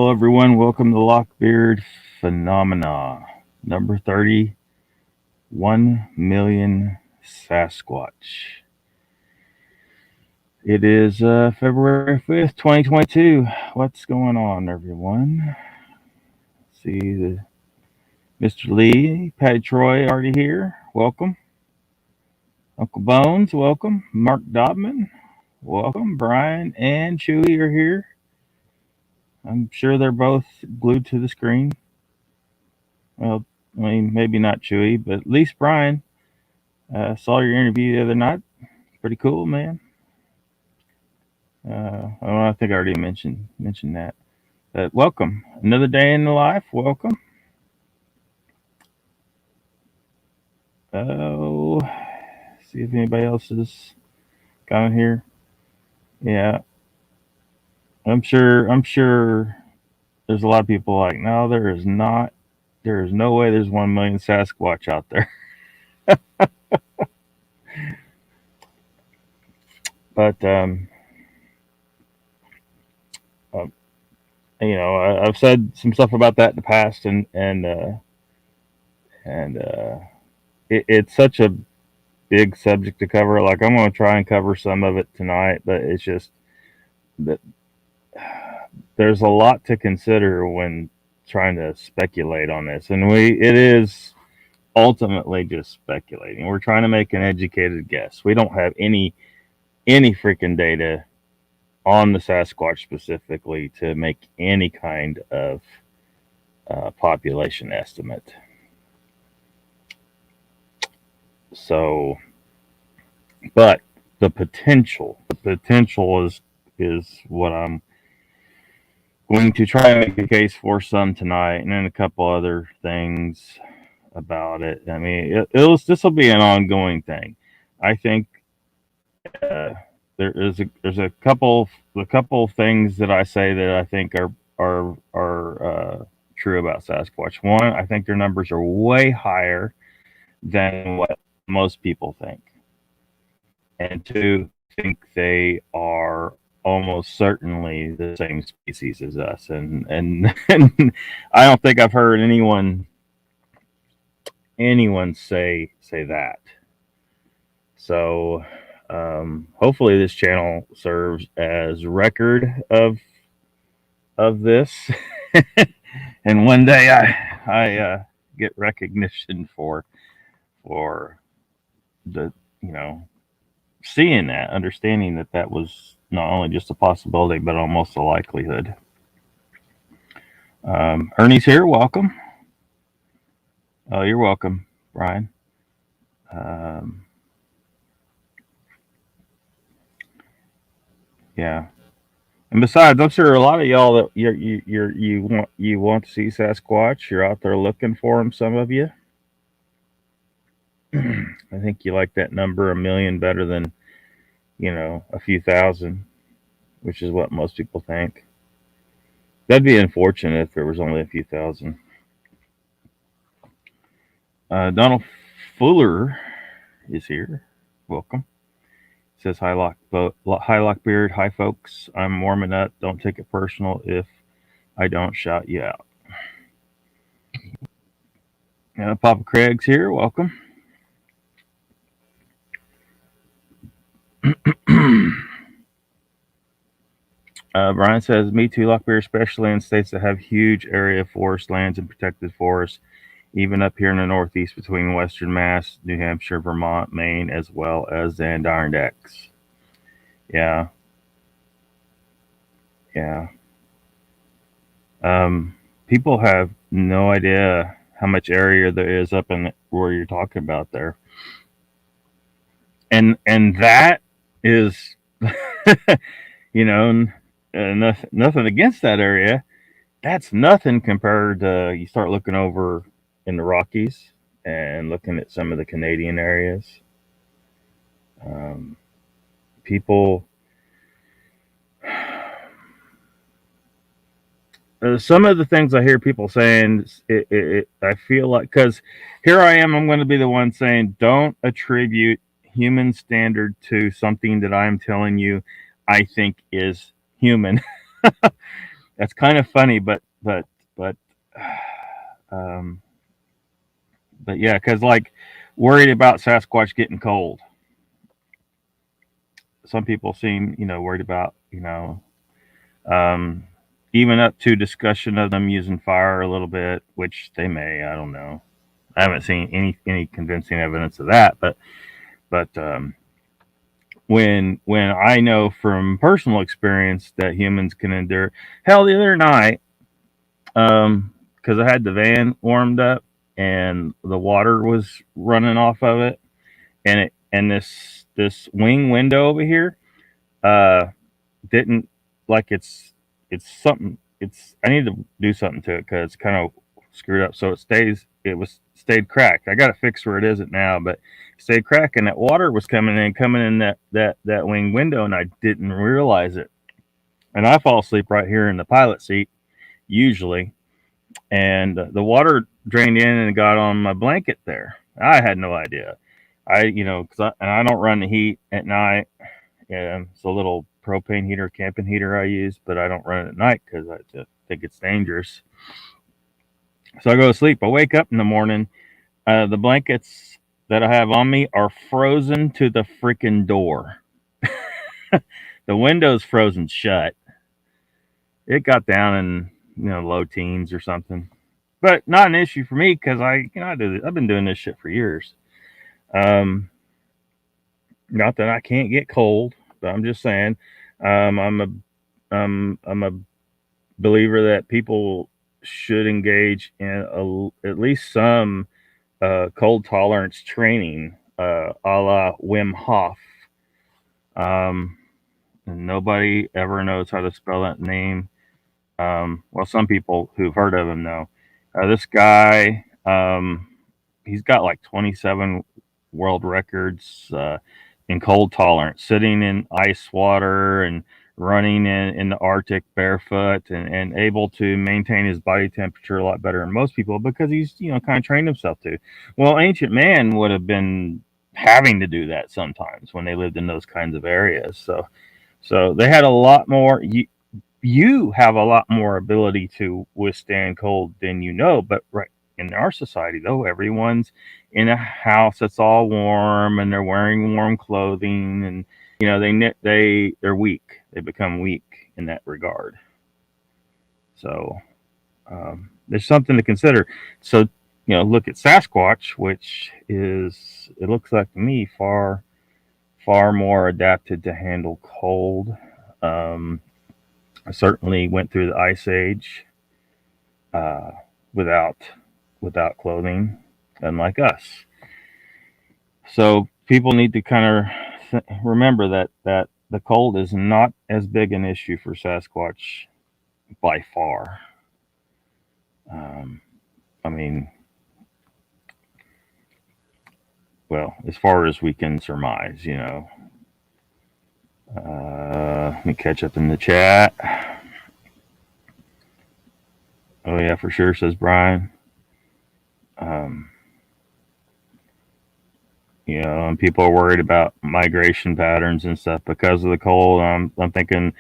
Hello, everyone. Welcome to Lockbeard Phenomena, number 30, 1 million Sasquatch. It is February 5th, 2022. What's going on, everyone? See Mr. Lee, Patty Troy already here. Welcome. Uncle Bones, welcome. Mark Dobman, welcome. Brian and Chewy are here. I'm sure they're both glued to the screen. Well, I mean, maybe not Chewy, but at least Brian. Saw your interview the other night. Pretty cool, man. I think I already mentioned that. But welcome. Another day in the life. Welcome. Oh, see if anybody else is coming here. Yeah, I'm sure. There's a lot of people like, no, there is not. There is no way there's 1 million Sasquatch out there. But uh, I've said some stuff about that in the past, and it's such a big subject to cover. Like, I'm going to try and cover some of it tonight, but it's just that there's a lot to consider when trying to speculate on this, and it is ultimately just speculating. We're trying to make an educated guess. We don't have any freaking data on the Sasquatch specifically to make any kind of population estimate. So, but the potential is what I'm going to try and make a case for some tonight, and then a couple other things about it. I mean, this will be an ongoing thing. I think there's a couple things that I say that I think are true about Sasquatch. One, I think their numbers are way higher than what most people think, and two, I think they are almost certainly the same species as us, and and I don't think I've heard anyone say that. So hopefully this channel serves as record of this, and one day I get recognition for the seeing that, understanding that was not only just a possibility but almost a likelihood. Ernie's here. Welcome. Oh, you're welcome, Brian. Yeah. And besides, I'm sure a lot of y'all that you want to see Sasquatch. You're out there looking for them. Some of you. I think you like that number, 1 million, better than a few thousand, which is what most people think. That'd be unfortunate if there was only a few thousand. Donald Fuller is here. Welcome. Says hi, Lockbeard. Hi, folks. I'm warming up. Don't take it personal if I don't shout you out. Papa Craig's here. Welcome. Brian says, me too, Lockbeard, especially in states that have huge area of forest lands and protected forests, even up here in the Northeast between Western Mass, New Hampshire, Vermont, Maine, as well as the Adirondacks. Yeah. People have no idea how much area there is up in where you're talking about there, and that is, nothing against that area. That's nothing compared to you start looking over in the Rockies and looking at some of the Canadian areas. People, some of the things I hear people saying, I feel like, because here I am, I'm going to be the one saying, don't attribute human standard to something that I'm telling you I think is human. That's kind of funny, but um, but yeah, because like worried about Sasquatch getting cold. Some people seem, worried about, um, even up to discussion of them using fire a little bit, which they may. I don't know. I haven't seen any convincing evidence of that, but when I know from personal experience that humans can endure. Hell, the other night, because I had the van warmed up and the water was running off of it, and this wing window over here, uh, didn't like it's something. It's I need to do something to it because it's kind of screwed up. So it stayed cracked. I got it fixed where it isn't now, but it stayed cracked, and that water was coming in that wing window, and I didn't realize it. And I fall asleep right here in the pilot seat usually, and the water drained in and got on my blanket there. I had no idea. And I don't run the heat at night. Yeah, it's a little propane heater, camping heater I use, but I don't run it at night because I just think it's dangerous. So I go to sleep. I wake up in the morning. The blankets that I have on me are frozen to the freaking door. The window's frozen shut. It got down in low teens or something, but not an issue for me because I do this. I've been doing this shit for years. Um, Not that I can't get cold, but I'm just saying, I'm a believer that people should engage in at least some cold tolerance training, a la Wim Hof. And nobody ever knows how to spell that name. Well, some people who've heard of him know. This guy, he's got like 27 world records in cold tolerance, sitting in ice water and running in the Arctic barefoot and able to maintain his body temperature a lot better than most people because he's, kind of trained himself to. Well, ancient man would have been having to do that sometimes when they lived in those kinds of areas. So they had a lot more. You have a lot more ability to withstand cold than but right in our society though, everyone's in a house that's all warm and they're wearing warm clothing, and they're weak. They become weak in that regard. So there's something to consider. So look at Sasquatch, which is, it looks like to me, far more adapted to handle cold. I certainly went through the ice age uh, without clothing, unlike us. So people need to kind of remember that the cold is not as big an issue for Sasquatch by far. I mean, well, as far as we can surmise, Let me catch up in the chat. Oh yeah, for sure, says Brian. And people are worried about migration patterns and stuff because of the cold. I'm thinking,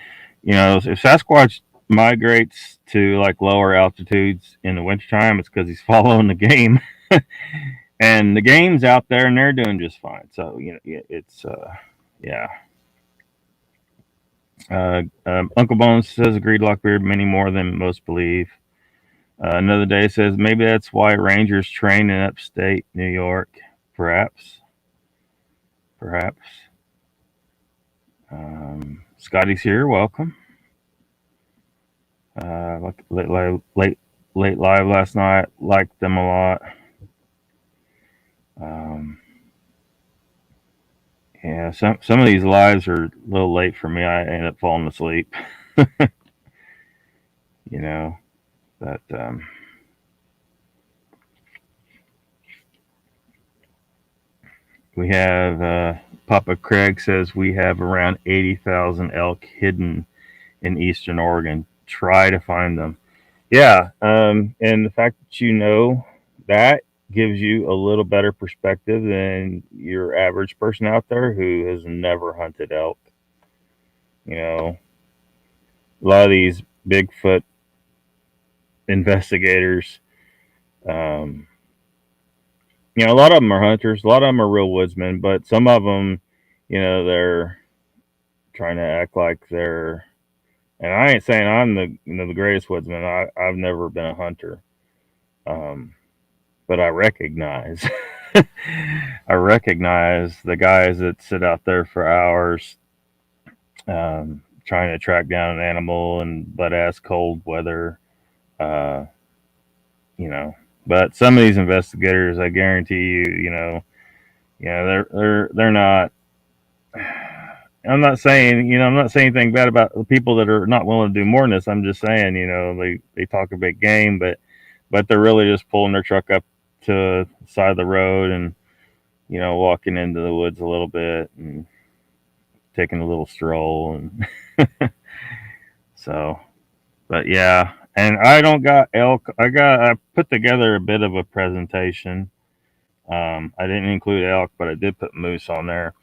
if Sasquatch migrates to like lower altitudes in the wintertime, it's because he's following the game. And the game's out there and they're doing just fine. So, it's, yeah. Uncle Bones says, agreed, Lockbeard, many more than most believe. Another day says, maybe that's why Rangers train in upstate New York. Perhaps. Scotty's here. Welcome. Late live last night. Liked them a lot. Yeah, some of these lives are a little late for me. I end up falling asleep. But we have Papa Craig says we have around 80,000 elk hidden in eastern Oregon. Try to find them. Yeah, and the fact that that gives you a little better perspective than your average person out there who has never hunted elk. A lot of these Bigfoot investigators. Um, a lot of them are hunters, a lot of them are real woodsmen, but some of them, they're trying to act like they're. And I ain't saying I'm the greatest woodsman. I've never been a hunter, but I recognize I recognize the guys that sit out there for hours trying to track down an animal in butt ass cold weather. Uh, you know, but some of these investigators, I guarantee you, they're not. I'm not saying anything bad about the people that are not willing to do more than this. I'm just saying, they talk a big game, but they're really just pulling their truck up to the side of the road and walking into the woods a little bit and taking a little stroll and so. But yeah, and I don't got elk. I put together a bit of a presentation. I didn't include elk, but I did put moose on there.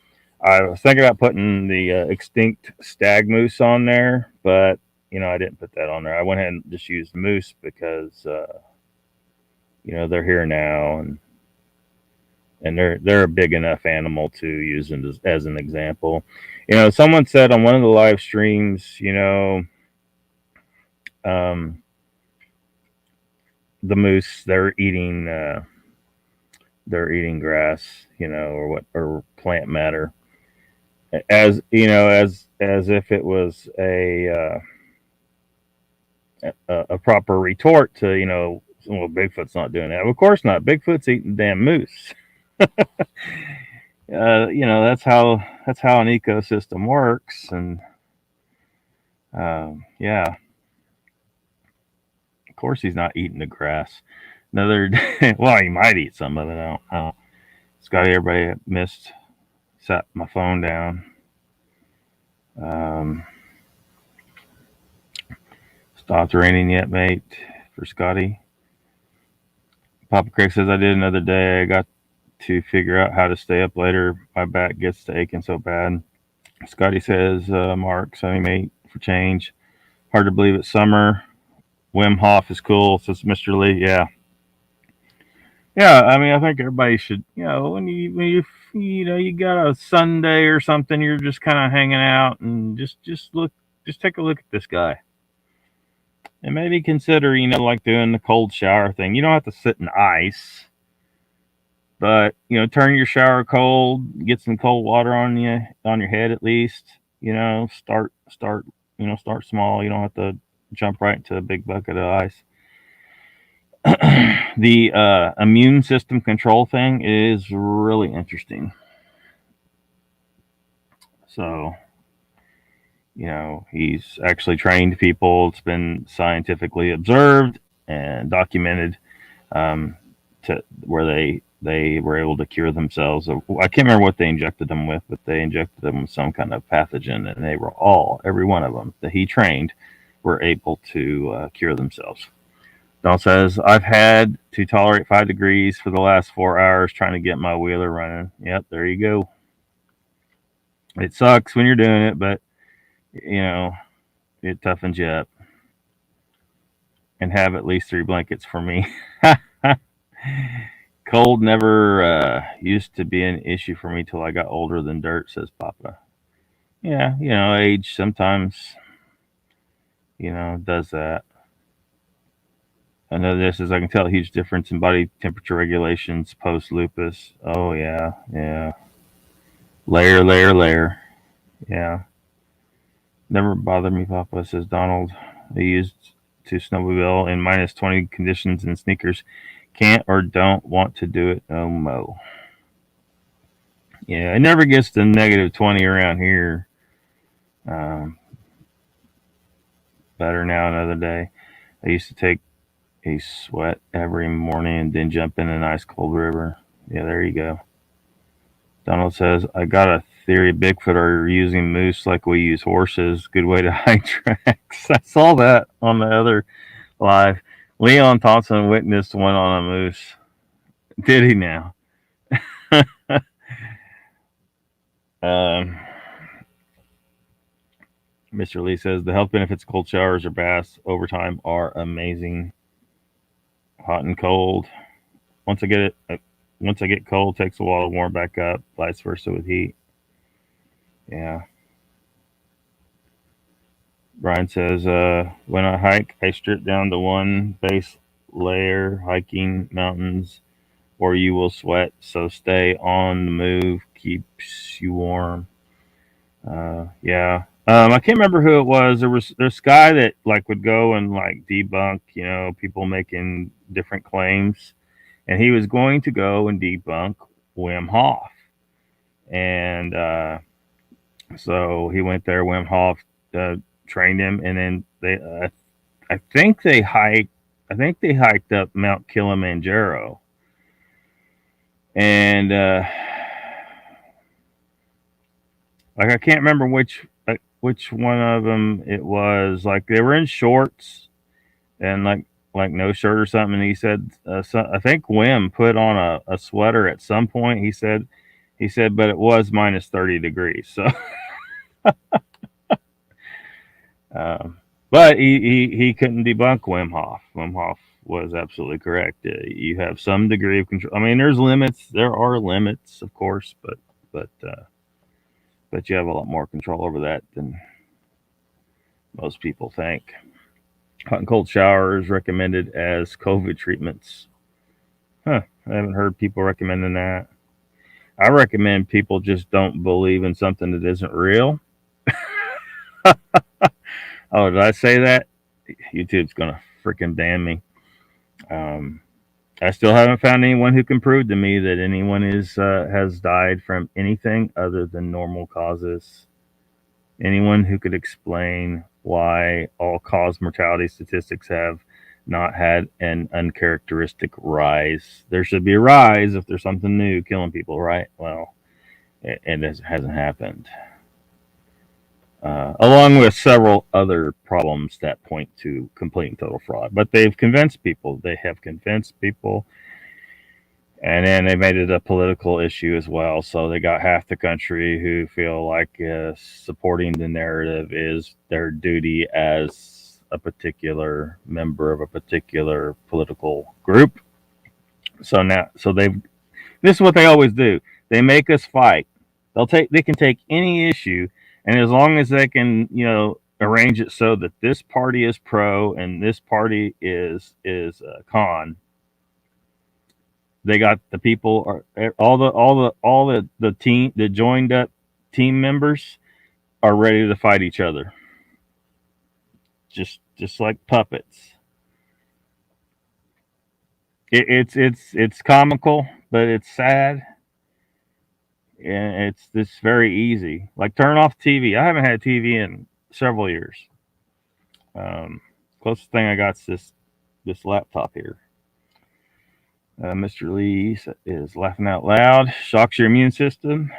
I was thinking about putting the extinct stag moose on there, but I didn't put that on there. I went ahead and just used moose because they're here now, and they're a big enough animal to use as an example. Someone said on one of the live streams, um, the moose they're eating grass, or plant matter, as as if it was a proper retort to well, Bigfoot's not doing that. Of course not. Bigfoot's eating damn moose. That's how an ecosystem works, and yeah, of course he's not eating the grass. Another, well, he might eat some of it. I don't know. Scotty, everybody missed. Set my phone down. Um, Stopped raining yet, mate? For Scotty. Papa Craig says I did another day. I got to figure out how to stay up later. My back gets to aching so bad. Scotty says, Mark, sunny mate for change. Hard to believe it's summer. Wim Hof is cool, says Mr. Lee. Yeah. Yeah, I mean, I think everybody should, when you got a Sunday or something, you're just kind of hanging out and just take a look at this guy. And maybe consider, like doing the cold shower thing. You don't have to sit in ice, but turn your shower cold, get some cold water on your head at least. Start small. You don't have to jump right into a big bucket of ice. The immune system control thing is really interesting. So, he's actually trained people. It's been scientifically observed and documented to where they were able to cure themselves. I can't remember what they injected them with, but they injected them with some kind of pathogen, and they were every one of them that he trained, were able to cure themselves. Don says, I've had to tolerate 5 degrees for the last 4 hours trying to get my wheeler running. Yep, there you go. It sucks when you're doing it, but, it toughens you up. And have at least 3 blankets for me. Cold never used to be an issue for me till I got older than dirt, says Papa. Yeah, age sometimes, does that. I know this is, I can tell a huge difference in body temperature regulations post lupus. Oh, yeah, yeah. Layer. Yeah. Never bothered me, Papa, says Donald. I used to snowmobile in minus 20 conditions in sneakers. Can't or don't want to do it no mo. Yeah, it never gets to negative 20 around here. Better now another day. I used to take a sweat every morning and then jump in an ice cold river. Yeah, there you go. Donald says, I got a theory Bigfoot are using moose like we use horses. Good way to hide tracks. I saw that on the other live. Leon Thompson witnessed one on a moose. Did he now? Mr. Lee says the health benefits of cold showers or baths over time are amazing. hot and cold. Once I get cold, it takes a while to warm back up. Vice versa with heat. Yeah. Brian says, when I hike, I strip down to one base layer. Hiking mountains, or you will sweat. So stay on the move, keeps you warm. Yeah. I can't remember who it was. There's this guy that like would go and like debunk, people making different claims, and he was going to go and debunk Wim Hof, and so he went there. Wim Hof trained him, and then I think they hiked. I think they hiked up Mount Kilimanjaro, and like I can't remember which one of them it was. Like they were in shorts and like no shirt or something. And he said, I think Wim put on a sweater at some point. He said, but it was minus 30 degrees. So, but he couldn't debunk Wim Hof. Wim Hof was absolutely correct. You have some degree of control. I mean, there's limits. There are limits, of course, but you have a lot more control over that than most people think. Hot and cold showers recommended as COVID treatments. Huh. I haven't heard people recommending that. I recommend people just don't believe in something that isn't real. Oh, did I say that? YouTube's gonna freaking ban me. I still haven't found anyone who can prove to me that anyone has died from anything other than normal causes. Anyone who could explain why all cause mortality statistics have not had an uncharacteristic rise. There should be a rise if there's something new killing people, right? Well, it hasn't happened. Along with several other problems that point to complete and total fraud. But they've convinced people. They have convinced people. And then they made it a political issue as well. So they got half the country who feel like supporting the narrative is their duty as a particular member of a particular political group. So this is what they always do. They make us fight. They can take any issue, and as long as they can, arrange it so that this party is pro and this party is con. They got the people, the joined up team members are ready to fight each other, just like puppets. It's comical, but it's sad, and it's very easy. Like turn off TV. I haven't had TV in several years. Closest thing I got is this laptop here. Mr. Lee is laughing out loud. Shocks your immune system,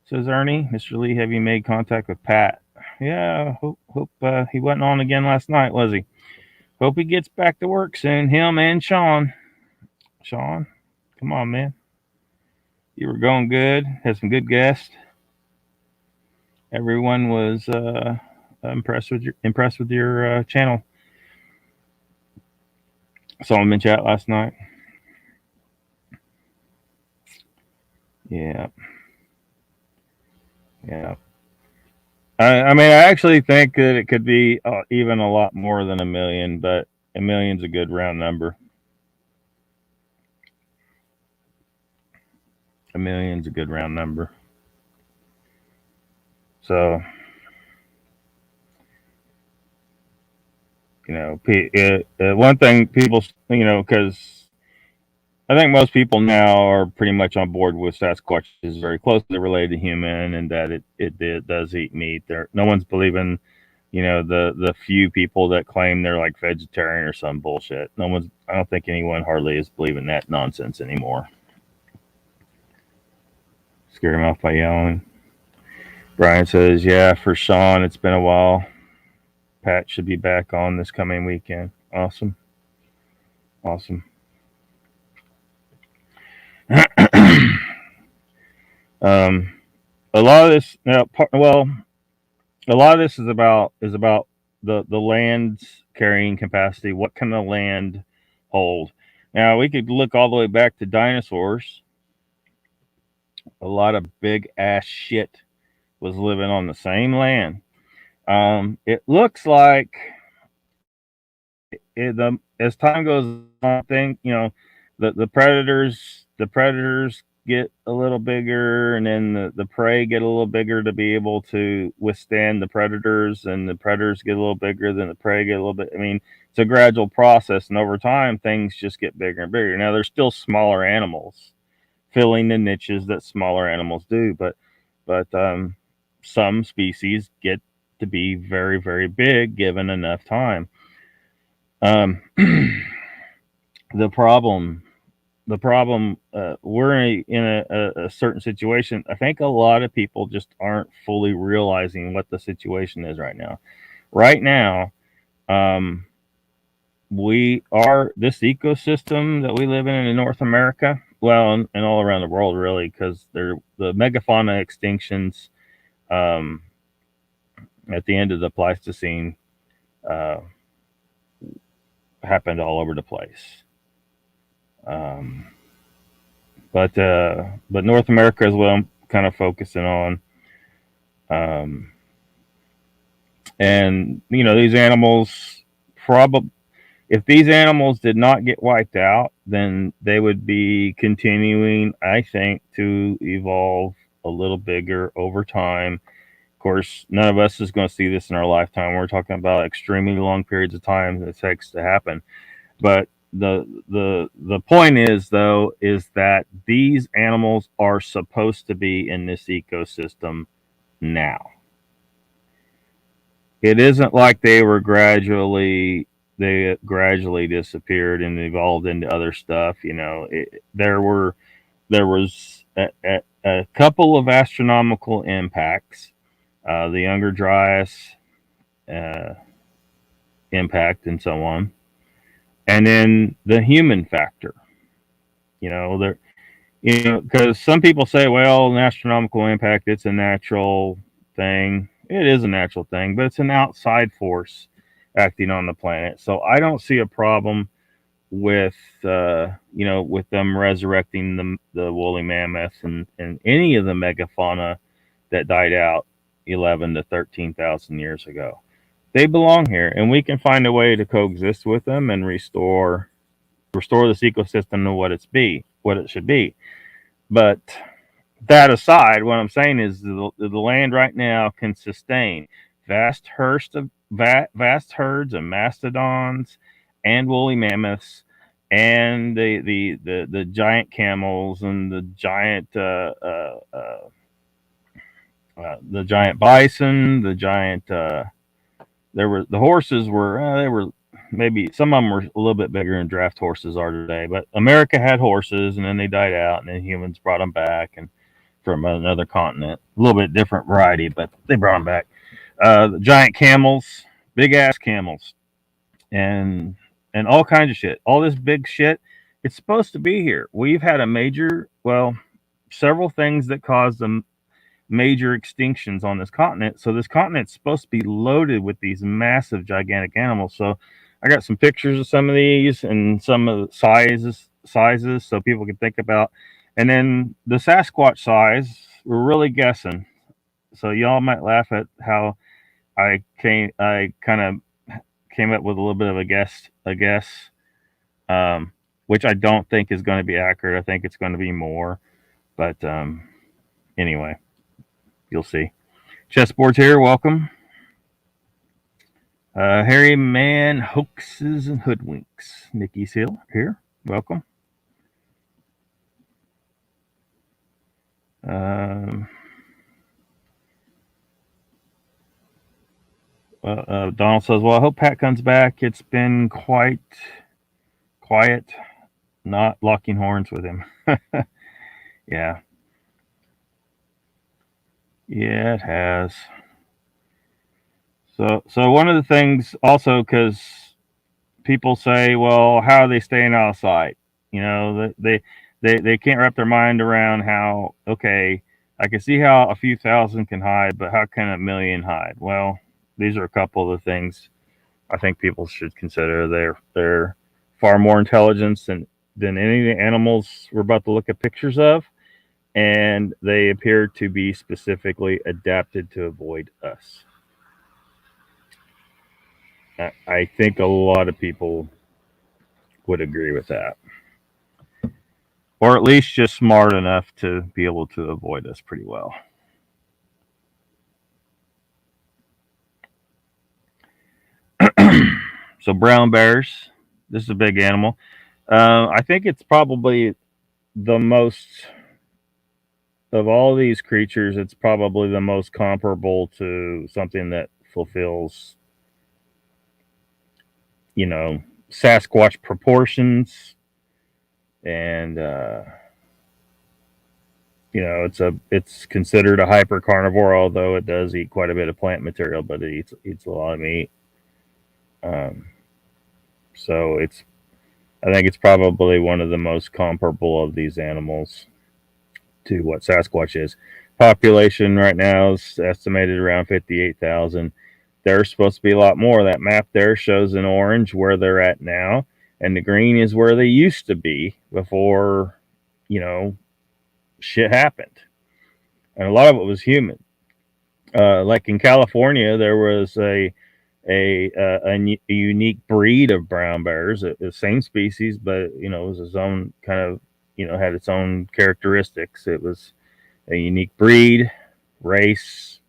says Ernie. Mr. Lee, have you made contact with Pat? Yeah, hope he wasn't on again last night, was he? Hope he gets back to work soon. Him and Sean. Sean, come on, man. You were going good. Had some good guests. Everyone was impressed with your channel. Saw him in chat last night. Yeah. I mean, I actually think that it could be even a lot more than 1 million, but 1 million's a good round number. 1 million's a good round number. So, one thing people, because I think most people now are pretty much on board with Sasquatch is very closely related to human, and that it does eat meat. No one's believing, the few people that claim they're like vegetarian or some bullshit. I don't think anyone hardly is believing that nonsense anymore. Scare him off by yelling. Brian says, yeah, for Sean, it's been a while. Pat should be back on this coming weekend. Awesome. A lot of this, a lot of this is about the land's carrying capacity. What can the land hold. Now, we could look all the way back to dinosaurs. A lot of big ass shit was living on the same land. It looks like as time goes on, I think, the predators get a little bigger, and then the prey get a little bigger to be able to withstand the predators, and the predators get a little bigger, then the prey get a little bit. I mean, it's a gradual process, and over time, things just get bigger and bigger. Now, there's still smaller animals filling the niches that smaller animals do, but some species get to be very, very big given enough time. Um, the problem we're in a certain situation. I think a lot of people just aren't fully realizing what the situation is right now. Right now, um, we are this ecosystem that we live in North America, well, and all around the world, really, because the megafauna extinctions um, at the end of the Pleistocene uh, happened all over the place. Um, but North America is what I'm kind of focusing on. Um, and these animals, probably, if these animals did not get wiped out, then they would be continuing, I think, to evolve a little bigger over time. Of course, none of us is going to see this in our lifetime. We're talking about extremely long periods of time that it takes to happen. But the point is, though, is that these animals are supposed to be in this ecosystem now. It isn't like they gradually disappeared and evolved into other stuff. There was a couple of astronomical impacts, the Younger Dryas uh, impact, and so on, and then the human factor. There, because some people say, well, an astronomical impact, it's a natural thing. It is a natural thing, but it's an outside force acting on the planet. So I don't see a problem with with them resurrecting the woolly mammoth and any of the megafauna that died out 11 to 13,000 years ago. They belong here, and we can find a way to coexist with them and restore this ecosystem to what it should be. But that aside, what I'm saying is the land right now can sustain vast herds of mastodons and woolly mammoths and the giant camels and the giant bison, the giant the horses were they were maybe some of them were a little bit bigger than draft horses are today, but America had horses and then they died out and then humans brought them back and from another continent, a little bit different variety, but they brought them back. The giant camels, big ass camels, and all kinds of shit. All this big shit, it's supposed to be here. We've had several things that caused them major extinctions on this continent. So this continent's supposed to be loaded with these massive, gigantic animals. So I got some pictures of some of these and some of the sizes, so people can think about. And then the Sasquatch size, we're really guessing. So y'all might laugh at how I kind of came up with a little bit of a guess, which I don't think is going to be accurate. I think it's going to be more, but anyway, you'll see. Chessboard's here. Welcome. Harry Man, Hoaxes and Hoodwinks. Nikki's here. Welcome. Donald says, well, I hope Pat comes back. It's been quite quiet, not locking horns with him. Yeah. Yeah, it has. So one of the things also, because people say, well, how are they staying out of sight? They can't wrap their mind around how, okay, I can see how a few thousand can hide, but how can a million hide? Well, these are a couple of the things I think people should consider. They're far more intelligence than any of the animals we're about to look at pictures of, and they appear to be specifically adapted to avoid us. I think a lot of people would agree with that, or at least just smart enough to be able to avoid us pretty well. So brown bears, this is a big animal. I think it's probably the most of all these creatures. It's probably the most comparable to something that fulfills, Sasquatch proportions, and it's considered a hyper carnivore, although it does eat quite a bit of plant material, but it eats a lot of meat. So I think it's probably one of the most comparable of these animals to what Sasquatch is. Population right now is estimated around 58,000. There's supposed to be a lot more. That map there shows in orange where they're at now, and the green is where they used to be before, shit happened. And a lot of it was human. Like in California, there was a unique breed of brown bears, the same species, but it was its own kind of, had its own characteristics. It was a unique breed, race,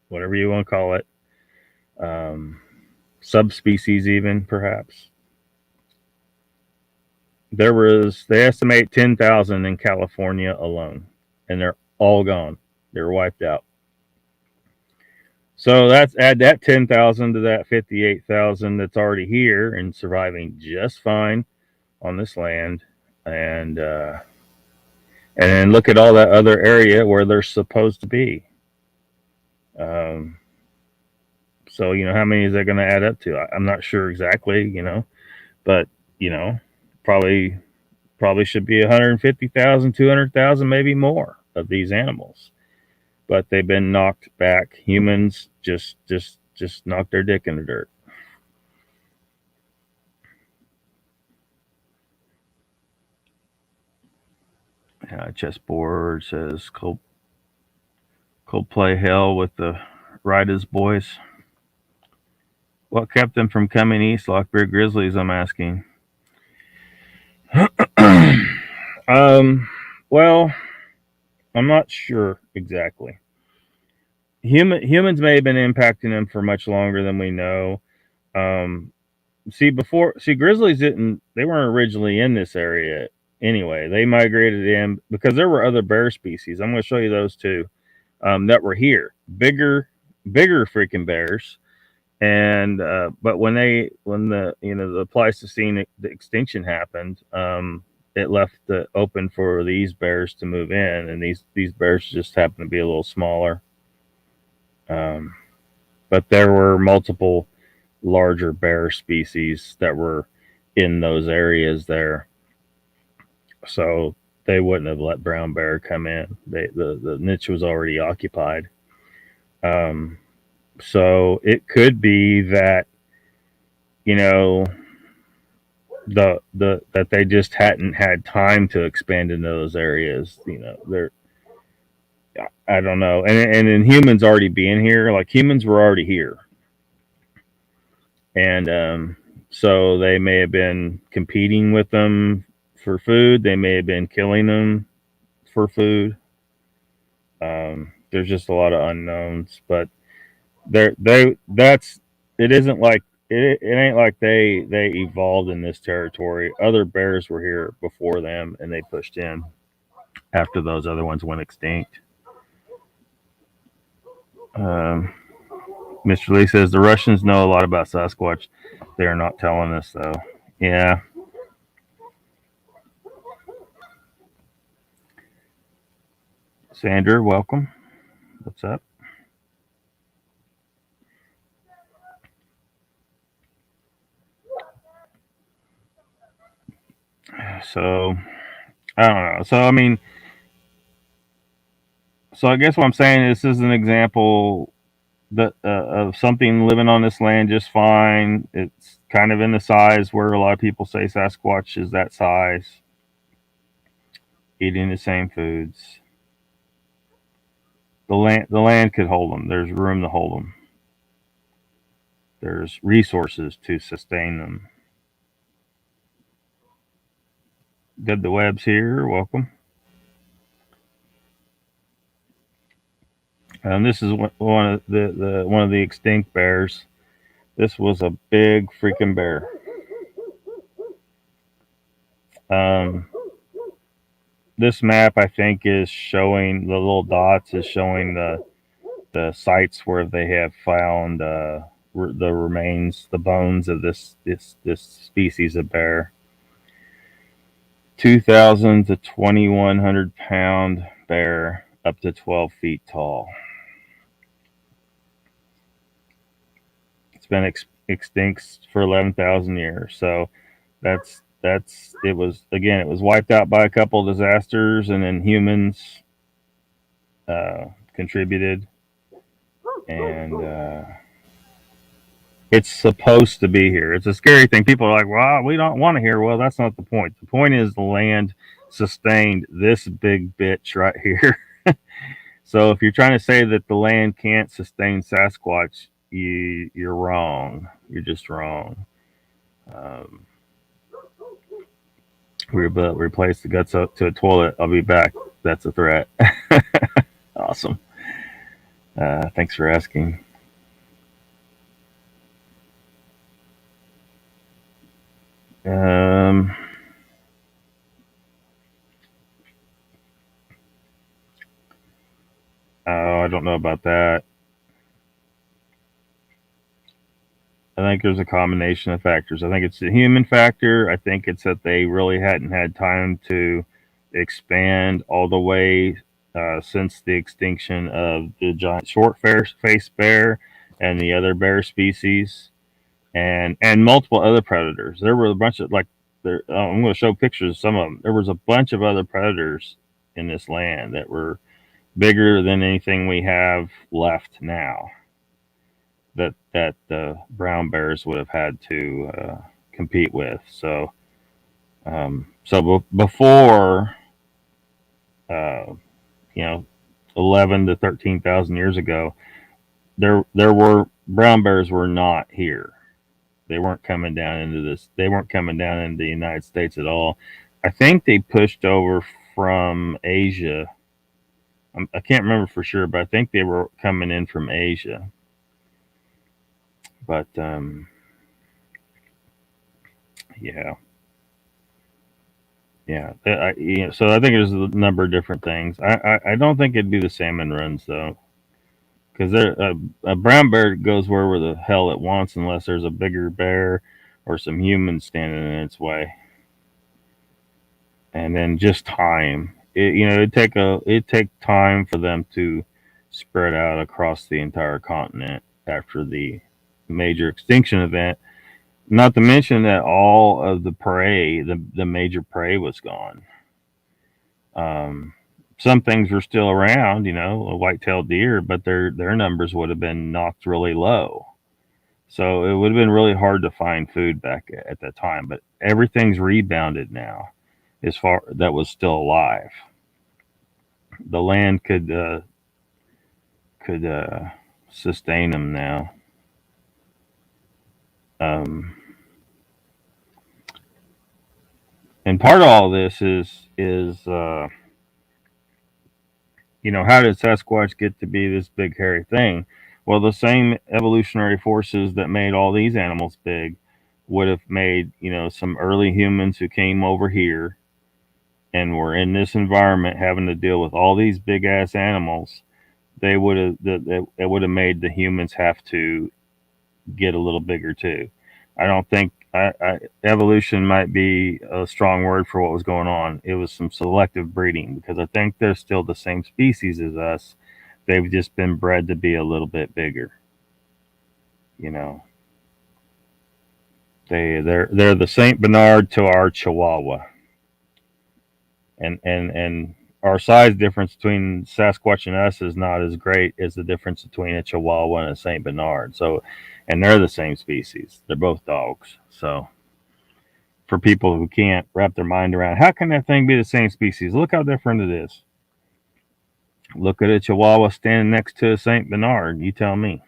whatever you want to call it, subspecies, even perhaps. They estimate 10,000 in California alone, and they're all gone. They're wiped out. So add that 10,000 to that 58,000 that's already here and surviving just fine on this land, and then look at all that other area where they're supposed to be. So how many is that going to add up to? I'm not sure exactly, but probably should be 150,000, 200,000, maybe more of these animals. But they've been knocked back. Humans just knocked their dick in the dirt. Chessboard says Coldplay hell with the Riders boys. What kept them from coming east, Lockbeard Grizzlies? I'm asking. Well, I'm not sure exactly. Humans may have been impacting them for much longer than we know. Grizzlies they weren't originally in this area anyway. They migrated in because there were other bear species. I'm going to show you those too, that were here. Bigger freaking bears. And but when the Pleistocene extinction happened, it left it open for these bears to move in, and these bears just happen to be a little smaller. But there were multiple larger bear species that were in those areas there, so they wouldn't have let brown bear come in. The niche was already occupied. So it could be that that they just hadn't had time to expand into those areas. I don't know. And in humans already being here, like humans were already here, and so they may have been competing with them for food. They may have been killing them for food. There's just a lot of unknowns, but it isn't like it ain't like they evolved in this territory. Other bears were here before them, and they pushed in after those other ones went extinct. Mr. Lee says the Russians know a lot about Sasquatch. They are not telling us though. Yeah. Sandra, welcome. What's up? So I don't know. So I guess what I'm saying is this is an example of something living on this land just fine. It's kind of in the size where a lot of people say Sasquatch is that size, eating the same foods. The land could hold them. There's room to hold them. There's resources to sustain them. Did the Webs here? Welcome. This is one of the extinct bears. This was a big freaking bear. This map, I think, is showing the little dots is showing the sites where they have found the remains, the bones of this species of bear. 2,000 to 2,100 pound bear, up to 12 feet tall. It's been extinct for 11,000 years. So it was wiped out by a couple of disasters, and then humans contributed, and it's supposed to be here. It's a scary thing. People are like, well, we don't want to hear. Well, that's not the point. The point is the land sustained this big bitch right here. So if you're trying to say that the land can't sustain Sasquatch, you're wrong. You're just wrong. We replace the guts up to a toilet. I'll be back. That's a threat. Awesome. Thanks for asking. Oh, I don't know about that. I think there's a combination of factors. I think it's the human factor. I think it's that they really hadn't had time to expand all the way since the extinction of the giant short-faced bear and the other bear species, and multiple other predators. There were a bunch of I'm going to show pictures of some of them. There was a bunch of other predators in this land that were bigger than anything we have left now, that the brown bears would have had to compete with. So before 11 to 13,000 years ago, there were brown bears were not here. They weren't coming down into this. They weren't coming down into the United States at all. I think they pushed over from Asia. I can't remember for sure, but I think they were coming in from Asia. But yeah. So I think there's a number of different things. I don't think it'd be the salmon runs though, because a brown bear goes wherever the hell it wants unless there's a bigger bear or some humans standing in its way. And then just time. It'd take time for them to spread out across the entire continent after the major extinction event. Not to mention that all of the prey, the major prey, was gone. Some things were still around, a white-tailed deer, but their numbers would have been knocked really low. So it would have been really hard to find food back at that time. But everything's rebounded now, as far that was still alive. The land could sustain them now. And part of all this is how did Sasquatch get to be this big hairy thing? Well, the same evolutionary forces that made all these animals big would have made some early humans who came over here and were in this environment having to deal with all these big ass animals. It would have made the humans have to get a little bigger too. I don't think evolution might be a strong word for what was going on. It was some selective breeding, because I think they're still the same species as us. They've just been bred to be a little bit bigger. They're the Saint Bernard to our Chihuahua, and our size difference between Sasquatch and us is not as great as the difference between a Chihuahua and a Saint Bernard. So, and they're the same species. They're both dogs. So, for people who can't wrap their mind around how can that thing be the same species, look how different it is. Look at a Chihuahua standing next to a Saint Bernard. You tell me.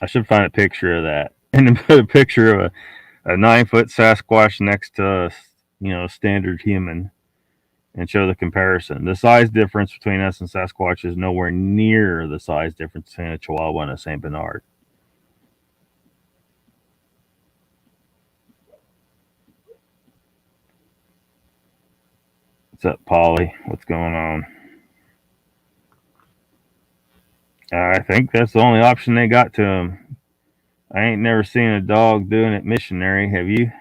I should find a picture of that and then put a picture of a 9-foot Sasquatch next to a standard human and show the comparison. The size difference between us and Sasquatch is nowhere near the size difference between a Chihuahua and a Saint Bernard. What's up, Polly? What's going on? I think that's the only option they got to him. I ain't never seen a dog doing it missionary. Have you?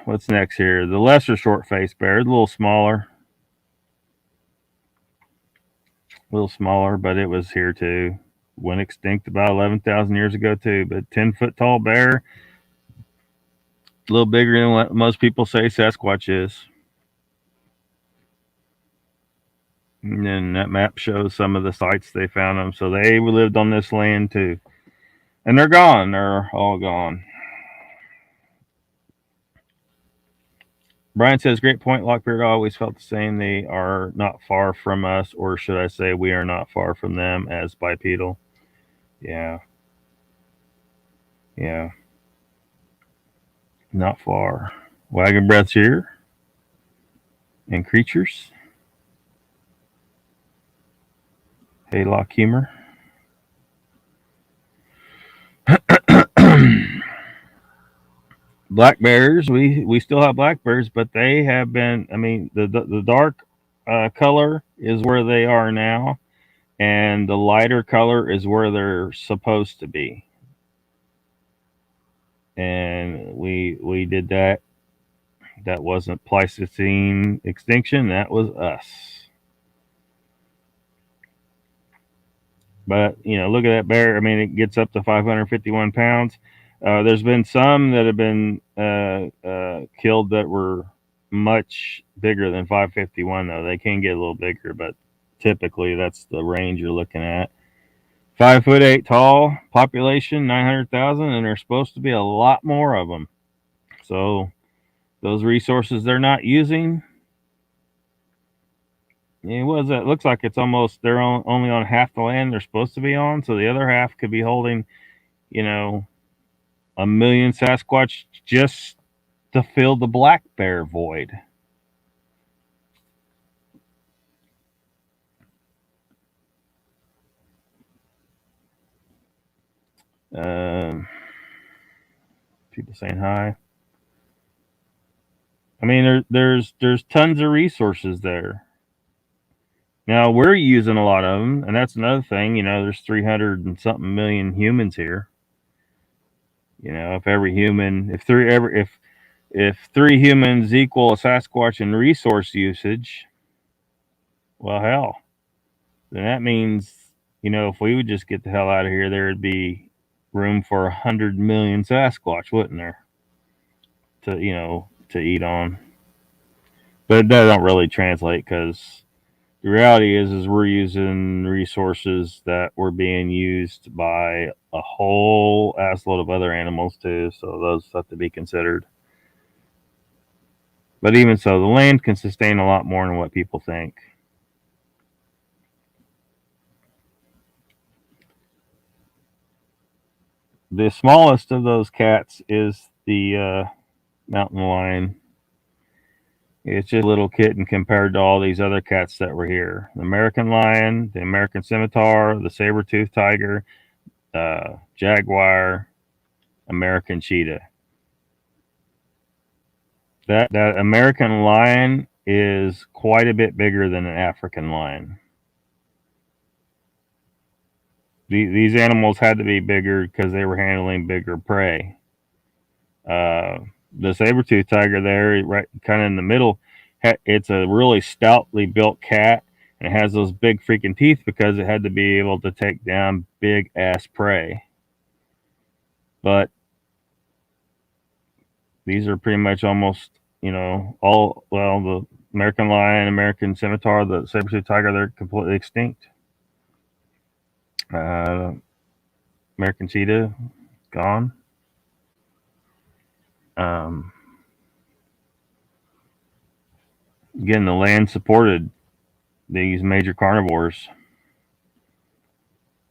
What's next here? The lesser short-faced bear, a little smaller, but it was here too. Went extinct about 11,000 years ago too. But 10-foot tall bear, a little bigger than what most people say Sasquatch is. And then that map shows some of the sites they found them. So they lived on this land too. And they're gone. They're all gone. Brian says, great point. Lockbeard always felt the same. They are not far from us, or should I say we are not far from them as bipedal. Yeah. Yeah. Not far. Wagon breaths here. And creatures. Hey, Lock Humor. Black bears, we still have black bears, but they have been, I mean, the dark color is where they are now, and the lighter color is where they're supposed to be. And we did that. That wasn't Pleistocene extinction, that was us. But, look at that bear. I mean, it gets up to 551 pounds. There's been some that have been killed that were much bigger than 551, though. They can get a little bigger, but typically that's the range you're looking at. 5'8" tall, population 900,000, and there's supposed to be a lot more of them. So those resources they're not using, it looks like it's almost they're only on half the land they're supposed to be on. So the other half could be holding, 1 million Sasquatch just to fill the black bear void. People saying hi. I mean, there's tons of resources there. Now we're using a lot of them, and that's another thing. There's 300 and something million humans here. If every human, if three humans equal a Sasquatch in resource usage, well, hell, then that means, if we would just get the hell out of here, there would be room for 100 million Sasquatch, wouldn't there? To eat on. But that don't really translate, because the reality is we're using resources that were being used by a whole assload of other animals too, so those have to be considered. But even so, the land can sustain a lot more than what people think. The smallest of those cats is the mountain lion. It's just a little kitten compared to all these other cats that were here. The American lion, the American scimitar, the saber-toothed tiger, jaguar, American cheetah. That American lion is quite a bit bigger than an African lion. These animals had to be bigger because they were handling bigger prey. The saber-toothed tiger there, right kind of in the middle, it's a really stoutly built cat, and it has those big freaking teeth because it had to be able to take down big ass prey. But these are pretty much almost, all, well, the American lion, American scimitar, the saber-tooth tiger, they're completely extinct. American cheetah, gone. Again, the land supported these major carnivores.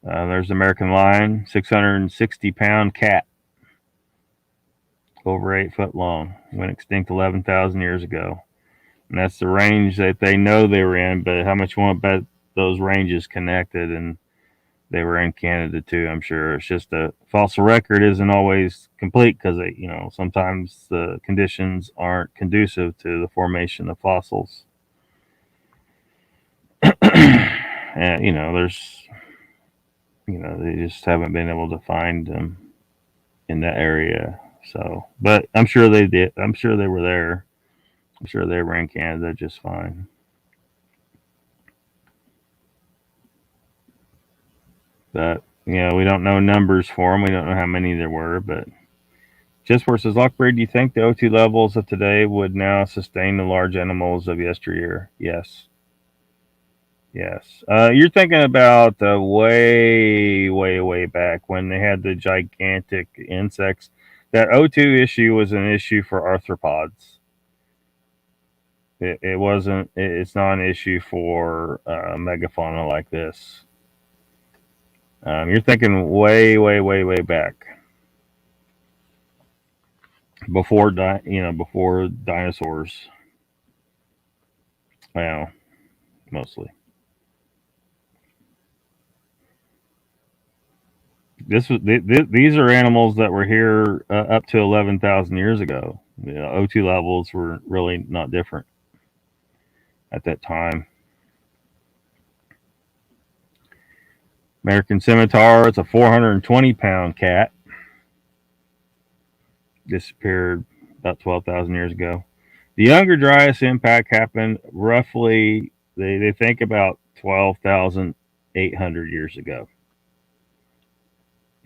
There's the American lion, 660-pound cat, over 8 foot long, went extinct 11,000 years ago. And that's the range that they know they were in, but how much you want to bet those ranges connected, and they were in Canada too, I'm sure. It's just a fossil record isn't always complete because, sometimes the conditions aren't conducive to the formation of fossils. And, they just haven't been able to find them in that area. So, but I'm sure they did. I'm sure they were there. I'm sure they were in Canada just fine. But, we don't know numbers for them. We don't know how many there were. But just versus Lockbeard, do you think the O2 levels of today would now sustain the large animals of yesteryear? Yes. Yes. You're thinking about way, way, way back when they had the gigantic insects. That O2 issue was an issue for arthropods. It wasn't. It's not an issue for megafauna like this. You're thinking way, way, way, way back before before dinosaurs. Well, mostly. These are animals that were here up to 11,000 years ago. O2 levels were really not different at that time. American scimitar, it's a 420-pound cat. Disappeared about 12,000 years ago. The Younger Dryas impact happened roughly, they think, about 12,800 years ago.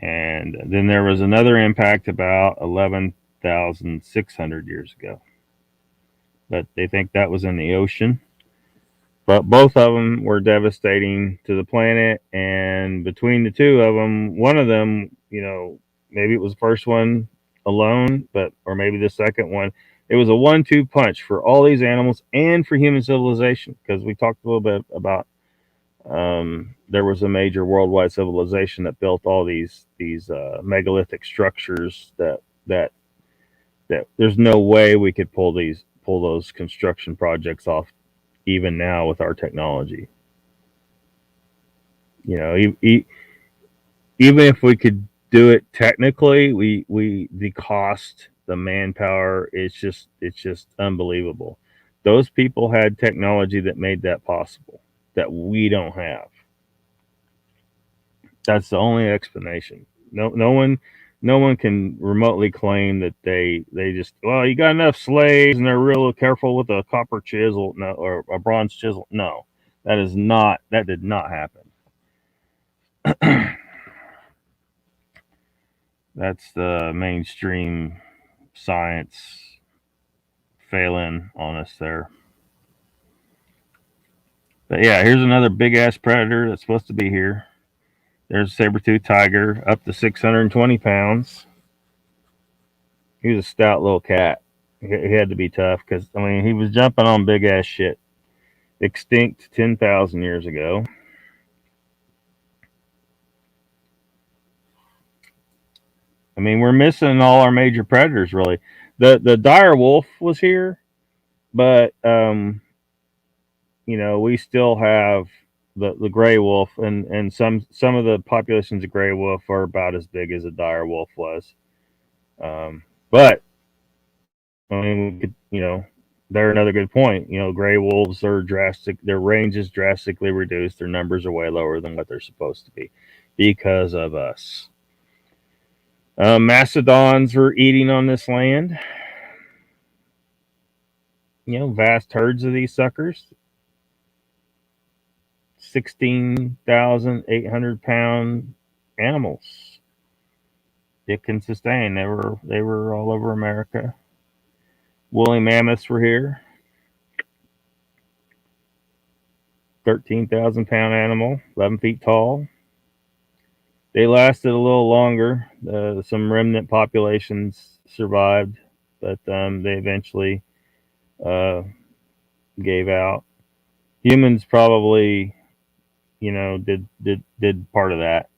And then there was another impact about 11,600 years ago. But they think that was in the ocean. But both of them were devastating to the planet. And between the two of them, one of them, maybe it was the first one alone, or maybe the second one, it was a 1-2 punch for all these animals and for human civilization. Because we talked a little bit about there was a major worldwide civilization that built all these megalithic structures that there's no way we could pull those construction projects off even now with our technology. Even if we could do it technically, the cost, the manpower, it's just unbelievable. Those people had technology that made that possible that we don't have. That's the only explanation. No one can remotely claim that they just, well, you got enough slaves and they're real careful with a copper chisel, no, or a bronze chisel. No, that did not happen. That's the mainstream science failing on us there. But yeah, here's another big ass predator that's supposed to be here. There's a saber-tooth tiger, up to 620 pounds. He was a stout little cat. He had to be tough because, he was jumping on big ass shit. Extinct 10,000 years ago. We're missing all our major predators, really. The dire wolf was here, but we still have the gray wolf, and some of the populations of gray wolf are about as big as a dire wolf was. But they're another good point. Gray wolves are their range is drastically reduced. Their numbers are way lower than what they're supposed to be because of us. Mastodons were eating on this land. Vast herds of these suckers. 16,800-pound animals. It can sustain. They were all over America. Woolly mammoths were here. 13,000-pound animal, 11 feet tall. They lasted a little longer. Some remnant populations survived, but they eventually uh, gave out. Humans probably, did part of that.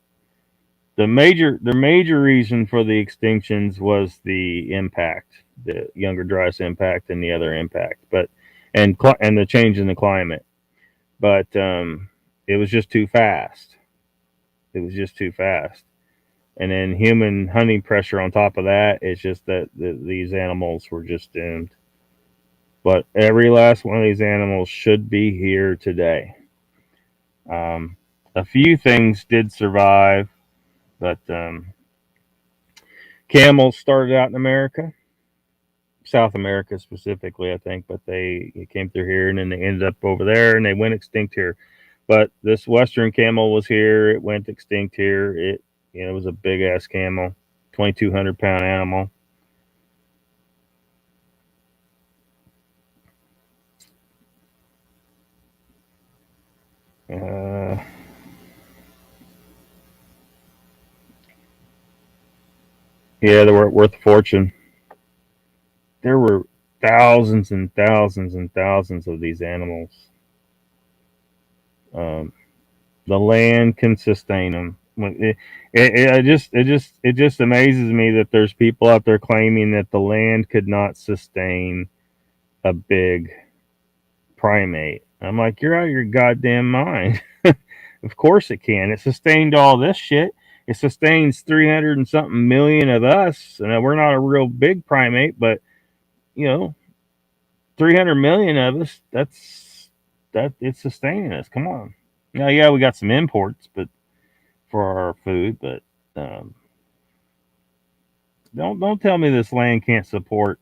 The major reason for the extinctions was the impact, the Younger Dryas impact, and the other impact, and the change in the climate. But it was just too fast. It was just too fast. And then human hunting pressure on top of that. It's just that these animals were just doomed. But every last one of these animals should be here today. Um, a few things did survive, but camels started out in America, South America specifically, I think, but they came through here and then they ended up over there and they went extinct here. But this Western camel was here. It went extinct here. It was a big ass camel, 2,200-pound animal. Yeah, they were worth a fortune. There were thousands and thousands and thousands of these animals. Um, the land can sustain them. It just amazes me that there's people out there claiming that the land could not sustain a big primate. I'm like, you're out of your goddamn mind. Of course it can. It sustained all this shit. It sustains 300 and something million of us, and we're not a real big primate, but 300 million of us. That it's sustaining us. Come on. Now, yeah, we got some imports, but for our food, but um, don't tell me this land can't support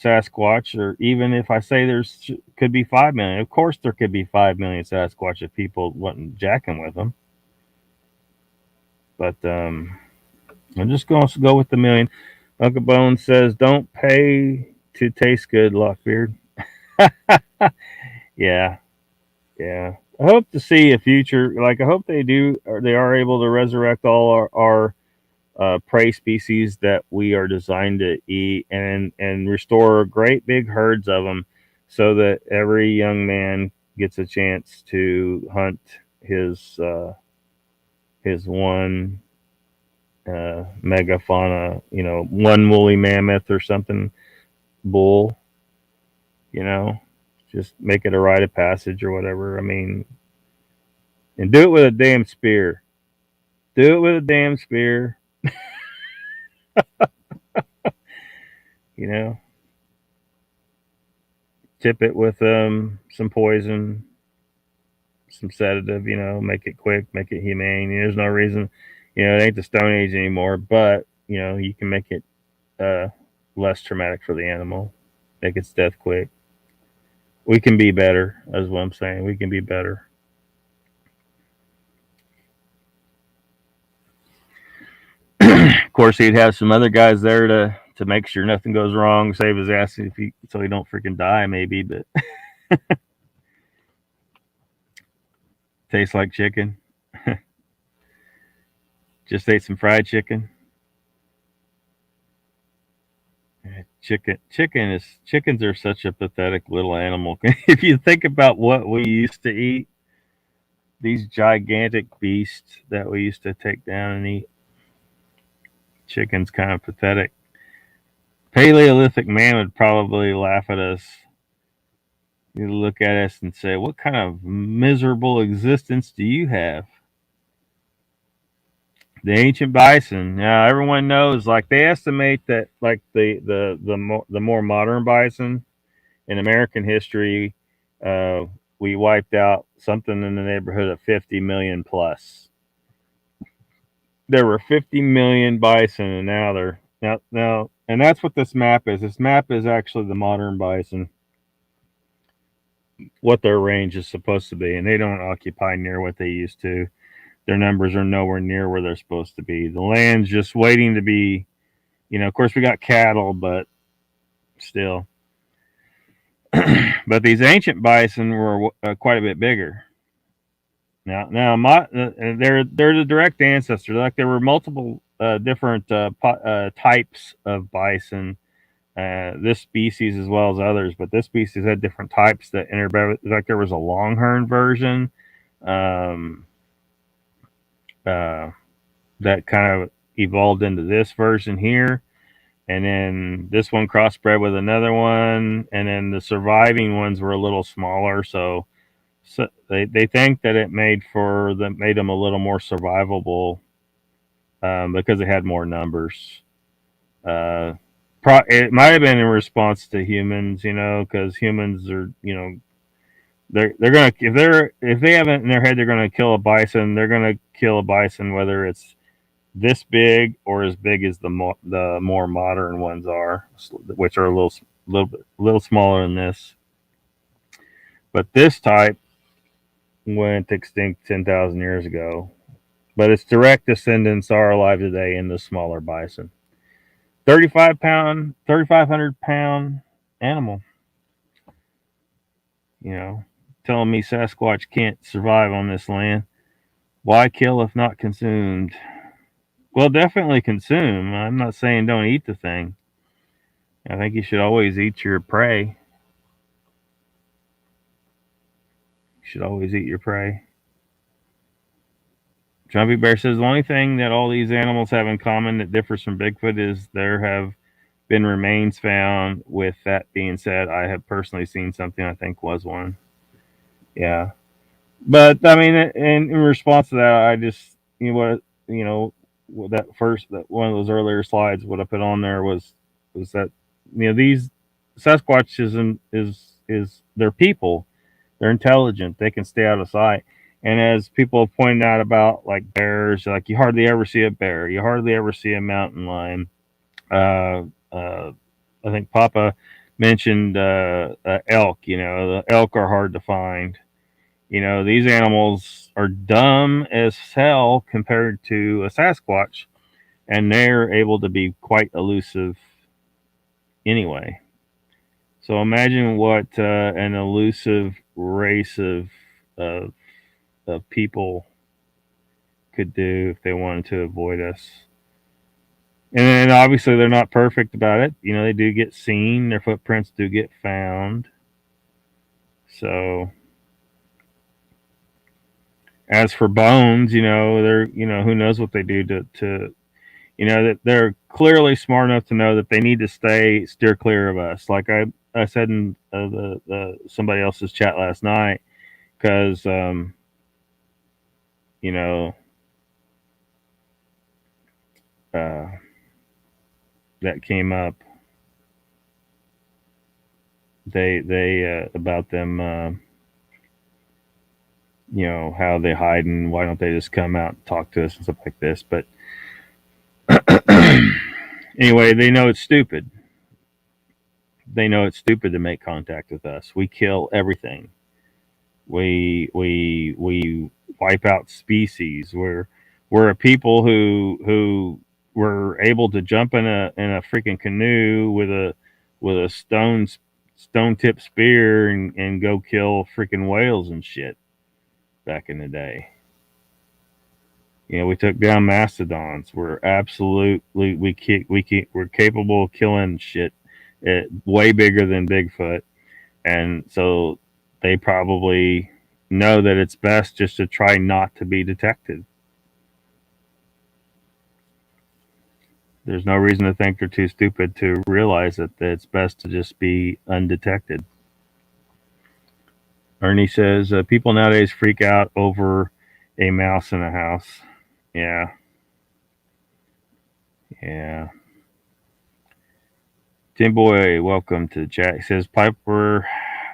Sasquatch, or even if I say there's could be 5 million. Of course, there could be 5 million Sasquatch if people wasn't jacking with them. But I'm just going to go with the million. Uncle Bone says, "Don't pay to taste good, Lockbeard." Yeah, yeah. I hope to see a future. Like I hope they do, or they are able to resurrect all our prey species that we are designed to eat, and restore great big herds of them, so that every young man gets a chance to hunt his one megafauna, one woolly mammoth or something, bull, you know, just make it a rite of passage or whatever. I mean, and do it with a damn spear. Do it with a damn spear, you know. Tip it with some poison, some sedative, make it quick, make it humane. There's no reason, it ain't the Stone Age anymore, but you can make it less traumatic for the animal, make its death quick. We can be better, is what I'm saying. We can be better. Of course, he'd have some other guys there to make sure nothing goes wrong, save his ass so he don't freaking die, maybe. But tastes like chicken. Just ate some fried chicken. Chickens are such a pathetic little animal. If you think about what we used to eat, these gigantic beasts that we used to take down and eat, chicken's kind of pathetic. Paleolithic man would probably laugh at us. He'd look at us and say, "What kind of miserable existence do you have?" The ancient bison. Now everyone knows. Like they estimate that, like the more modern bison in American history, uh, we wiped out something in the neighborhood of 50 million plus. There were 50 million bison, and now now, and that's what this map is. This map is actually the modern bison, what their range is supposed to be, and they don't occupy near what they used to. Their numbers are nowhere near where they're supposed to be. The land's just waiting to be, of course, we got cattle, but still. But these ancient bison were quite a bit bigger. They're the direct ancestors. Like there were multiple different types of bison. This species as well as others, but this species had different types that interbred. Like there was a longhorn version um, uh, that kind of evolved into this version here, and then this one crossbred with another one, and then the surviving ones were a little smaller. So they think that made them a little more survivable because they had more numbers. Uh, it might have been in response to humans, because humans are, they're gonna if they have it in their head they're gonna kill a bison, they're gonna kill a bison whether it's this big or as big as the more modern ones are, which are a little smaller than this. But this type went extinct 10,000 years ago. But its direct descendants are alive today in the smaller bison. 3,500 pound animal. Telling me Sasquatch can't survive on this land. Why kill if not consumed? Well, definitely consume. I'm not saying don't eat the thing. I think you should always eat your prey. You should always eat your prey. Jumpy Bear says the only thing that all these animals have in common that differs from Bigfoot is there have been remains found. With that being said, I have personally seen something I think was one. Yeah. But I mean, in response to that, I just that one of those earlier slides, what I put on there was that these Sasquatch is they're people, they're intelligent, they can stay out of sight, and as people have pointed out about like bears, like you hardly ever see a bear, you hardly ever see a mountain lion. Uh, uh, I think Papa mentioned elk. The elk are hard to find. These animals are dumb as hell compared to a Sasquatch, and they're able to be quite elusive anyway. So imagine what an elusive race of, of people could do if they wanted to avoid us. And then obviously they're not perfect about it. They do get seen, their footprints do get found. So as for bones, they're who knows what they do to that they're clearly smart enough to know that they need to steer clear of us. Like I said in the somebody else's chat last night, because you know uh, that came up. They about them. How they hide and why don't they just come out and talk to us and stuff like this. But anyway, they know it's stupid. They know it's stupid to make contact with us. We kill everything. We wipe out species. We're a people who were able to jump in a freaking canoe with a stone tip spear and go kill freaking whales and shit back in the day. We took down mastodons. We're absolutely we're capable of killing shit way bigger than Bigfoot, and so they probably know that it's best just to try not to be detected. There's no reason to think they're too stupid to realize that it's best to just be undetected. Ernie says people nowadays freak out over a mouse in a house. Yeah. Yeah. Tim Boy, welcome to the chat. He says, Piper,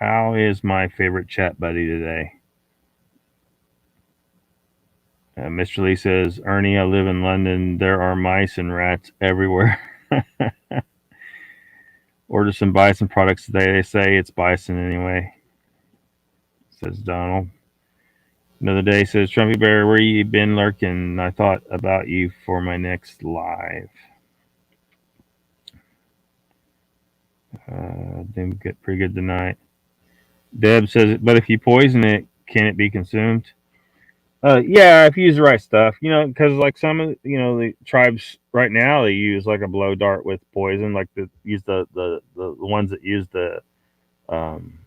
how is my favorite chat buddy today? Mr. Lee says, Ernie, I live in London. There are mice and rats everywhere. Order some bison products today. They say it's bison anyway, says Donald. Another day says, Trumpy Bear, where you been lurking? I thought about you for my next live. Didn't get pretty good tonight. Deb says, but if you poison it, can it be consumed? Yeah, if you use the right stuff, because like some of the tribes right now they use like a blow dart with poison, like use the ones that use um,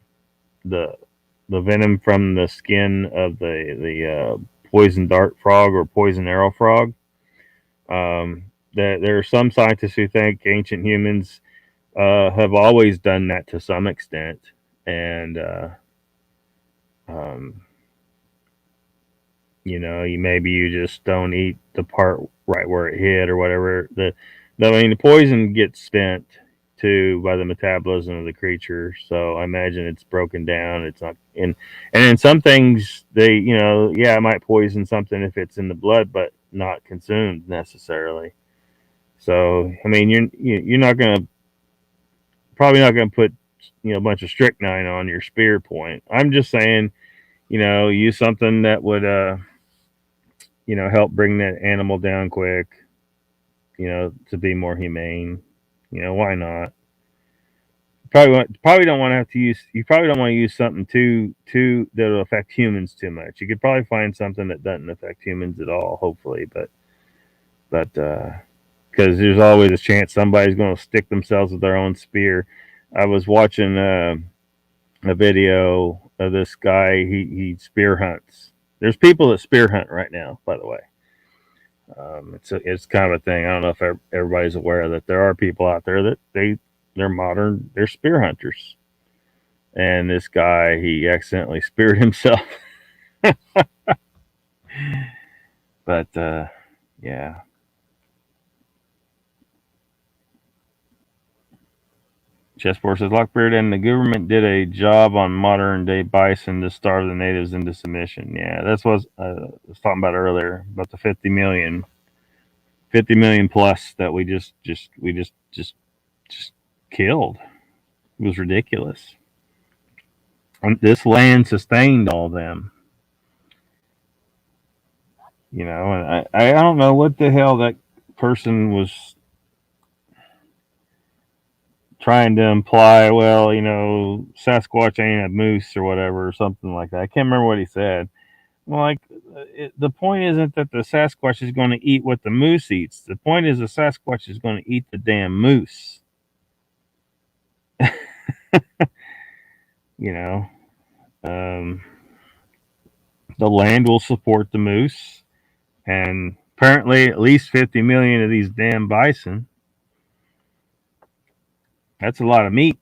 the the venom from the skin of the poison dart frog or poison arrow frog. There are some scientists who think ancient humans have always done that to some extent, and um, maybe you just don't eat the part right where it hit or whatever. I mean, the poison gets spent too by the metabolism of the creature, so I imagine it's broken down. It's not and in some things yeah, it might poison something if it's in the blood, but not consumed necessarily. So I mean, you're not gonna probably not gonna put a bunch of strychnine on your spear point. I'm just saying, use something that would help bring that animal down quick, to be more humane. Why not? Probably don't want to have to use. You probably don't want to use something too that'll affect humans too much. You could probably find something that doesn't affect humans at all, hopefully, but because there's always a chance somebody's going to stick themselves with their own spear. I was watching a video of this guy. He spear hunts. There's people that spear hunt right now, by the way. It's kind of a thing. I don't know if everybody's aware that there are people out there that they're spear hunters. And this guy, he accidentally speared himself. But yeah. Chessboard says Lockbeard and the government did a job on modern day bison to starve the natives into submission. Yeah, that's what I was talking about earlier about the 50 million plus that we just killed. It was ridiculous. And this land sustained all of them. And I don't know what the hell that person was trying to imply. Well, Sasquatch ain't a moose or whatever or something like that. I can't remember what he said. Well, like the point isn't that the Sasquatch is going to eat what the moose eats. The point is the Sasquatch is going to eat the damn moose. you know, um, the land will support the moose, and apparently at least 50 million of these damn bison. That's a lot of meat.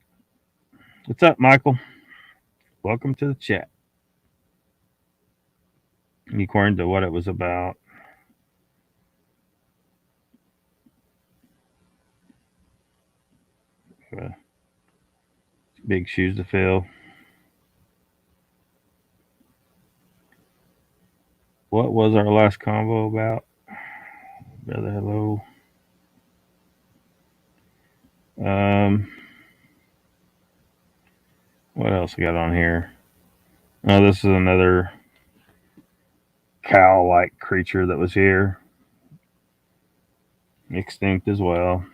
What's up, Michael? Welcome to the chat. According to what it was about. Big shoes to fill. What was our last convo about? Brother, hello. What else we got on here? Oh, this is another cow-like creature that was here. Extinct as well.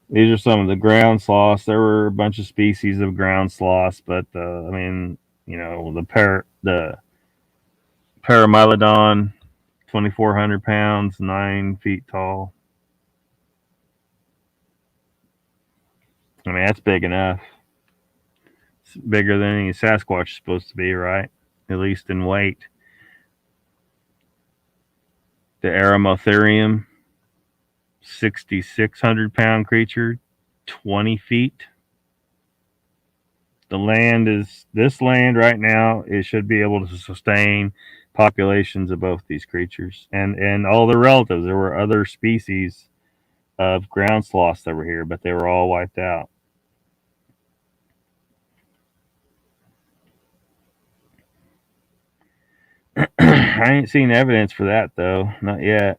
These are some of the ground sloths. There were a bunch of species of ground sloths, but I mean, the Paramylodon, 2,400 pounds, 9 feet tall. I mean, that's big enough. It's bigger than any Sasquatch is supposed to be, right? At least in weight. The Aramotherium, 6,600 pound creature, 20 feet. This land right now, it should be able to sustain populations of both these creatures and all their relatives. There were other species of ground sloths that were here, but they were all wiped out. I ain't seen evidence for that though, not yet.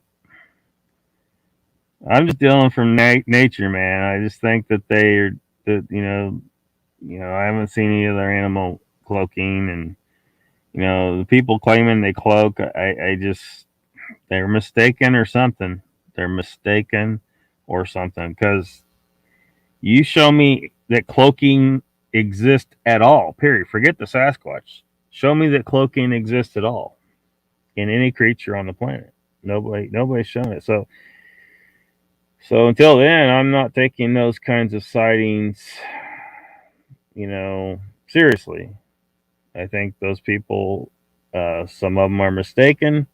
I'm just dealing from nature, man. I just think that I haven't seen any other animal cloaking, and the people claiming they cloak. I just they're mistaken or something. They're mistaken or something because you show me that cloaking exist at all. Period. Forget the Sasquatch. Show me that cloaking exists at all in any creature on the planet. Nobody's shown it. So until then, I'm not taking those kinds of sightings, seriously. I think those people, some of them are mistaken.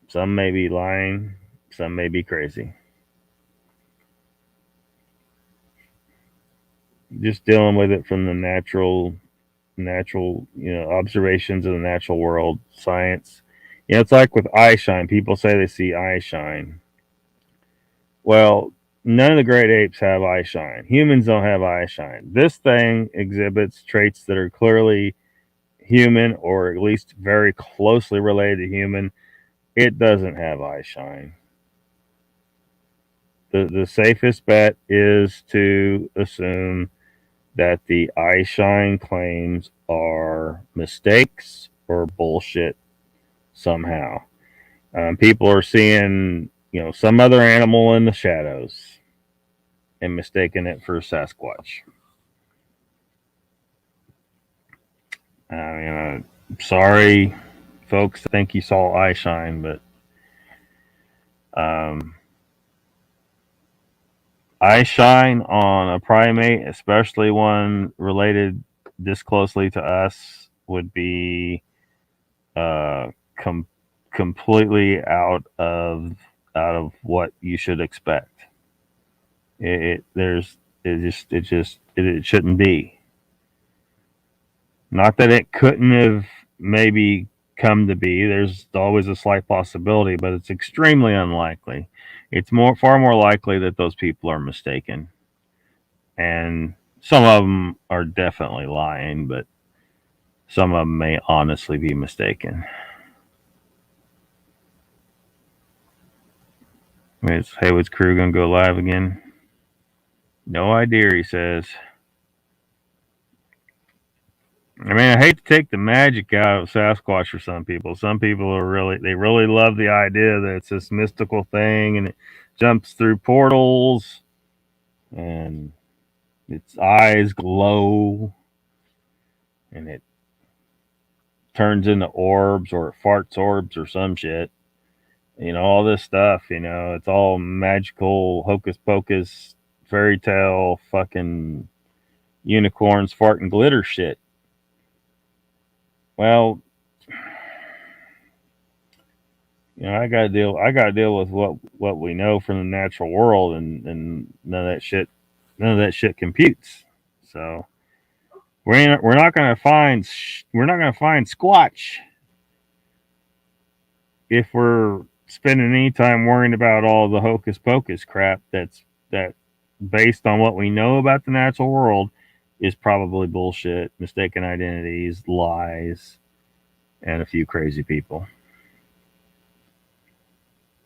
Some may be lying. Some may be crazy. Just dealing with it from the natural, observations of the natural world, science. It's like with eye shine. People say they see eye shine. Well, none of the great apes have eye shine. Humans don't have eye shine. This thing exhibits traits that are clearly human, or at least very closely related to human. It doesn't have eye shine. The safest bet is to assume that the eye shine claims are mistakes or bullshit somehow. People are seeing, some other animal in the shadows and mistaking it for Sasquatch. Sorry, folks. I think you saw eye shine, but eye shine on a primate, especially one related this closely to us, would be completely out of what you should expect. It shouldn't be. Not that it couldn't have maybe come to be. There's always a slight possibility, but it's extremely unlikely. It's far more likely that those people are mistaken, and some of them are definitely lying, but some of them may honestly be mistaken. Is Haywood's crew gonna go live again? No idea, he says. I mean, I hate to take the magic out of Sasquatch for some people. Some people they really love the idea that it's this mystical thing and it jumps through portals and its eyes glow and it turns into orbs, or it farts orbs or some shit. All this stuff, it's all magical, hocus pocus, fairy tale, fucking unicorns, fart and glitter shit. Well, I gotta deal with what we know from the natural world, and none of that shit computes. So we're not gonna find Squatch if we're spending any time worrying about all the hocus pocus crap that based on what we know about the natural world is probably bullshit, mistaken identities, lies, and a few crazy people.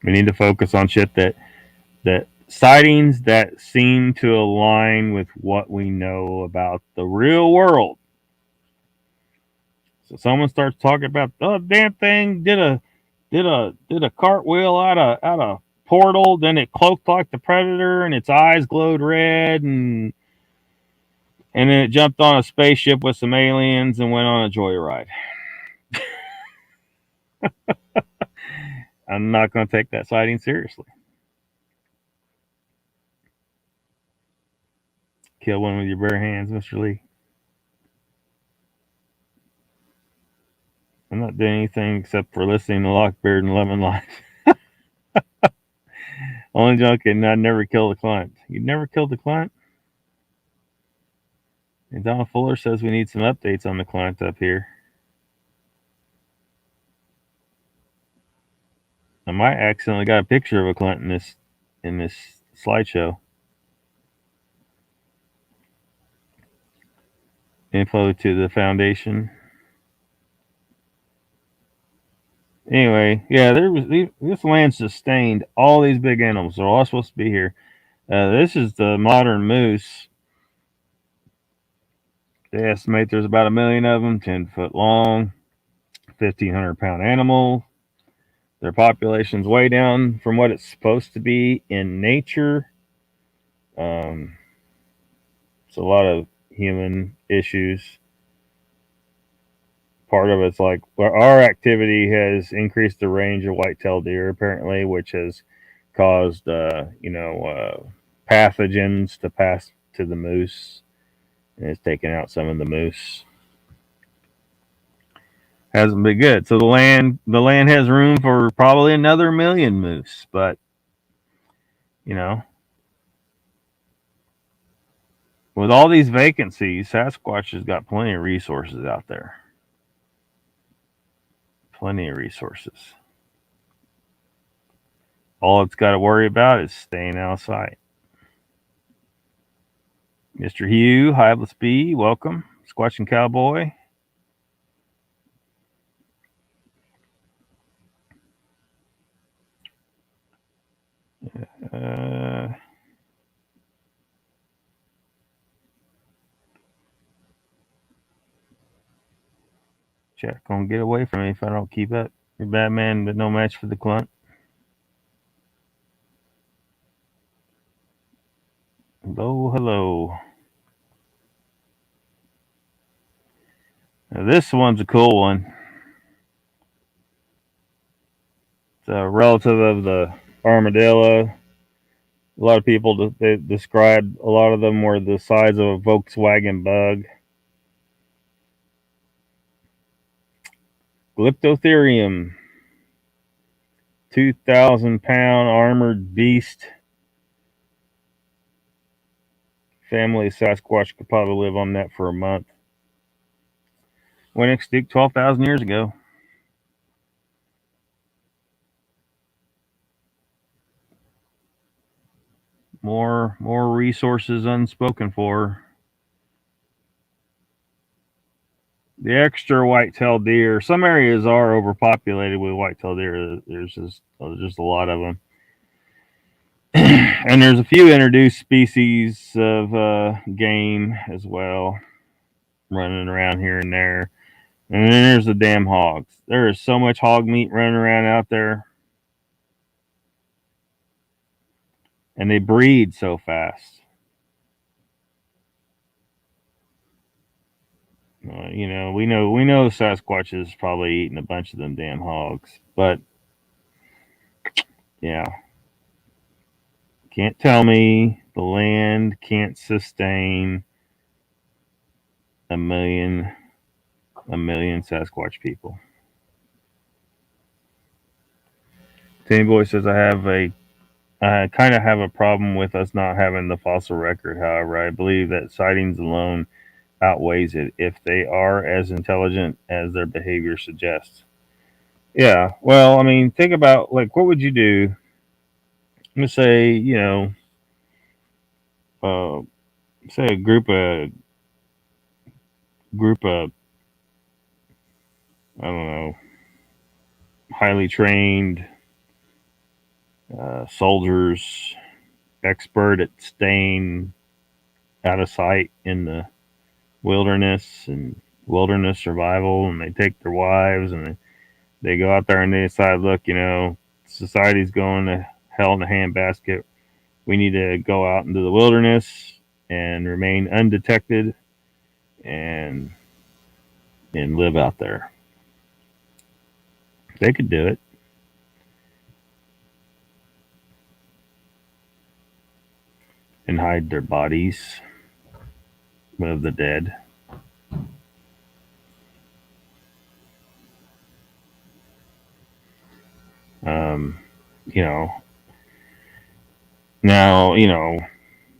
We need to focus on shit that sightings that seem to align with what we know about the real world. So someone starts talking about, oh, damn thing did a cartwheel out of portal, then it cloaked like the predator and its eyes glowed red, and then it jumped on a spaceship with some aliens and went on a joyride. I'm not going to take that sighting seriously. Kill one with your bare hands, Mr. Lee. I'm not doing anything except for listening to Lockbeard and Lemon Life. Only joking, I'd never killed a client. You'd never killed a client? And Donald Fuller says we need some updates on the client up here. I might accidentally got a picture of a client in this slideshow. Info to the foundation. Anyway, yeah, this land sustained all these big animals. They're all supposed to be here. This is the modern moose. They estimate there's about 1 million of them, 10 foot long, 1,500-pound animal. Their population's way down from what it's supposed to be in nature. So a lot of human issues. Part of it's like our activity has increased the range of white-tailed deer, apparently, which has caused, pathogens to pass to the moose, and it's taken out some of the moose. Hasn't been good. So the land has room for probably another million moose, but you know, with all these vacancies, Sasquatch has got plenty of resources out there. Plenty of resources. All it's got to worry about is staying out of sight. Mr. Hugh, Hiveless B, welcome. Squatching Cowboy. Chat gonna get away from me if I don't keep up. You're Batman, but no match for the clunt. Hello, hello. Now this one's a cool one. It's a relative of the armadillo. A lot of people they described a lot of them were the size of a Volkswagen Bug. Glyptotherium, 2,000-pound armored beast. Family Sasquatch could probably live on that for a month. Went extinct 12,000 years ago. More resources unspoken for. The extra white-tailed deer. Some areas are overpopulated with white-tailed deer. There's just a lot of them. And there's a few introduced species of game as well running around here and there. And then there's the damn hogs. There is so much hog meat running around out there. And they breed so fast. We know Sasquatch is probably eating a bunch of them damn hogs. But, yeah. Can't tell me the land can't sustain a million Sasquatch people. Tanny Boy says I kind of have a problem with us not having the fossil record. However, I believe that sightings alone outweighs it if they are as intelligent as their behavior suggests. Yeah, well, I mean, think about like what would you do? Let's say say a group of I don't know, highly trained soldiers, expert at staying out of sight in the wilderness and wilderness survival, and they take their wives and they go out there and they decide, look, society's going to hell in a handbasket. We need to go out into the wilderness and remain undetected and live out there. They could do it. And hide their bodies of the dead. Now,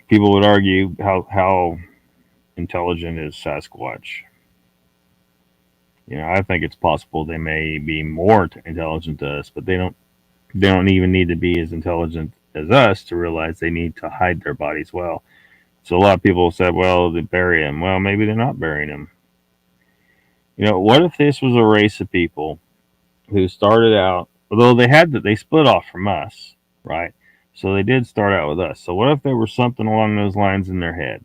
people would argue how intelligent is Sasquatch. I think it's possible they may be more intelligent to us, but they don't even need to be as intelligent as us to realize they need to hide their bodies well. So a lot of people said, well, they bury them. Well, maybe they're not burying them. What if this was a race of people who started out, although they split off from us, right? So they did start out with us. So what if there was something along those lines in their head?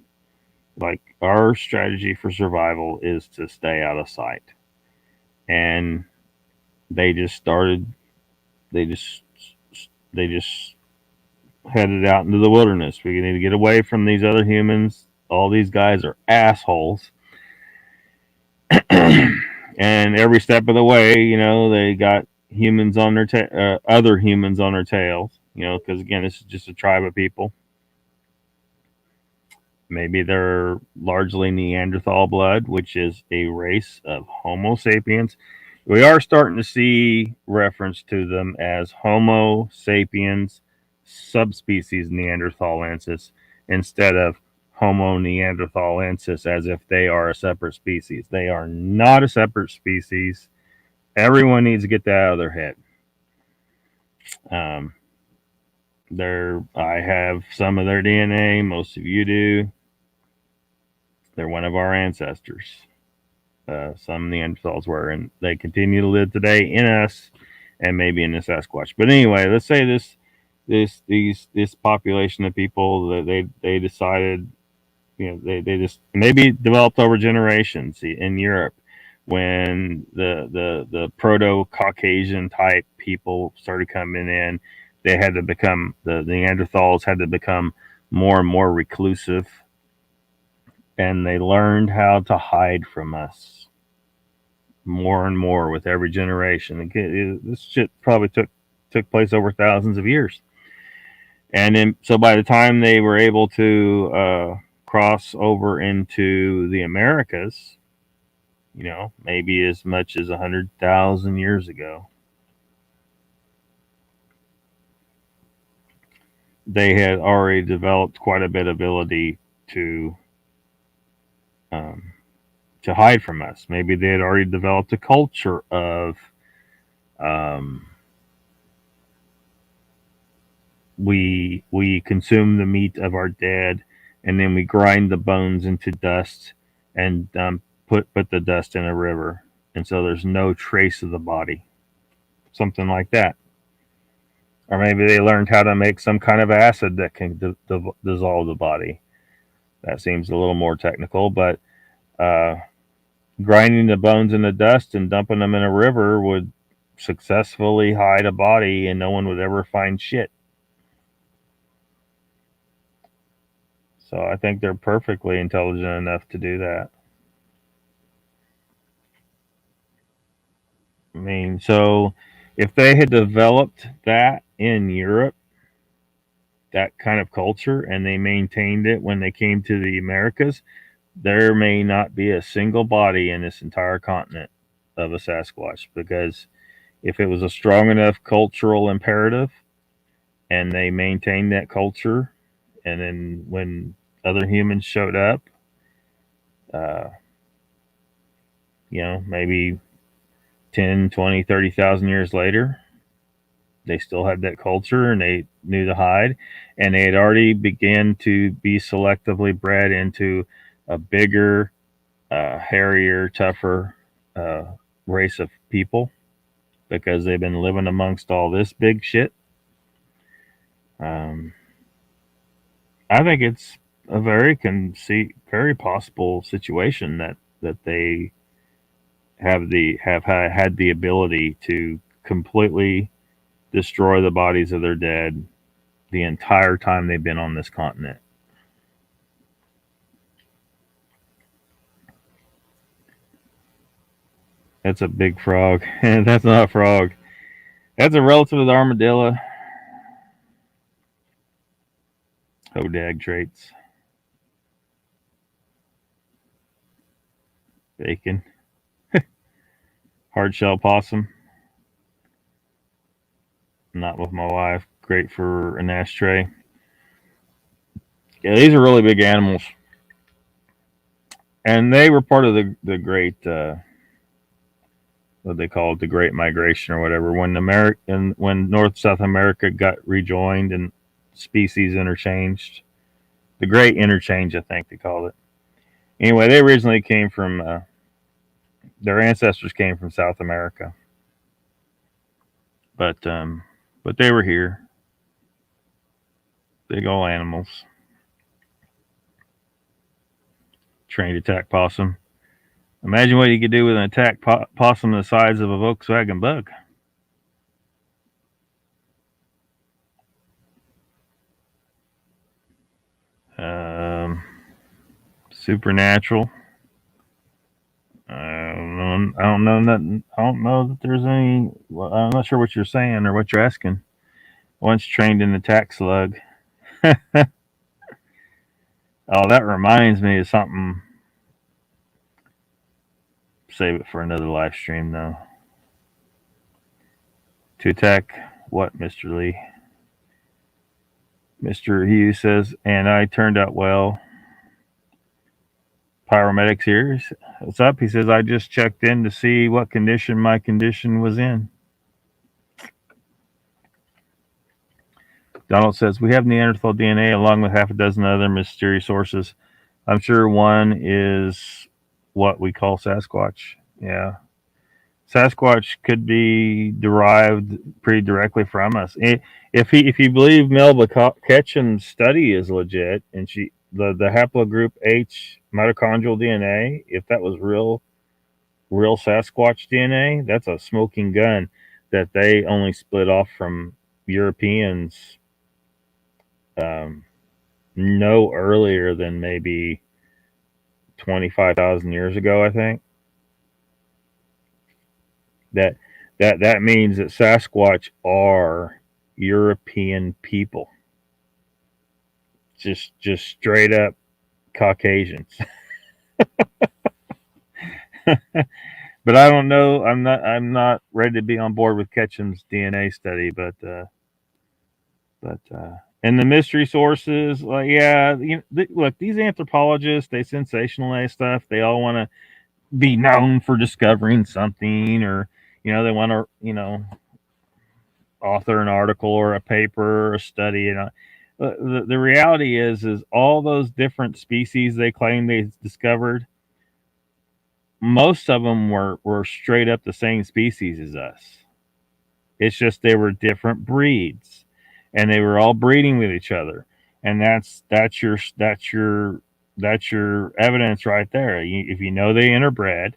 Like, our strategy for survival is to stay out of sight. And they just headed out into the wilderness. We need to get away from these other humans. all these guys are assholes. And every step of the way, they got humans on their other humans on their tails. Because again, this is just a tribe of people. Maybe they're largely Neanderthal blood, which is a race of Homo sapiens. We are starting to see reference to them as Homo sapiens subspecies Neanderthalensis instead of Homo neanderthalensis as if they are a separate species. They are not a separate species. Everyone needs to get that out of their head. I have some of their DNA. Most of you do. They're one of our ancestors. Some Neanderthals were, and they continue to live today in us, and maybe in the Sasquatch. But anyway, let's say this population of people that they decided, they just maybe developed over generations in Europe when the proto-Caucasian type people started coming in. They had to become the Neanderthals had to become more and more reclusive, and they learned how to hide from us more and more with every generation. This shit probably took place over thousands of years. And then, so by the time they were able to cross over into the Americas, maybe as much as 100,000 years ago, they had already developed quite a bit of ability to hide from us. Maybe they had already developed a culture of we consume the meat of our dead, and then we grind the bones into dust and put the dust in a river, and so there's no trace of the body, something like that. Or maybe they learned how to make some kind of acid that can dissolve the body. That seems a little more technical, but grinding the bones in the dust and dumping them in a river would successfully hide a body, and no one would ever find shit. So I think they're perfectly intelligent enough to do that. I mean, so if they had developed that in Europe, that kind of culture, and they maintained it when they came to the Americas, there may not be a single body in this entire continent of a Sasquatch, because if it was a strong enough cultural imperative and they maintained that culture, and then when other humans showed up, maybe 10, 20, 30,000 years later, they still had that culture and they knew to hide, and they had already began to be selectively bred into a bigger, hairier, tougher race of people because they've been living amongst all this big shit. I think it's a very possible situation that they have had the ability to completely destroy the bodies of their dead the entire time they've been on this continent. That's a big frog. That's not a frog. That's a relative of the armadillo. Hodag traits. Bacon. Hard shell possum. Not with my wife. Great for an ashtray. Yeah, these are really big animals. And they were part of the great, what they call it, the Great Migration or whatever. When North South America got rejoined and species interchanged, the Great Interchange, I think they called it. Anyway, they originally came from, their ancestors came from South America, but they were here. Big old animals. Trained attack possum. Imagine what you could do with an attack possum the size of a Volkswagen Bug. supernatural. I don't know nothing. I don't know that there's any. Well, I'm not sure what you're saying or what you're asking. Once trained in attack slug. Oh, that reminds me of something. Save it for another live stream, though. To attack what, Mr. Lee? Mr. Hughes says, and I turned out well. Pyromedics here. What's up? He says, I just checked in to see what condition my condition was in. Donald says, we have Neanderthal DNA along with half a dozen other mysterious sources. I'm sure one is what we call Sasquatch. Yeah. Sasquatch could be derived pretty directly from us. If you believe Melba Ketchum's study is legit, and the haplogroup H mitochondrial DNA, if that was real Sasquatch DNA, that's a smoking gun that they only split off from Europeans no earlier than maybe 25,000 years ago, I think. That means that Sasquatch are European people, just straight up Caucasians. But I don't know. I'm not ready to be on board with Ketchum's DNA study. But and the mystery sources, like yeah, look, these anthropologists, they sensationalize stuff. They all want to be known for discovering something, or they want to author an article or a paper or a study. The reality is all those different species they claim they discovered, most of them were straight up the same species as us. It's just they were different breeds, and they were all breeding with each other, and that's your evidence right there. If you know they interbred,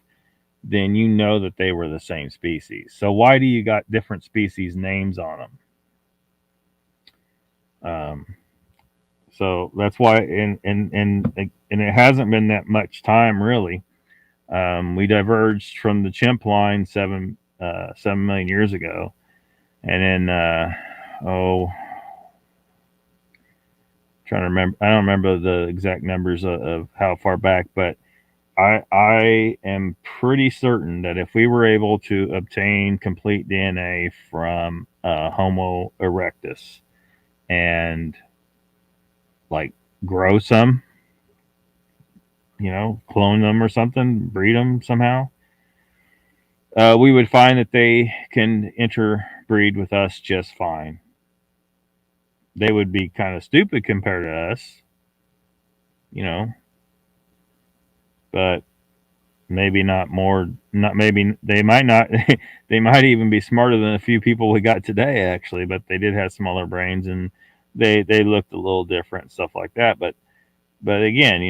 then you know that they were the same species. So why do you got different species names on them? So that's why, and it hasn't been that much time really. We diverged from the chimp line 7 million years ago, and then trying to remember. I don't remember the exact numbers of how far back, but I am pretty certain that if we were able to obtain complete DNA from Homo erectus and like grow some, clone them or something, breed them somehow, we would find that they can interbreed with us just fine. They would be kind of stupid compared to us, but maybe not more. Not maybe they might not. They might even be smarter than a few people we got today, actually. But they did have smaller brains, and they looked a little different, and stuff like that. But again,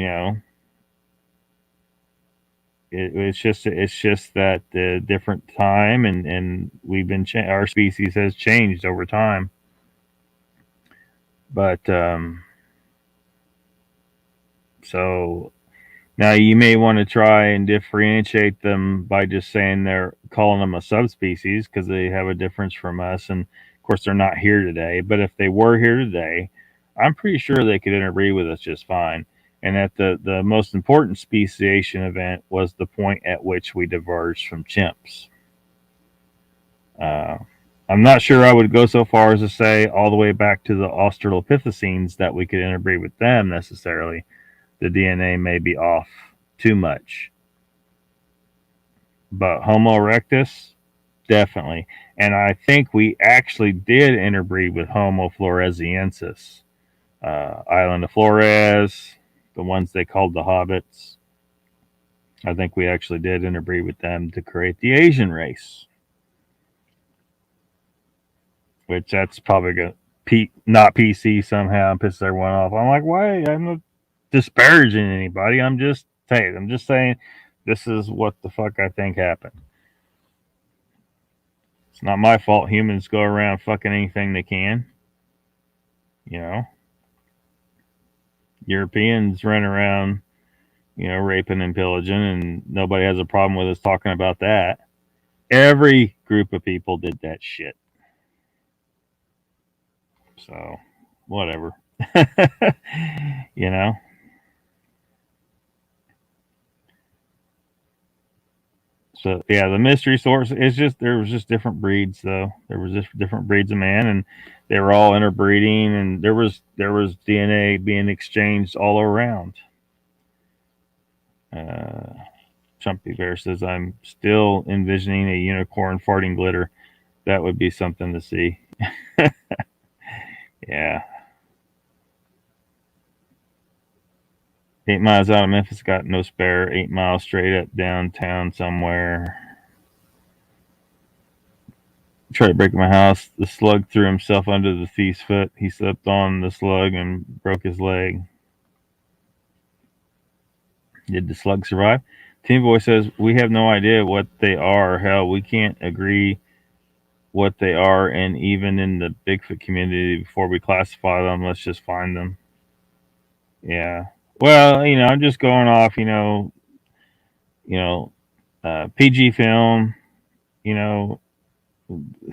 it's just that the different time, and we've been our species has changed over time. But so now you may want to try and differentiate them by just saying they're calling them a subspecies because they have a difference from us, and of course they're not here today. But if they were here today, I'm pretty sure they could interbreed with us just fine. And that the most important speciation event was the point at which we diverged from chimps. I'm not sure I would go so far as to say all the way back to the Australopithecines that we could interbreed with them necessarily. The DNA may be off too much. But Homo erectus, definitely. And I think we actually did interbreed with Homo floresiensis. Island of Flores, the ones they called the hobbits. I think we actually did interbreed with them to create the Asian race. Which that's probably going to not PC somehow and piss everyone off. I'm like, why? I'm not disparaging anybody. I'm just saying this is what the fuck I think happened. It's not my fault humans go around fucking anything they can. Europeans run around raping and pillaging, and nobody has a problem with us talking about that. Every group of people did that shit. So, whatever. you know? So, yeah, the mystery source is just, there was just different breeds, though. There was just different breeds of man, and they were all interbreeding, and there was DNA being exchanged all around. Chumpy Bear says, I'm still envisioning a unicorn farting glitter. That would be something to see. Yeah. 8 miles out of Memphis, got no spare. 8 miles straight up downtown somewhere. Tried to break my house. The slug threw himself under the thief's foot. He slipped on the slug and broke his leg. Did the slug survive? Team Boy says, we have no idea what they are. Hell, we can't agree what they are, and even in the Bigfoot community, before we classify them, let's just find them. Yeah. Well, I'm just going off, PG film,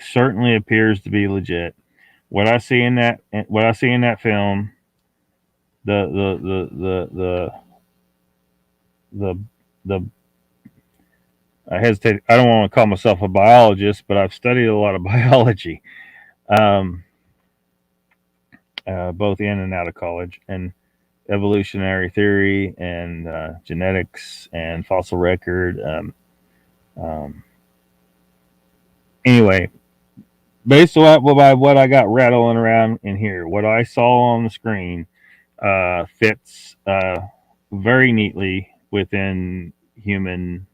certainly appears to be legit. What I see in that film, the the I hesitate. I don't want to call myself a biologist, but I've studied a lot of biology, both in and out of college, and evolutionary theory and genetics and fossil record. Anyway, based on what I got rattling around in here, what I saw on the screen fits very neatly within human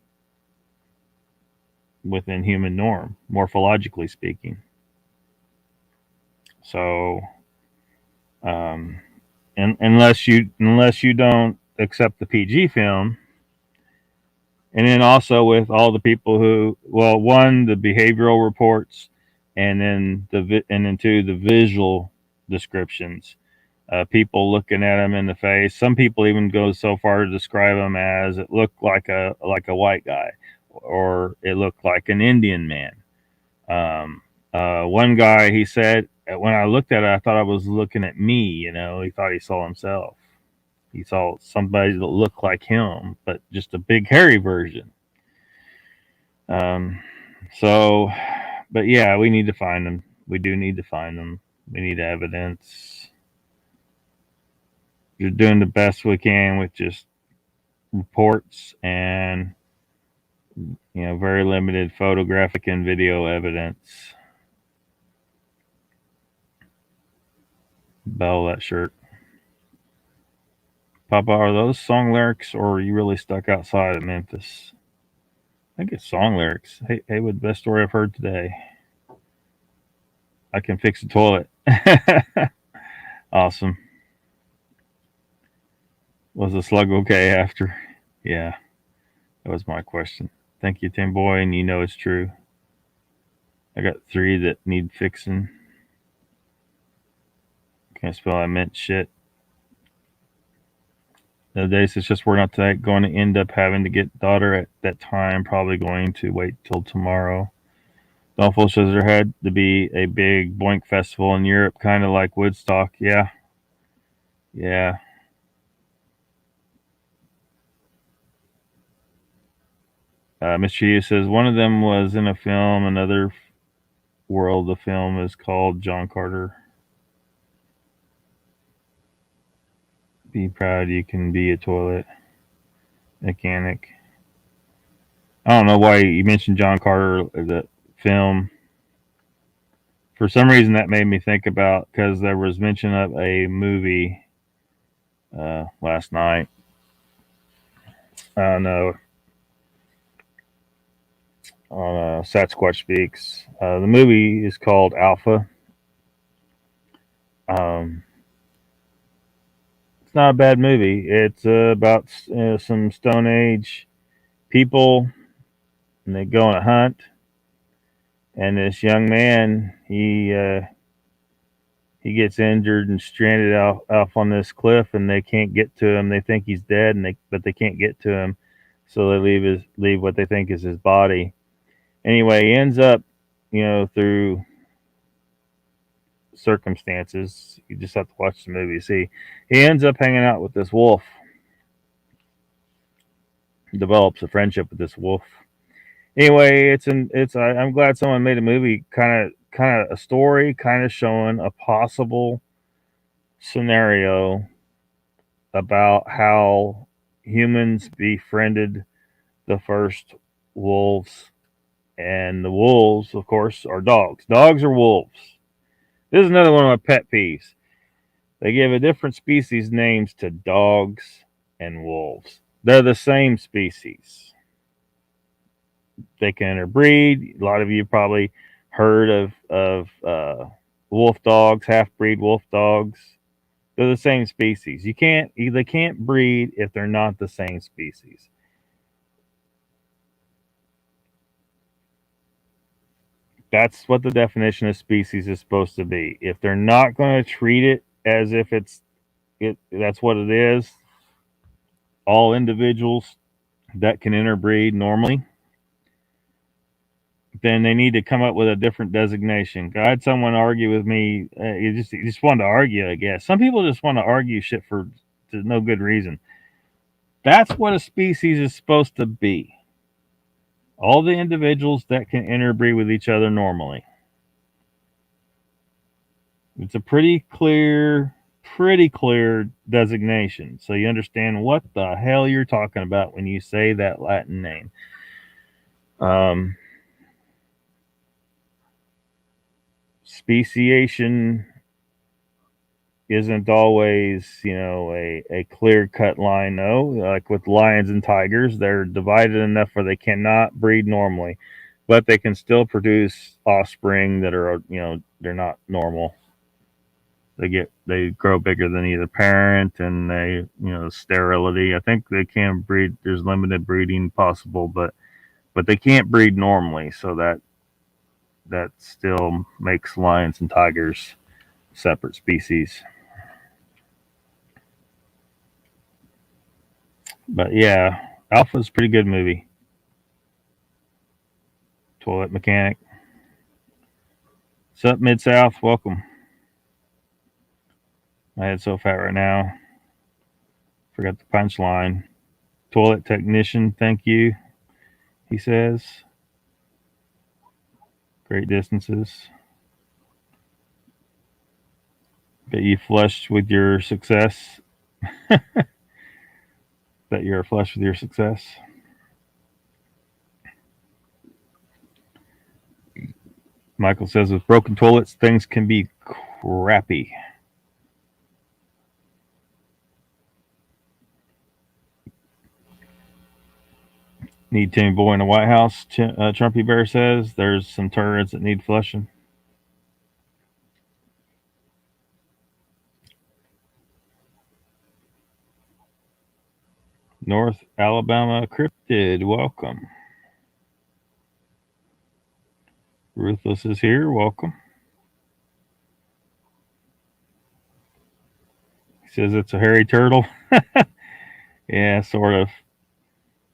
norm, morphologically speaking. So, unless you don't accept the PG film, and then also with all the people who, well, one, the behavioral reports, and then two, the visual descriptions. People looking at them in the face. Some people even go so far to describe them as it looked like a white guy, or it looked like an Indian man. One guy, he said, when I looked at it, I thought I was looking at me. He thought he saw himself. He saw somebody that looked like him, but just a big hairy version. So, but yeah, we need to find them. We do need to find them. We need evidence. You're doing the best we can with just reports and very limited photographic and video evidence. Bell that shirt. Papa, are those song lyrics, or are you really stuck outside of Memphis? I think it's song lyrics. Hey, with the best story I've heard today. I can fix the toilet. Awesome. Was the slug okay after? Yeah, that was my question. Thank you, Tim Boy, and it's true. I got 3 that need fixing. Can't spell I meant shit. The days it's just we're not going to end up having to get daughter at that time. Probably going to wait till tomorrow. Dolphin says there had to be a big boink festival in Europe, kind of like Woodstock. Yeah. Mr. Hughes says one of them was in a film. Another world, the film is called John Carter. Be proud you can be a toilet mechanic. I don't know why you mentioned John Carter, the film. For some reason, that made me think about, because there was mention of a movie last night. No, on Sasquatch Speaks. The movie is called Alpha. It's not a bad movie. It's about some Stone Age people, and they go on a hunt. And this young man, he he gets injured and stranded off on this cliff, and they can't get to him. They think he's dead, but they can't get to him, so they leave what they think is his body. Anyway, he ends up, through circumstances. You just have to watch the movie to see. He ends up hanging out with this wolf. He develops a friendship with this wolf. Anyway, I'm glad someone made a movie, kind of a story, kind of showing a possible scenario about how humans befriended the first wolves, and the wolves, of course, are dogs. Dogs are wolves. This is another one of my pet peeves. They give a different species names to dogs and wolves. They're the same species. They can interbreed. A lot of you probably heard of wolf dogs, half breed wolf dogs. They're the same species. They can't breed if they're not the same species. That's what the definition of species is supposed to be. If they're not going to treat it as if that's what it is, all individuals that can interbreed normally, then they need to come up with a different designation. I had someone argue with me. You just wanted to argue, I guess. Some people just want to argue shit for no good reason. That's what a species is supposed to be. All the individuals that can interbreed with each other normally. It's a pretty clear designation. So you understand what the hell you're talking about when you say that Latin name. Speciation isn't always, a clear-cut line. No, like with lions and tigers, they're divided enough where they cannot breed normally, but they can still produce offspring that are, they're not normal. They grow bigger than either parent, and they, sterility. I think they can breed. There's limited breeding possible, but they can't breed normally. So that still makes lions and tigers separate species. But yeah, Alpha's a pretty good movie. Toilet Mechanic. What's up, Mid South? Welcome. My head's so fat right now. Forgot the punchline. Toilet technician, thank you, he says. Great distances. Bet you flushed with your success. Bet you're flush with your success. Michael says with broken toilets, things can be crappy. Need Timmy Boy in the White House, Trumpy Bear says. There's some turds that need flushing. North Alabama Cryptid, welcome. Ruthless is here, welcome. He says it's a hairy turtle. Yeah, sort of.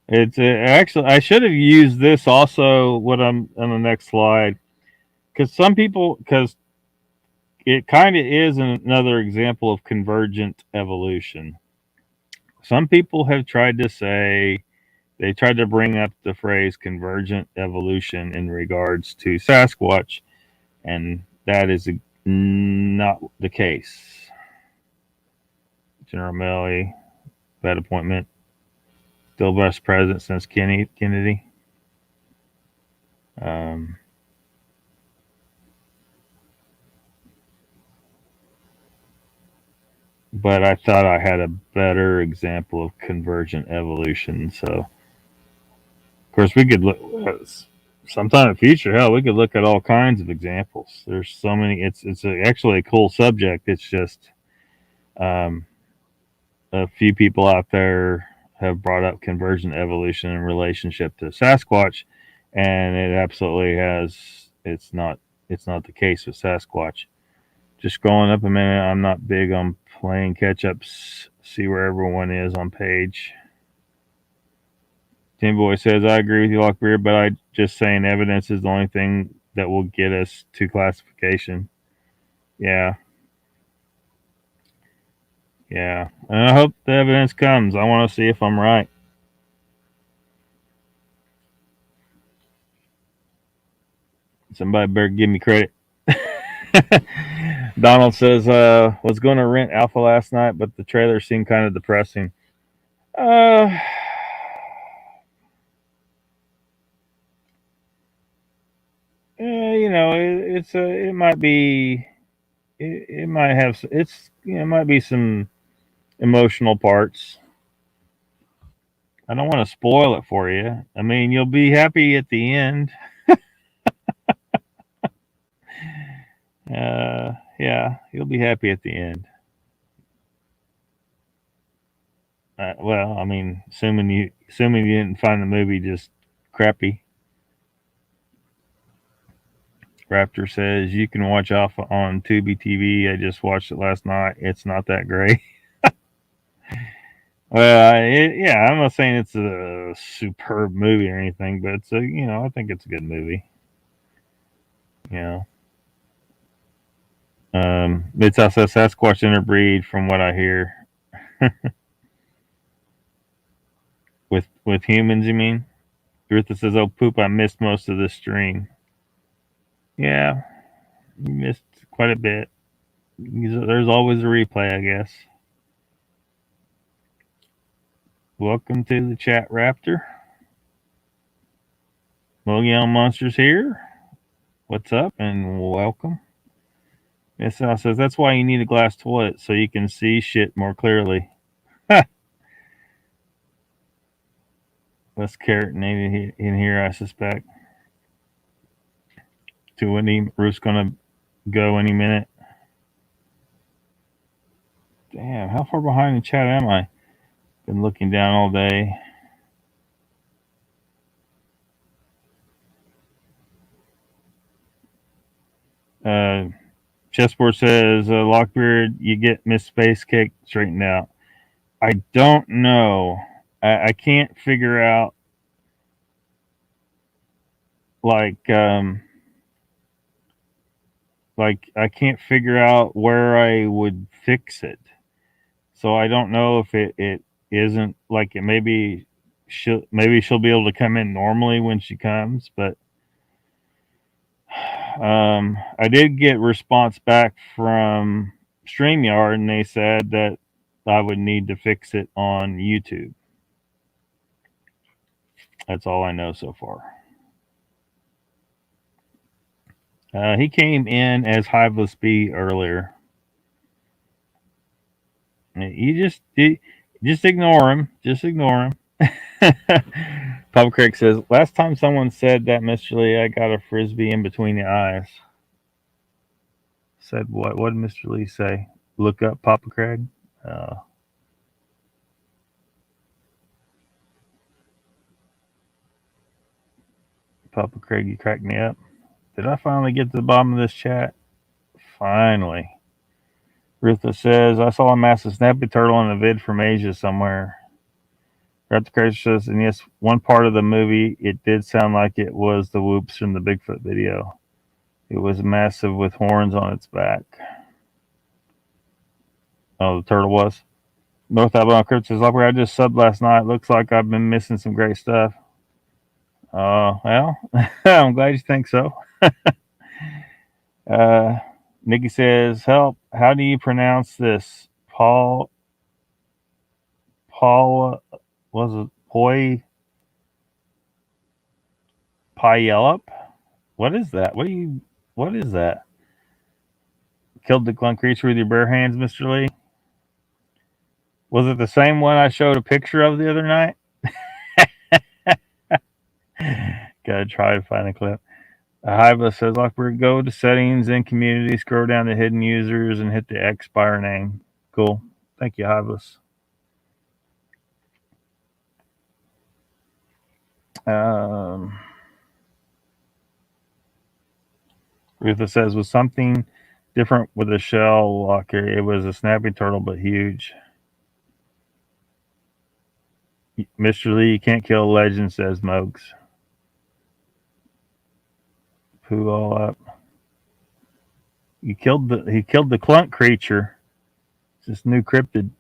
It's actually, I should have used this also when I'm on the next slide, because it kind of is another example of convergent evolution. Some people have tried to say, they tried to bring up the phrase convergent evolution in regards to Sasquatch, and that is not the case. General Milley, bad appointment. Still best president since Kennedy. But I thought I had a better example of convergent evolution. So, of course, we could look sometime in the future. Hell, we could look at all kinds of examples. There's so many. It's actually a cool subject. It's just a few people out there have brought up convergent evolution in relationship to Sasquatch, and it absolutely has. It's not the case with Sasquatch. Just scrolling up a minute. I'm not big on playing catch ups. See where everyone is on page. Tim Boy says, I agree with you, Lockbeard, but I just saying evidence is the only thing that will get us to classification. Yeah. Yeah. And I hope the evidence comes. I want to see if I'm right. Somebody better give me credit. Donald says, was going to rent Alpha last night, but the trailer seemed kind of depressing. Uh, you know, it might be, it might have, it might be some emotional parts. I don't want to spoil it for you. I mean, you'll be happy at the end. Yeah, you'll be happy at the end. Well, I mean, assuming you didn't find the movie just crappy. Raptor says you can watch Alpha on Tubi TV. I just watched it last night. It's not that great. Well, yeah, I'm not saying it's a superb movie or anything, but it's I think it's a good movie. You know, it's also a Sasquatch interbreed, from what I hear. With humans, you mean? Bertha says, "Oh poop, I missed most of this stream." Yeah, you missed quite a bit. There's always a replay, I guess. Welcome to the chat, Raptor. Mogollon Monsters here. What's up, and welcome. Miss Al says, that's why you need a glass toilet, so you can see shit more clearly. Less carotinated in here, I suspect. To Wendy, Ruth's gonna go any minute. Damn, how far behind the chat am I? Been looking down all day. Chessboard says, Lockbeard, you get Miss Space Cake straightened out. I don't know. I can't figure out, like I can't figure out where I would fix it. So I don't know if it isn't like it. Maybe she'll be able to come in normally when she comes, but I did get response back from StreamYard, and they said that I would need to fix it on YouTube. That's all I know so far. He came in as Hiveless B earlier. You just ignore him. Just ignore him. Papa Craig says, last time someone said that, Mr. Lee, I got a frisbee in between the eyes. Said what? What did Mr. Lee say? Look up Papa Craig. Papa Craig, you cracked me up. Did I finally get to the bottom of this chat? Finally. Rutha says, I saw a massive snappy turtle in a vid from Asia somewhere. Raptor Crazy says, and yes, one part of the movie, it did sound like it was the whoops from the Bigfoot video. It was massive with horns on its back. Oh, the turtle was? North Alabama Crypt says, I just subbed last night. Looks like I've been missing some great stuff. Well, I'm glad you think so. Nikki says, help, how do you pronounce this? Paul, was it Poi Pyelup? What is that? What is that? Killed the clone creature with your bare hands, Mr. Lee? Was it the same one I showed a picture of the other night? Gotta try to find a clip. Hiva says, Lockbeard, go to settings and community, scroll down to hidden users, and hit the expire name. Cool. Thank you, Hivas. Rutha says, was something different with the shell locker. It was a snapping turtle, but huge. Mr. Lee, you can't kill a legend, says Mogs. Poo all up. He killed the clunk creature. It's this new cryptid.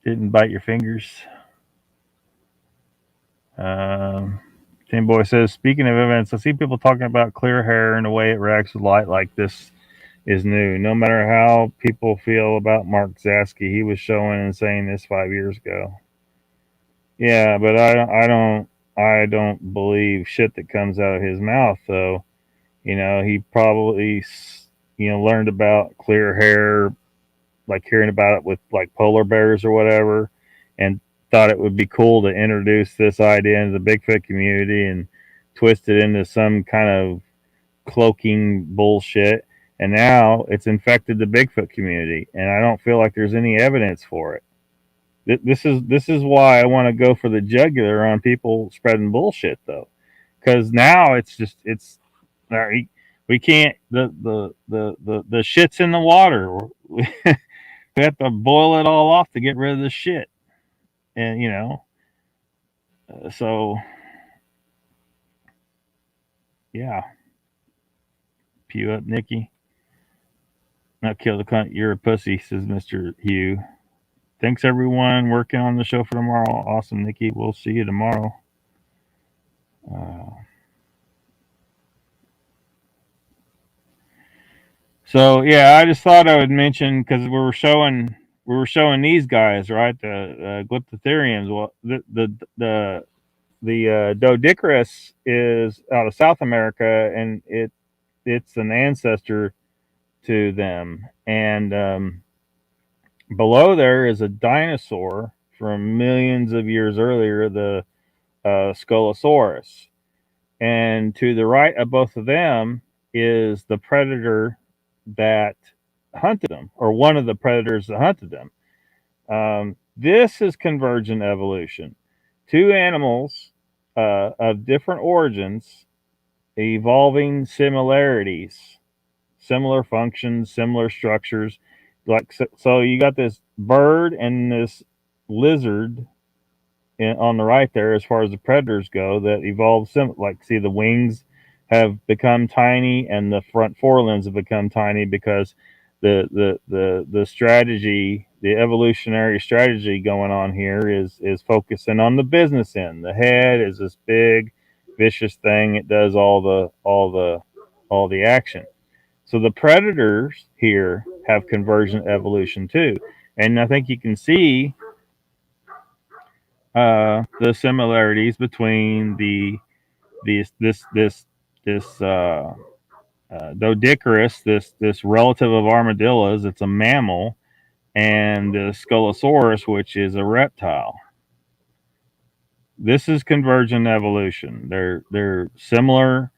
Didn't bite your fingers. Tim Boy says, speaking of evidence, I see people talking about clear hair and the way it reacts with light like this is new. No matter how people feel about Mark Zasky, he was showing and saying this 5 years ago. Yeah, but I don't believe shit that comes out of his mouth, though. He probably, learned about clear hair, like hearing about it with like polar bears or whatever, and thought it would be cool to introduce this idea into the Bigfoot community and twist it into some kind of cloaking bullshit. And now it's infected the Bigfoot community, and I don't feel like there's any evidence for it. This is why I want to go for the jugular on people spreading bullshit, though, because now it's we can't the shit's in the water. We have to boil it all off to get rid of the shit, and so yeah. Pew up, Nikki. Not kill the cunt. You're a pussy, says Mr. Hugh. Thanks, everyone. Working on the show for tomorrow. Awesome, Nikki. We'll see you tomorrow. So yeah, I just thought I would mention because we were showing these guys, right? The Glyptotheriums. Well, the Doedicurus is out of South America, and it's an ancestor to them. And below there is a dinosaur from millions of years earlier, the Scolosaurus. And to the right of both of them is the predator that hunted them, or one of the predators that hunted them. This is convergent evolution. Two animals of different origins evolving similarities, similar functions, similar structures. Like so you got this bird and this lizard on the right there, as far as the predators go, that evolved like, see, the wings have become tiny and the front forelimbs have become tiny because the strategy, the evolutionary strategy going on here is focusing on the business end. The head is this big vicious thing. It does all the action. So the predators here have convergent evolution too. And I think you can see the similarities between this Doedicurus, this relative of armadillos. It's a mammal, and the Scolosaurus, which is a reptile. This is convergent evolution. They're similar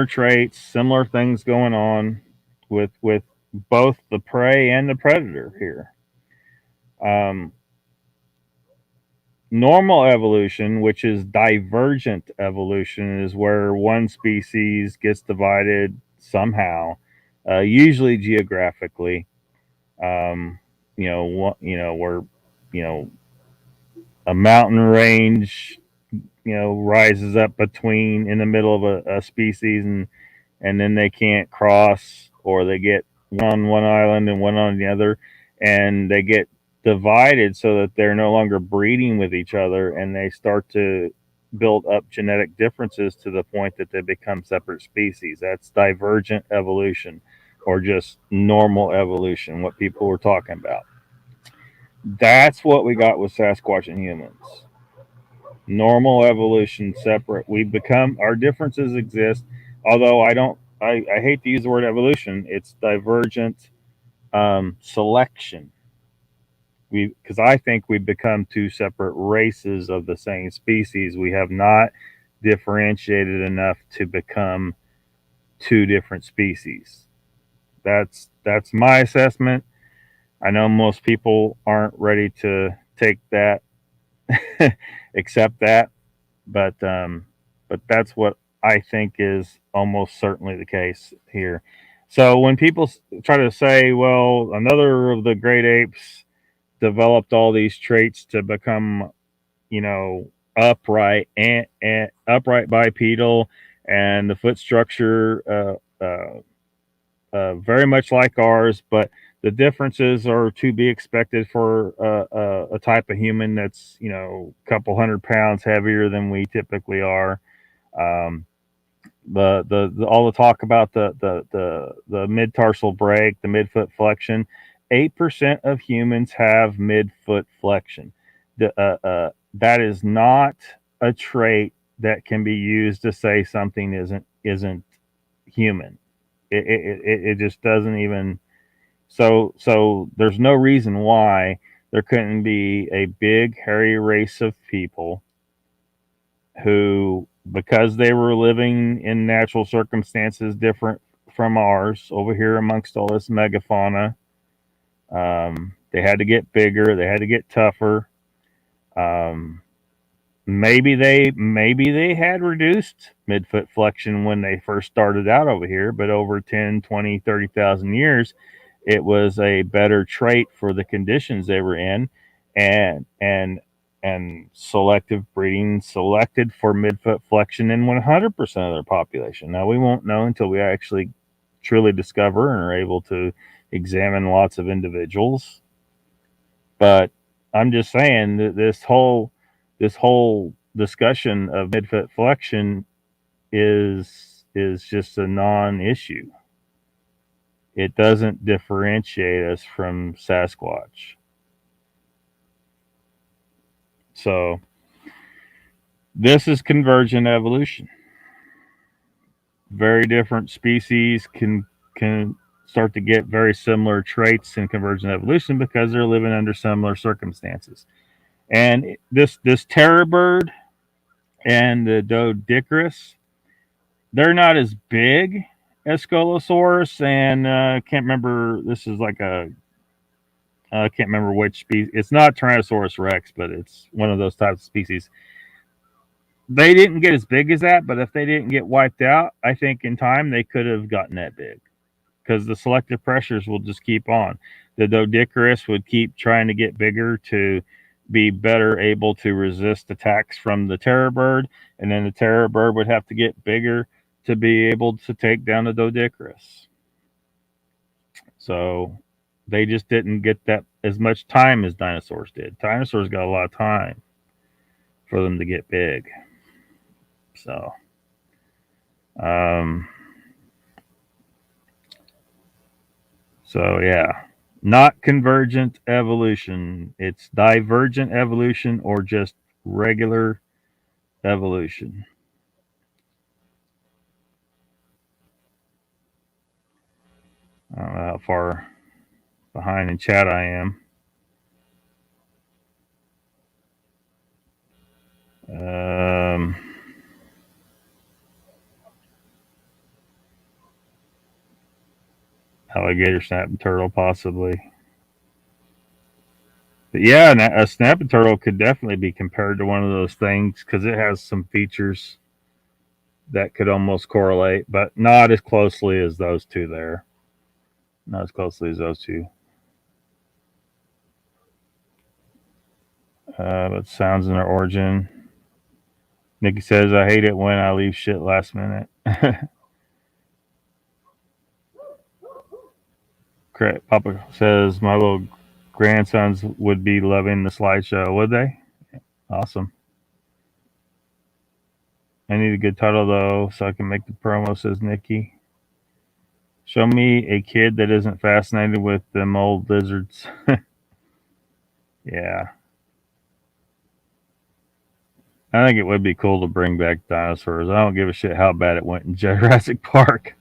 traits, similar things going on with both the prey and the predator here. Normal evolution, which is divergent evolution, is where one species gets divided somehow, usually geographically. Where a mountain range, rises up between in the middle of a species, and then they can't cross, or they get one on one island and one on the other, and they get divided so that they're no longer breeding with each other, and they start to build up genetic differences to the point that they become separate species. That's divergent evolution, or just normal evolution, what people were talking about. That's what we got with Sasquatch and humans. Normal evolution, separate. We become, our differences exist, although I hate to use the word evolution. It's divergent selection. Because I think we've become two separate races of the same species. We have not differentiated enough to become two different species. That's my assessment. I know most people aren't ready to take that, accept that, but that's what I think is almost certainly the case here. So when people try to say, well, another of the great apes developed all these traits to become, you know, and upright bipedal, and the foot structure very much like ours, but the differences are to be expected for a type of human that's, you know, a couple 100 pounds heavier than we typically are. Um, the all the talk about the mid tarsal break, the midfoot flexion. 8% of humans have midfoot flexion. That is not a trait that can be used to say something isn't human. It just doesn't even. So there's no reason why there couldn't be a big hairy race of people who, because they were living in natural circumstances different from ours over here amongst all this megafauna, they had to get bigger, they had to get tougher. Um, maybe they had reduced midfoot flexion when they first started out over here, but over 10, 20, 30,000 years, it was a better trait for the conditions they were in, and selective breeding selected for midfoot flexion in 100% of their population. Now we won't know until we actually truly discover and are able to examine lots of individuals, but I'm just saying that this whole discussion of midfoot flexion is just a non-issue. It doesn't differentiate us from Sasquatch. So this is convergent evolution. Very different species can start to get very similar traits in convergent evolution because they're living under similar circumstances. And this terror bird and the Doedicurus, they're not as big as Scolosaurus, and can't remember. This is like a I can't remember which species. It's not Tyrannosaurus Rex, but it's one of those types of species. They didn't get as big as that, but if they didn't get wiped out, I think in time they could have gotten that big because the selective pressures will just keep on. The Doedicurus would keep trying to get bigger to be better able to resist attacks from the terror bird, and then the terror bird would have to get bigger to be able to take down the Doedicurus. So they just didn't get that as much time as dinosaurs did. Dinosaurs got a lot of time for them to get big. So, um, so yeah, not convergent evolution. It's divergent evolution or just regular evolution. I don't know how far behind in chat I am. Um, alligator snapping turtle, possibly. But yeah, a snapping turtle could definitely be compared to one of those things because it has some features that could almost correlate, but not as closely as those two there. Not as closely as those two. But sounds in their origin. Nikki says, I hate it when I leave shit last minute. Papa says, my little grandsons would be loving the slideshow, would they? Awesome. I need a good title, though, so I can make the promo, says Nikki. Show me a kid that isn't fascinated with them old lizards. Yeah. I think it would be cool to bring back dinosaurs. I don't give a shit how bad it went in Jurassic Park.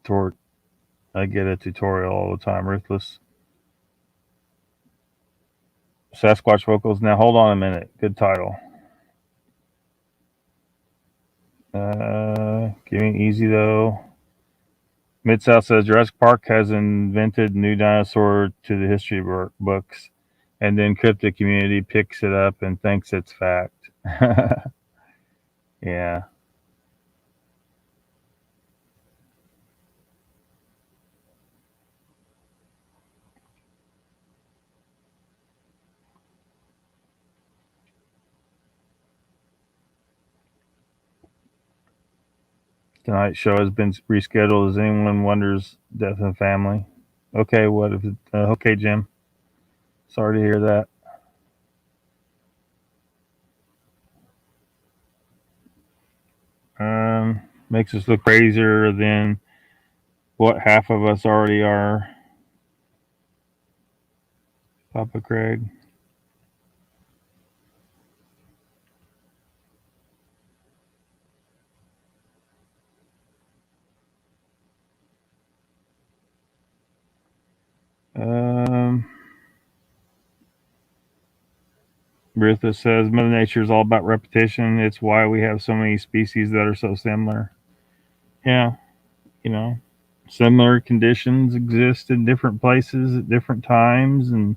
Thwart. I get a tutorial all the time, Ruthless. Sasquatch vocals. Now, hold on a minute. Good title. Give me easy, though. Mid-South says Jurassic Park has invented new dinosaur to the history books, and then cryptid community picks it up and thinks it's fact. Yeah. Tonight's show has been rescheduled. As anyone wonders, death in the family. Okay, what if? Okay, Jim. Sorry to hear that. Makes us look crazier than what half of us already are. Papa Craig. Bertha says Mother Nature is all about repetition. It's why we have so many species that are so similar. Yeah, you know, similar conditions exist in different places at different times, and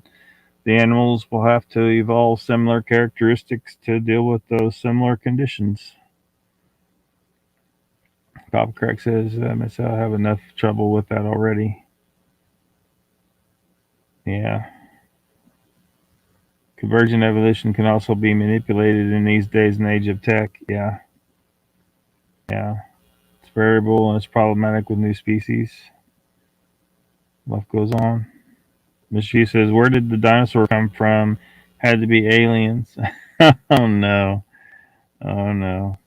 the animals will have to evolve similar characteristics to deal with those similar conditions. Papa Craig says, I have enough trouble with that already. Yeah. Convergent evolution can also be manipulated in these days and age of tech. Yeah. Yeah. It's variable and it's problematic with new species. Life goes on. Miss G says, where did the dinosaur come from? Had to be aliens. Oh no. Oh no.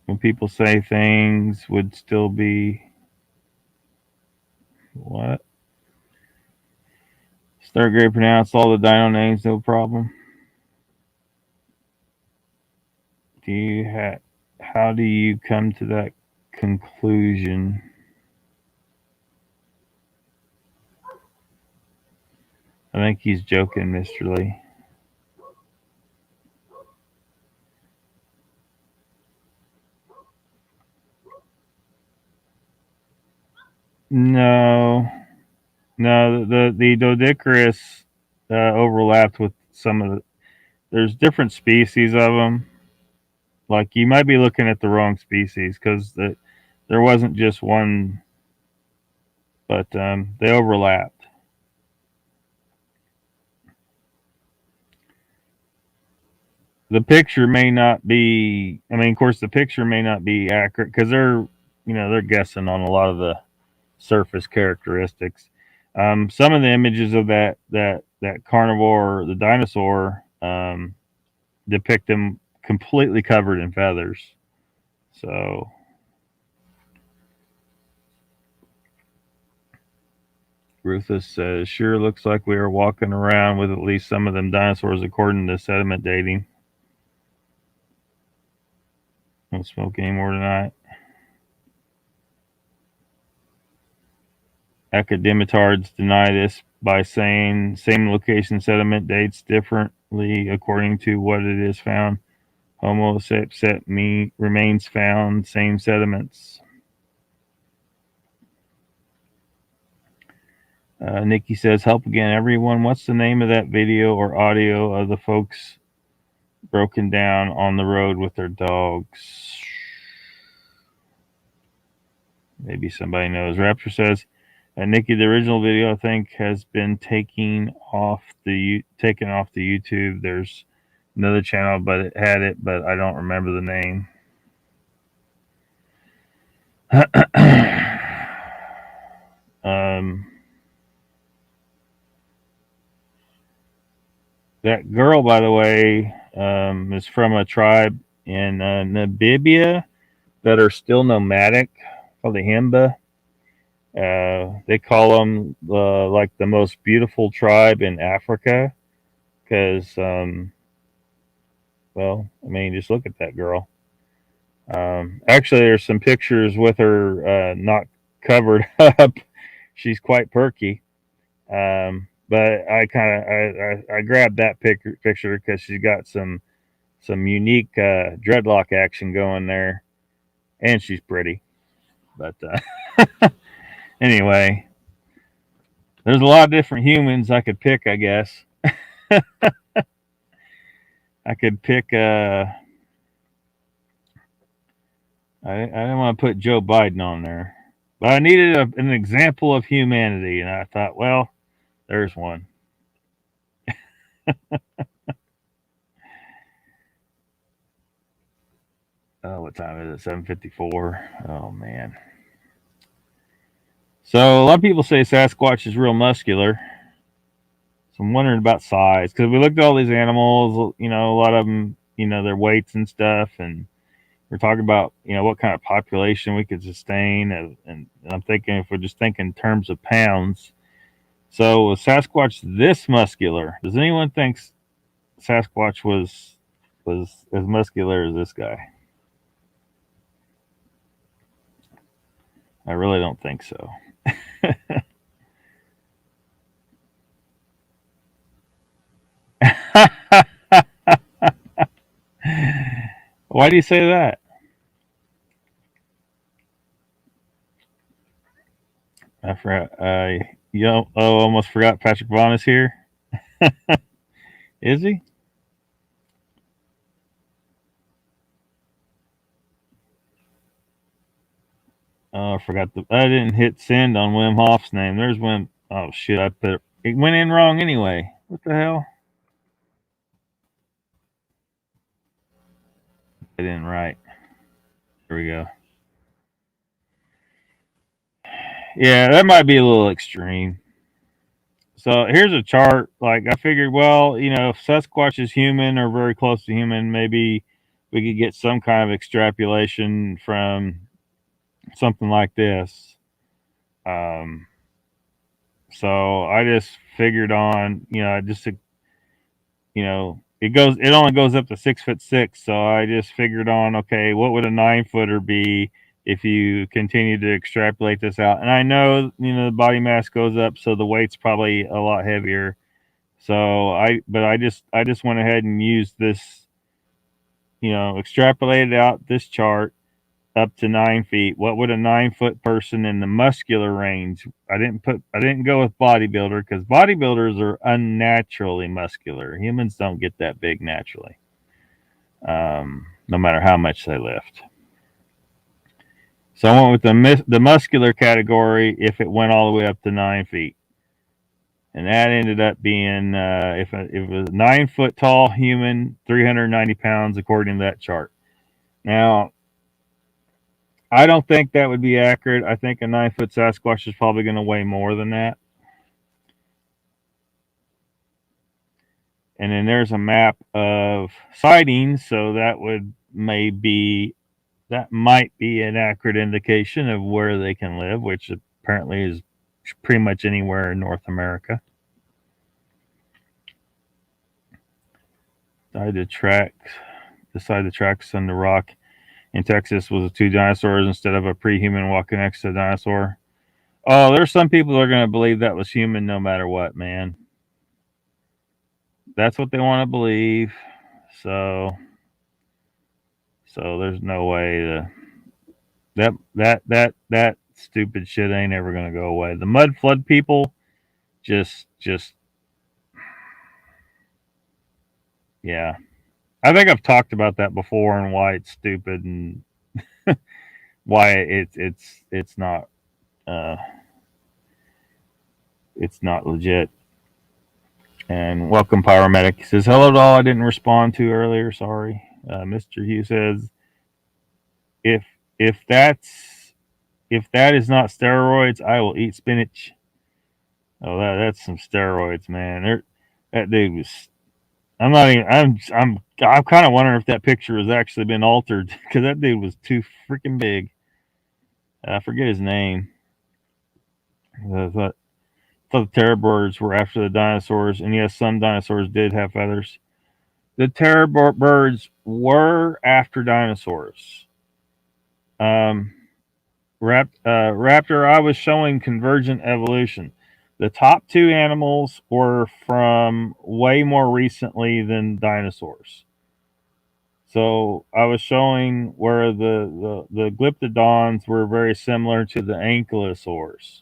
When people say things would still be what? Third grade pronounced all the dino names, no problem. How do you come to that conclusion? I think he's joking, Mr. Lee. No, no, the Doedicurus overlapped with some of the. There's different species of them. Like you might be looking at the wrong species because there wasn't just one, but they overlapped. The picture may not be. I mean, of course, the picture may not be accurate because they're guessing on a lot of the surface characteristics. Some of the images of that carnivore, the dinosaur, depict him completely covered in feathers. So Rufus says, sure looks like we are walking around with at least some of them dinosaurs according to sediment dating. Won't smoke anymore tonight. Academitards deny this by saying same location sediment dates differently according to what it is found. Homo sapset remains found, same sediments. Nikki says, help again, everyone. What's the name of that video or audio of the folks broken down on the road with their dogs? Maybe somebody knows. Raptor says, Nikki, the original video I think has been taken off the YouTube. There's another channel, but it had it, but I don't remember the name. That girl, by the way, is from a tribe in Namibia that are still nomadic, called the Himba. They call them like the most beautiful tribe in Africa because, well, I mean, just look at that girl. Actually, there's some pictures with her not covered up. She's quite perky. But I grabbed that picture because she's got some unique dreadlock action going there, and she's pretty. But anyway, there's a lot of different humans I could pick, I guess. I could pick I didn't want to put Joe Biden on there, but I needed an example of humanity, and I thought, well, there's one. Oh, what time is it? 7:54. Oh man. So a lot of people say Sasquatch is real muscular. So I'm wondering about size because we looked at all these animals. You know, a lot of them, you know, their weights and stuff, and we're talking about, you know, what kind of population we could sustain, and I'm thinking if we're just thinking in terms of pounds. So was Sasquatch this muscular? Does anyone think Sasquatch was as muscular as this guy? I really don't think so. Why do you say that? I forgot. Almost forgot Patrick Vaughn is here. Is he? Oh, I forgot I didn't hit send on Wim Hof's name. There's Wim. Oh shit! It went in wrong anyway. What the hell? I didn't write. Here we go. Yeah, that might be a little extreme. So here's a chart. Like I figured, well, you know, if Sasquatch is human or very close to human, maybe we could get some kind of extrapolation from something like this. Um, so I just figured on, you know, you know, it only goes up to 6'6". So I just figured on, okay, what would a 9-footer be if you continue to extrapolate this out? And I know, you know, the body mass goes up, so the weight's probably a lot heavier. So I just went ahead and used this, you know, extrapolated out this chart up to 9 feet. What would a 9-foot person in the muscular range? I didn't go with bodybuilder because bodybuilders are unnaturally muscular. Humans don't get that big naturally, no matter how much they lift. So I went with the muscular category if it went all the way up to 9 feet. And that ended up being if it was a 9 foot tall human, 390 pounds according to that chart. Now, I don't think that would be accurate. I think a 9 foot Sasquatch is probably going to weigh more than that. And then there's a map of sightings, so that might be an accurate indication of where they can live, which apparently is pretty much anywhere in North America. Decided the tracks on the rock in Texas was two dinosaurs instead of a pre-human walking next to a dinosaur. Oh, there's some people that are going to believe that was human no matter what, man. That's what they want to believe. So there's no way that stupid shit ain't ever going to go away. The mud flood people just yeah. I think I've talked about that before and why it's stupid and why uh it's not legit. And welcome Pyromedic. He says, hello to all I didn't respond to earlier. Sorry. Mr. Hugh says, if if that's if that is not steroids, I will eat spinach. Oh, that's some steroids, man. That dude was. I'm not even. I'm kind of wondering if that picture has actually been altered because that dude was too freaking big. I forget his name. I thought the terror birds were after the dinosaurs, and yes, some dinosaurs did have feathers. The terror birds were after dinosaurs. Um, Raptor, I was showing Convergent Evolution. The top two animals were from way more recently than dinosaurs. So I was showing where the glyptodons were very similar to the ankylosaurs.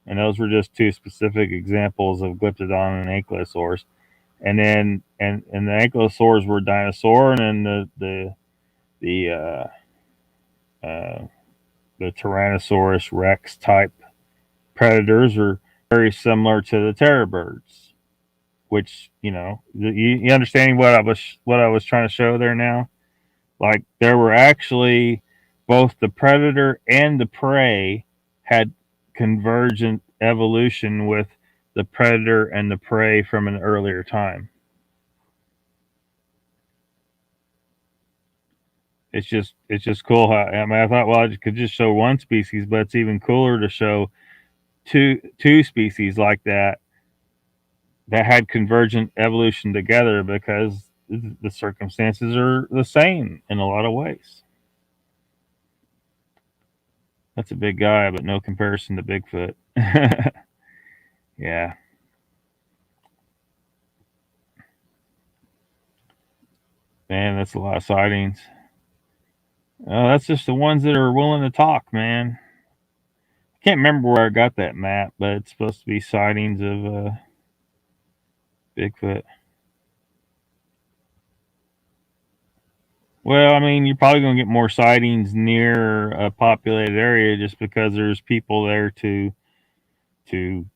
And those were just two specific examples of glyptodon and ankylosaurs. and the ankylosaurs were dinosaur, and then the uh, the Tyrannosaurus Rex type predators are very similar to the terror birds. Which you understanding what I was trying to show there now? Like there were actually both the predator and the prey had convergent evolution with the predator and the prey from an earlier time. It's just cool how I mean I thought well I could just show one species, but it's even cooler to show two species like that had convergent evolution together because the circumstances are the same in a lot of ways. That's a big guy, but no comparison to Bigfoot. Yeah, man, that's a lot of sightings. That's just the ones that are willing to talk, man. I can't remember where I got that map, but it's supposed to be sightings of Bigfoot. Well, I mean, you're probably going to get more sightings near a populated area just because there's people there to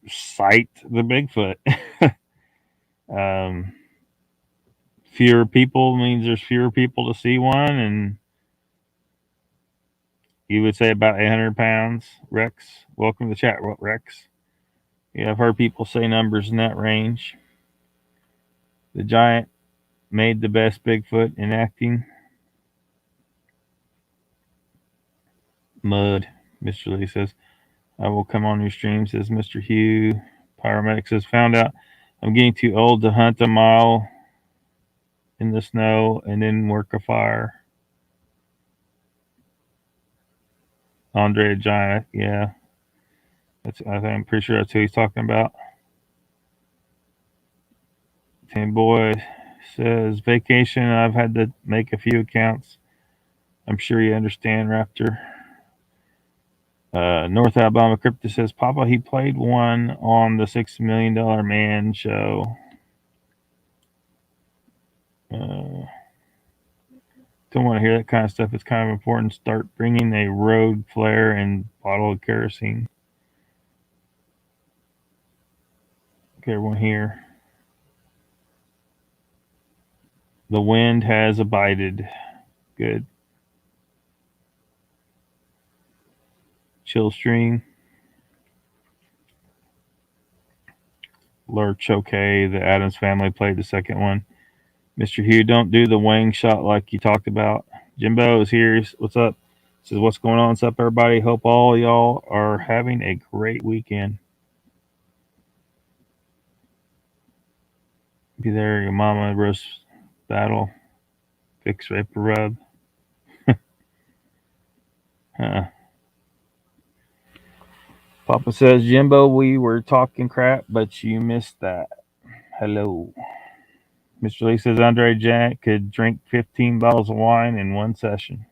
sight the Bigfoot. um, Fewer people means there's fewer people to see one, and you would say about 800 pounds. Rex, welcome to the chat, Rex. Yeah, I've heard people say numbers in that range. The giant made the best Bigfoot in acting. Mud, Mr. Lee says. I will come on your stream, says Mr. Hugh. Pyromedic says, found out I'm getting too old to hunt a mile in the snow and then work a fire. Andre the Giant, yeah. I'm pretty sure that's who he's talking about. Tim Boy says, vacation, I've had to make a few accounts. I'm sure you understand, Raptor. North Alabama Crypto says, Papa, he played one on the $6 Million Man show. Don't want to hear that kind of stuff. It's kind of important. Start bringing a road flare and bottle of kerosene. Okay, everyone here. The wind has abated. Good. Chill stream. Lurch, okay. The Adams family played the second one. Mr. Hugh, don't do the wang shot like you talked about. Jimbo is here. What's up? Says, what's going on? What's up, everybody? Hope all y'all are having a great weekend. Be there, your mama roast battle. Fix vapor rub. Papa says, Jimbo, we were talking crap, but you missed that. Hello. Mr. Lee says Andre Jack could drink 15 bottles of wine in one session.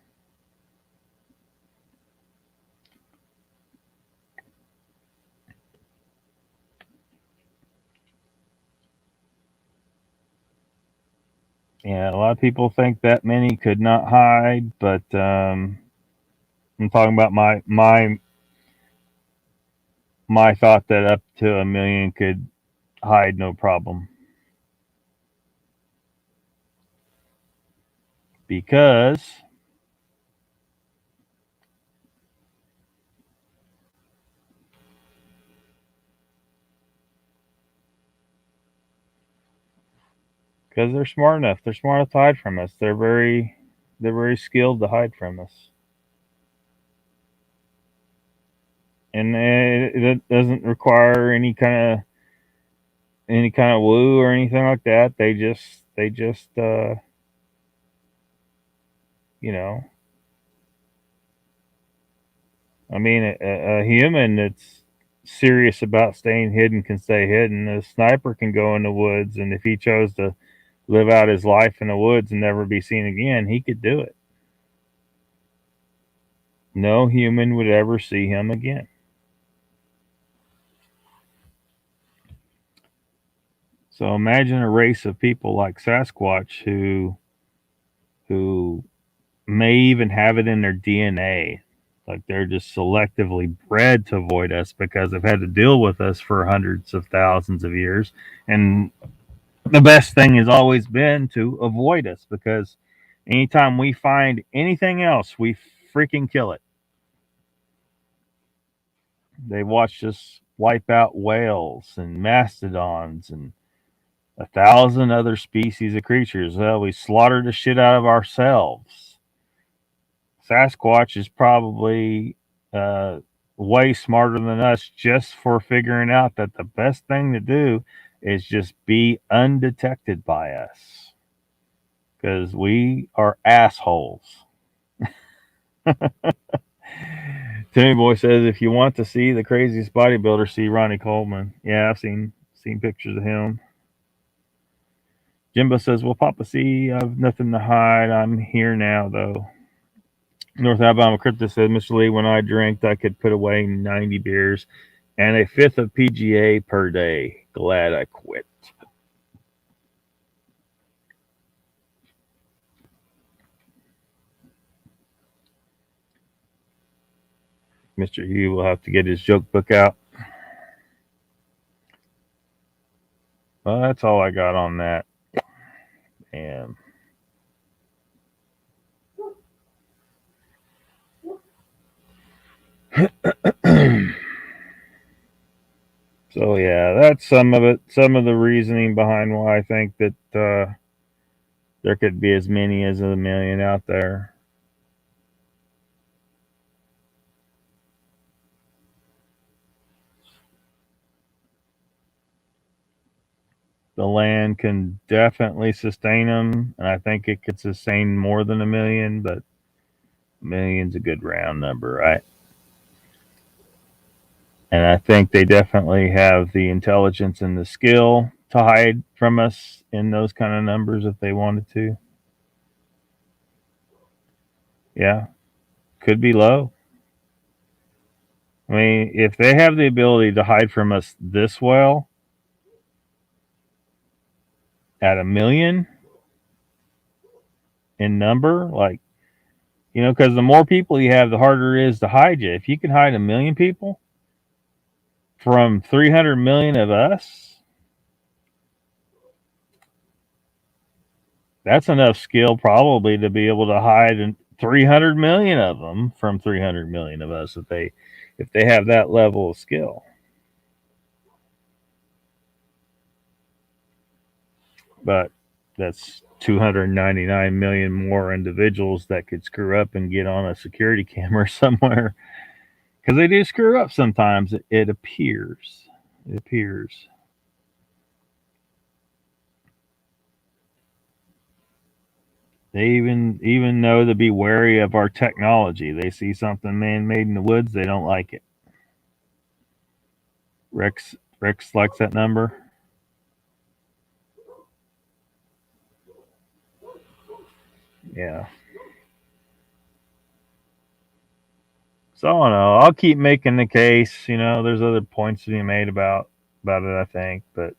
Yeah, a lot of people think that many could not hide, but I'm talking about my thought that up to 1 million could hide no problem. Because they're smart enough. They're smart enough to hide from us. They're very skilled to hide from us. And it doesn't require any kind of woo or anything like that. They just you know, I mean, a human that's serious about staying hidden can stay hidden. A sniper can go in the woods, and if he chose to live out his life in the woods and never be seen again, he could do it. No human would ever see him again. So imagine a race of people like Sasquatch who may even have it in their DNA. Like they're just selectively bred to avoid us because they've had to deal with us for hundreds of thousands of years. And the best thing has always been to avoid us because anytime we find anything else, we freaking kill it. They watched us wipe out whales and mastodons and 1,000 other species of creatures. Well, we slaughtered the shit out of ourselves. Sasquatch is probably uh, way smarter than us just for figuring out that the best thing to do is just be undetected by us because we are assholes. Timmy Boy says if you want to see the craziest bodybuilder, see Ronnie Coleman. Yeah, I've seen pictures of him. Jimbo says, "Well, Papa, see, I've nothing to hide. I'm here now, though." North Alabama Crypto said, "Mr. Lee, when I drank, I could put away 90 beers and a fifth of PGA per day. Glad I quit." Mr. Hugh will have to get his joke book out. Well, that's all I got on that. And so, yeah, that's some of it. Some of the reasoning behind why I think that there could be as many as a million out there. The land can definitely sustain them, and I think it could sustain more than a million, but a million's a good round number, right? And I think they definitely have the intelligence and the skill to hide from us in those kind of numbers if they wanted to. Yeah, could be low. I mean, if they have the ability to hide from us this well at a million in number, like, because the more people you have, the harder it is to hide you. If you can hide a million people from 300 million of us, that's enough skill probably to be able to hide 300 million of them from 300 million of us if they have that level of skill. But that's 299 million more individuals that could screw up and get on a security camera somewhere because they do screw up sometimes. It appears. They even know to be wary of our technology. They see something man-made in the woods, they don't like it. Rex likes that number. Yeah. So I don't know. I'll keep making the case. There's other points to be made about it, I think, but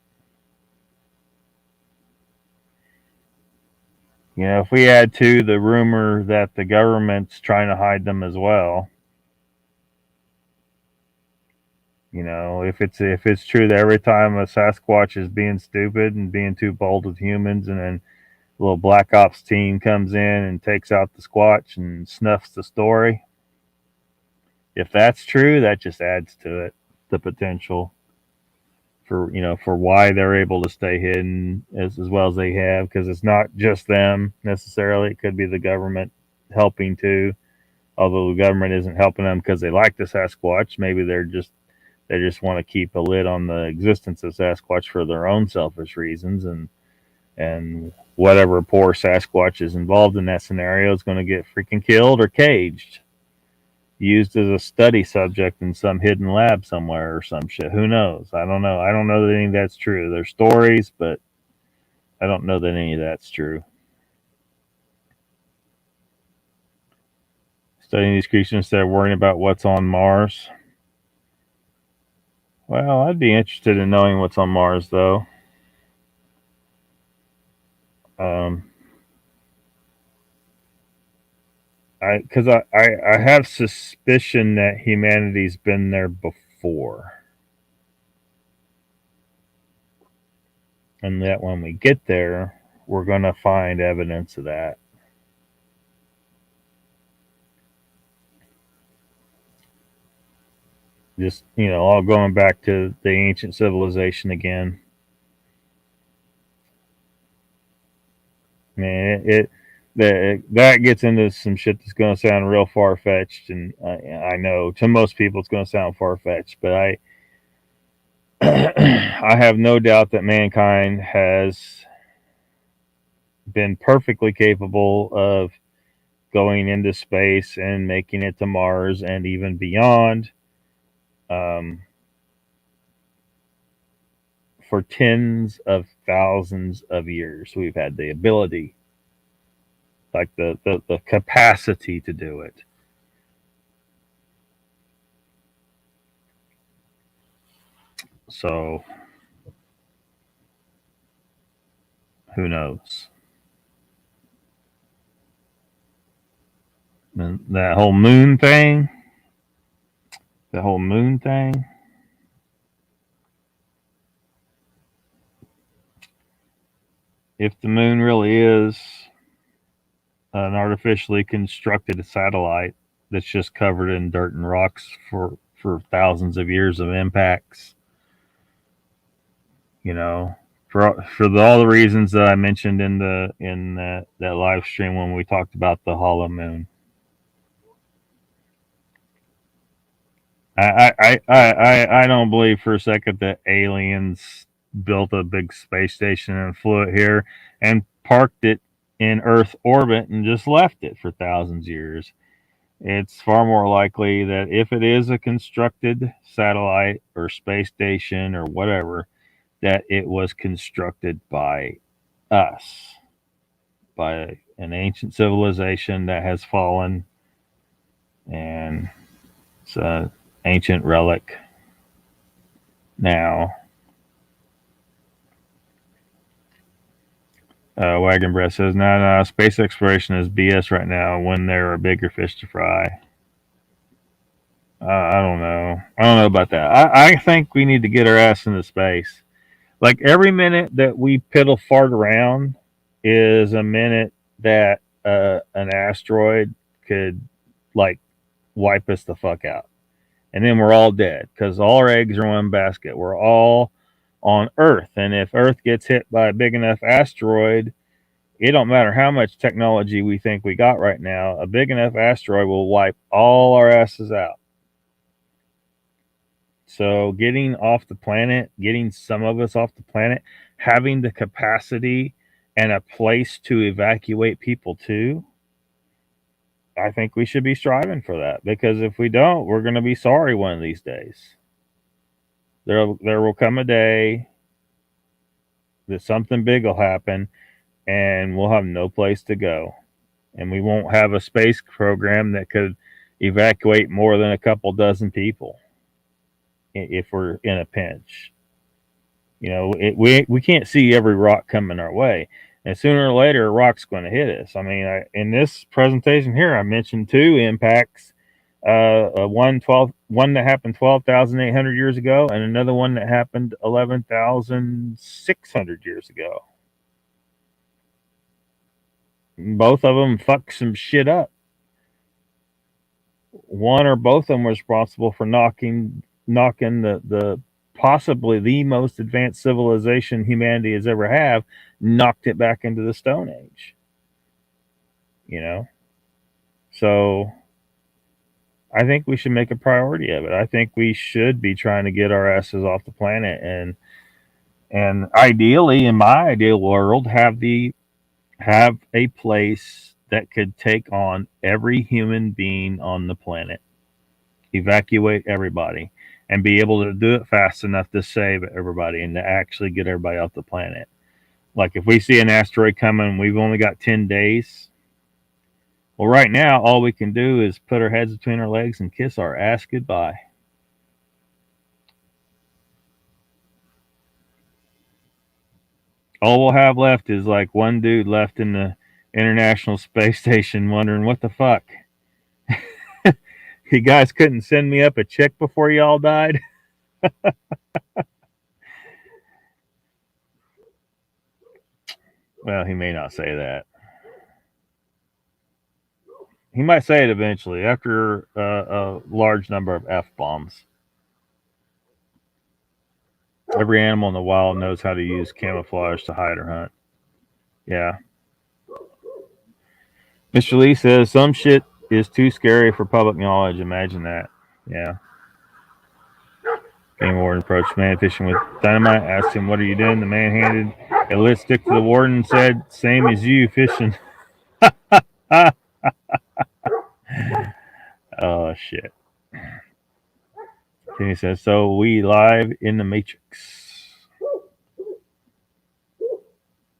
if we add to the rumor that the government's trying to hide them as well, if it's true that every time a Sasquatch is being stupid and being too bold with humans, and then a little black ops team comes in and takes out the Squatch and snuffs the story. If that's true, that just adds to it, the potential for why they're able to stay hidden as well as they have, because it's not just them necessarily. It could be the government helping too, although the government isn't helping them because they like the Sasquatch. Maybe they just want to keep a lid on the existence of Sasquatch for their own selfish reasons, and whatever poor Sasquatch is involved in that scenario is going to get freaking killed or caged, used as a study subject in some hidden lab somewhere or some shit. Who knows? I don't know. I don't know that any of that's true. There's stories, but I don't know that any of that's true. Studying these creatures instead of worrying about what's on Mars. Well, I'd be interested in knowing what's on Mars, though. Um, I have suspicion that humanity's been there before, and that when we get there, we're going to find evidence of that. Just, all going back to the ancient civilization again. Man, that gets into some shit that's going to sound real far fetched, and I know to most people it's going to sound far fetched, but I have no doubt that mankind has been perfectly capable of going into space and making it to Mars and even beyond, um, for tens of thousands of years. We've had the ability, like the capacity to do it. So who knows? And that whole moon thing, if the moon really is an artificially constructed satellite that's just covered in dirt and rocks for thousands of years of impacts, you know, all the reasons that I mentioned in that live stream when we talked about the hollow moon. I don't believe for a second that aliens built a big space station and flew it here and parked it in Earth orbit and just left it for thousands of years. It's far more likely that if it is a constructed satellite or space station or whatever, that it was constructed by us, by an ancient civilization that has fallen, and it's an ancient relic now. Wagon Breath says, no, space exploration is BS right now when there are bigger fish to fry. I don't know. I don't know about that. I think we need to get our ass into space. Like every minute that we piddle fart around is a minute that an asteroid could like wipe us the fuck out, and then we're all dead because all our eggs are in one basket. We're all on Earth, and if Earth gets hit by a big enough asteroid, it don't matter how much technology we think we got right now. A big enough asteroid will wipe all our asses out. So getting off the planet, getting some of us off the planet, having the capacity and a place to evacuate people to, I think we should be striving for that, because if we don't, we're going to be sorry one of these days. There will come a day that something big will happen and we'll have no place to go. And we won't have a space program that could evacuate more than a couple dozen people if we're in a pinch. We can't see every rock coming our way, and sooner or later a rock's going to hit us. I mean, in this presentation here, I mentioned two impacts. One that happened 12,800 years ago, and another one that happened 11,600 years ago. Both of them fucked some shit up. One or both of them was responsible for knocking the possibly the most advanced civilization humanity has ever had, knocked it back into the Stone Age. So I think we should make a priority of it. I think we should be trying to get our asses off the planet, and ideally, in my ideal world, have a place that could take on every human being on the planet, evacuate everybody, and be able to do it fast enough to save everybody and to actually get everybody off the planet. Like if we see an asteroid coming, we've only got 10 days. Well, right now, all we can do is put our heads between our legs and kiss our ass goodbye. All we'll have left is like one dude left in the International Space Station wondering what the fuck. You guys couldn't send me up a check before y'all died? Well, he may not say that. He might say it eventually after a large number of F bombs. Every animal in the wild knows how to use camouflage to hide or hunt. Yeah. Mr. Lee says some shit is too scary for public knowledge. Imagine that. Yeah. Game warden approached man fishing with dynamite, asked him, "What are you doing?" The man handed a lit stick to the warden and said, "Same as you, fishing." Oh, shit. Kenny says, "So we live in the Matrix."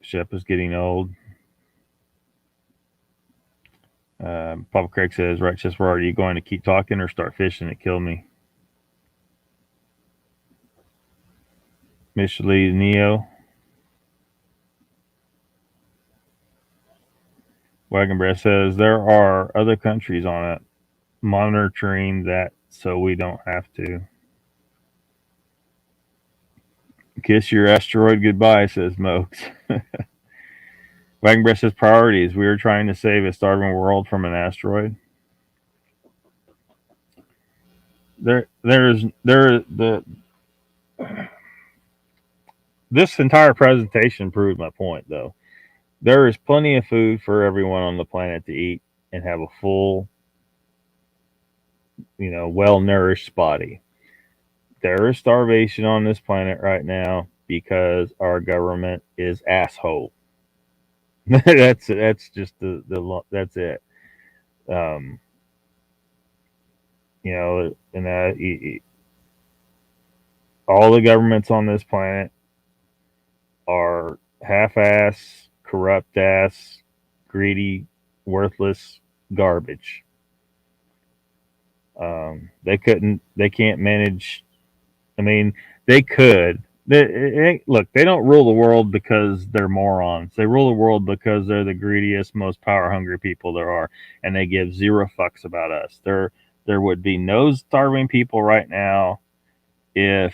Shep is getting old. Papa Craig says, "Right, just where are you going to keep talking or start fishing? It killed me." Mr. Lee Neo. Wagon Breath says, "There are other countries on it monitoring that so we don't have to." Kiss your asteroid goodbye, says Mokes. Wagon Breath says, "Priorities. We are trying to save a starving world from an asteroid." This entire presentation proved my point, though. There is plenty of food for everyone on the planet to eat and have a full, well nourished body. There is starvation on this planet right now because our government is asshole. That's just that's it. Um, and all the governments on this planet are half-ass, corrupt-ass, greedy, worthless garbage. They can't manage. I mean, they could. Look, they don't rule the world because they're morons. They rule the world because they're the greediest, most power-hungry people there are, and they give zero fucks about us. There would be no starving people right now if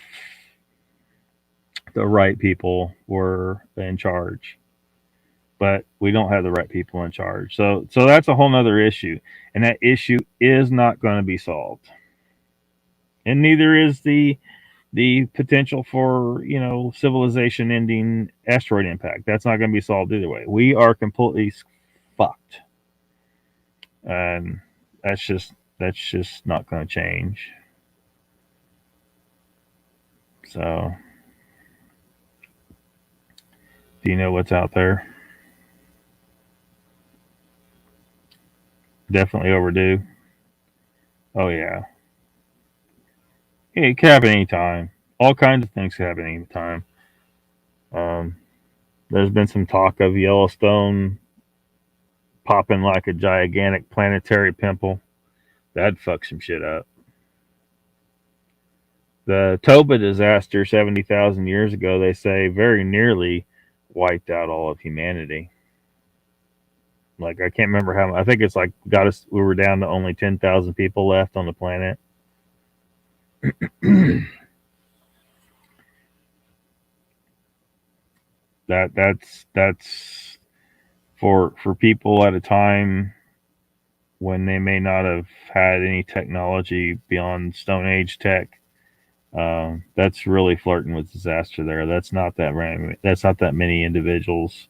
the right people were in charge. But we don't have the right people in charge. So that's a whole nother issue. And that issue is not going to be solved. And neither is the potential for, civilization ending asteroid impact. That's not going to be solved either way. We are completely fucked. And that's just not going to change. So, do you know what's out there? Definitely overdue. Oh yeah. It can happen anytime. All kinds of things can happen anytime. There's been some talk of Yellowstone popping like a gigantic planetary pimple. That'd fuck some shit up. The Toba disaster 70,000 years ago, they say, very nearly wiped out all of humanity. Like, I can't remember how. I think it's like we were down to only 10,000 people left on the planet. That's for people at a time when they may not have had any technology beyond Stone Age tech. That's really flirting with disaster there. That's not that random. That's not that many individuals.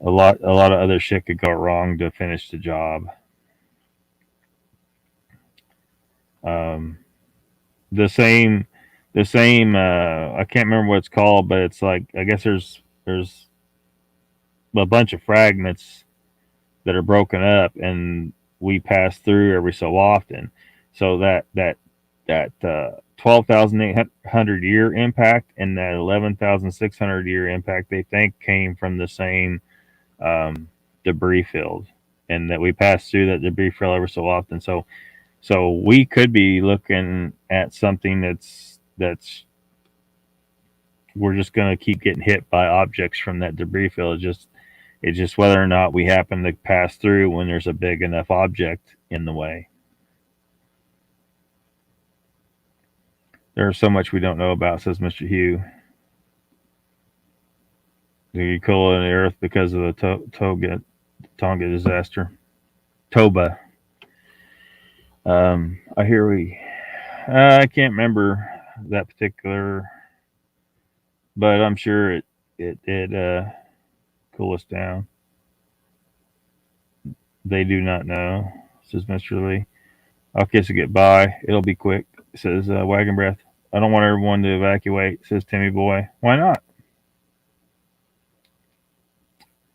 A lot of other shit could go wrong to finish the job. The same. I can't remember what it's called, but it's like, I guess there's a bunch of fragments that are broken up, and we pass through every so often. So that 12,800 year impact and that 11,600 year impact, they think, came from the same debris field, and that we pass through that debris field every so often. So we could be looking at something that's we're just going to keep getting hit by objects from that debris field. It's just whether or not we happen to pass through when there's a big enough object in the way. There's so much we don't know about, says Mr. Hugh. The cool in the earth because of the Tonga disaster. Toba. I hear I can't remember that particular, but I'm sure it did cool us down. They do not know, says Mr. Lee. I'll kiss it goodbye. It'll be quick, says Wagon Breath. I don't want everyone to evacuate, says Timmy Boy. Why not?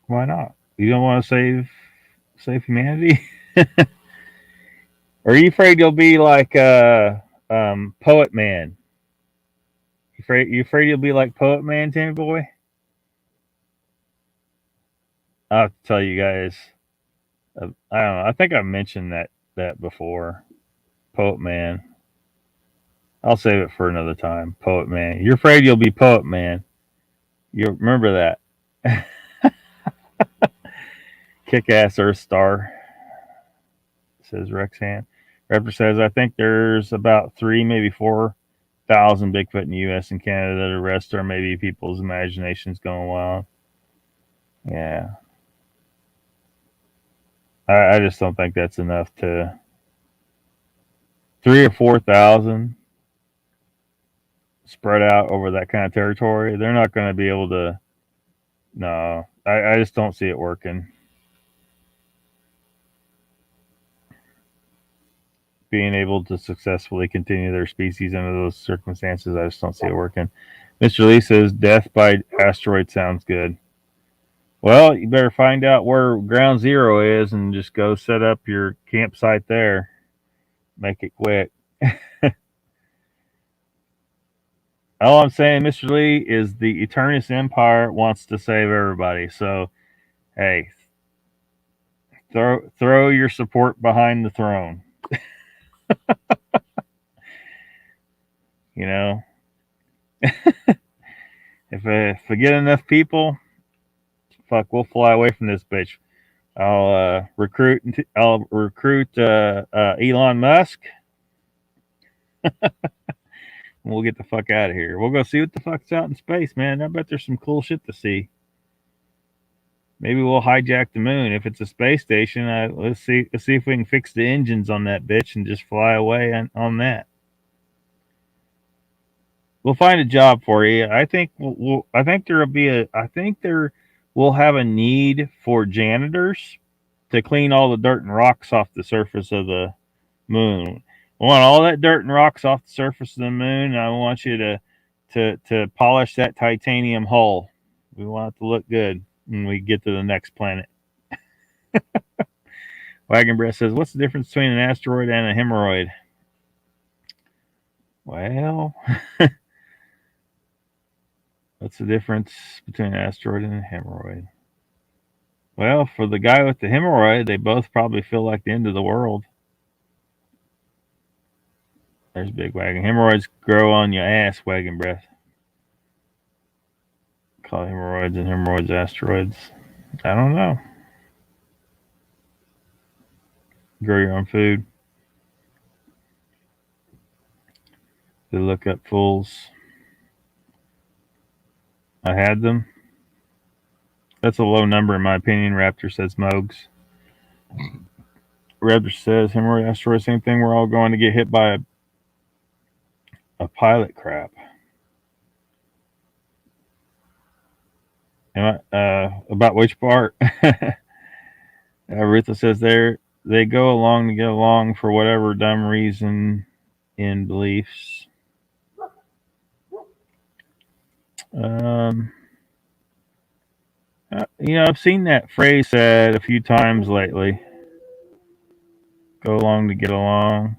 Why not? You don't want to save humanity? Are you afraid you'll be like Poet Man? You afraid you'll be like Poet Man, Timmy Boy? I'll have to tell you guys. I don't know. I think I mentioned that before. Poet Man. I'll save it for another time. Poet Man. You're afraid you'll be Poet Man. You remember that? Kick-ass Earth Star, says Rexham. Raptor says, I think there's about 3, maybe 4,000 Bigfoot in the U.S. and Canada. The rest are maybe people's imaginations going wild. Yeah. I just don't think that's enough to 3 or 4,000 spread out over that kind of territory. They're not going to be able to. No, I just don't see it working. Being able to successfully continue their species under those circumstances, I just don't see it working. Mr. Lee says death by asteroid sounds good. Well, you better find out where ground zero is and just go set up your campsite there. Make it quick. All I'm saying, Mr. Lee, is the Eternus Empire wants to save everybody. So, hey, throw your support behind the throne. You know, if I get enough people, fuck, we'll fly away from this bitch. I'll recruit Elon Musk. We'll get the fuck out of here. We'll go see what the fuck's out in space, man. I bet there's some cool shit to see. Maybe we'll hijack the moon. If it's a space station, let's see if we can fix the engines on that bitch and just fly away on that. We'll find a job for you. I think we'll we'll have a need for janitors to clean all the dirt and rocks off the surface of the moon. I want all that dirt and rocks off the surface of the moon. And I want you to polish that titanium hull. We want it to look good when we get to the next planet. Wagon Breath says, what's the difference between an asteroid and a hemorrhoid? Well, what's the difference between an asteroid and a hemorrhoid? Well, for the guy with the hemorrhoid, they both probably feel like the end of the world. There's Big Wagon. Hemorrhoids grow on your ass, Wagon Breath. Call hemorrhoids and hemorrhoids asteroids. I don't know. Grow your own food. They look up fools. I had them. That's a low number in my opinion, Raptor says Mogs. Raptor says hemorrhoid asteroid, same thing. We're all going to get hit by a pilot crap. About which part? Rutha says they go along to get along for whatever dumb reason in beliefs. I've seen that phrase said a few times lately. Go along to get along.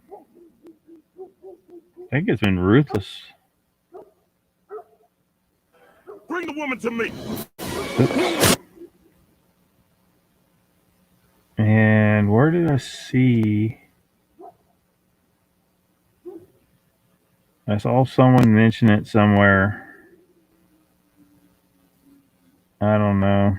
I think it's been ruthless. Bring the woman to me. Oops. And where did I see? I saw someone mention it somewhere. I don't know.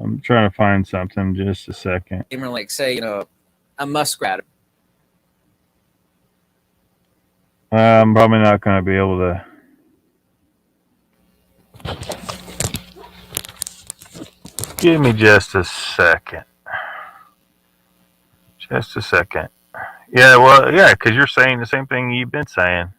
I'm trying to find something. Just a second. Even like say, a muskrat. I'm probably not going to be able to. Give me just a second. Just a second. Yeah, well, yeah, because you're saying the same thing you've been saying.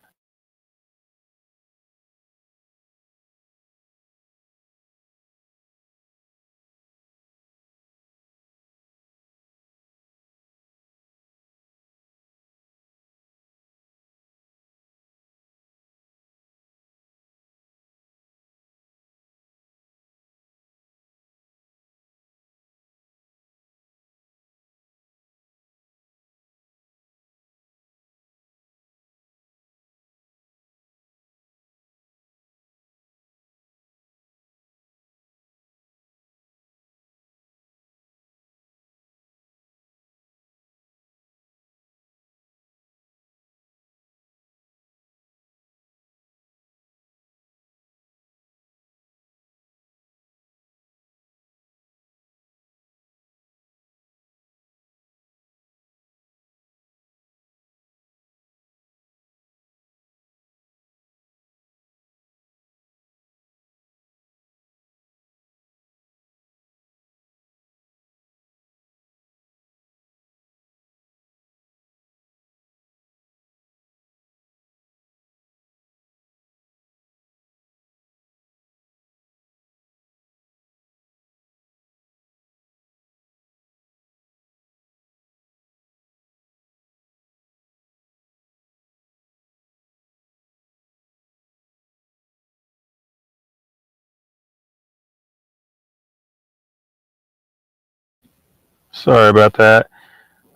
Sorry about that.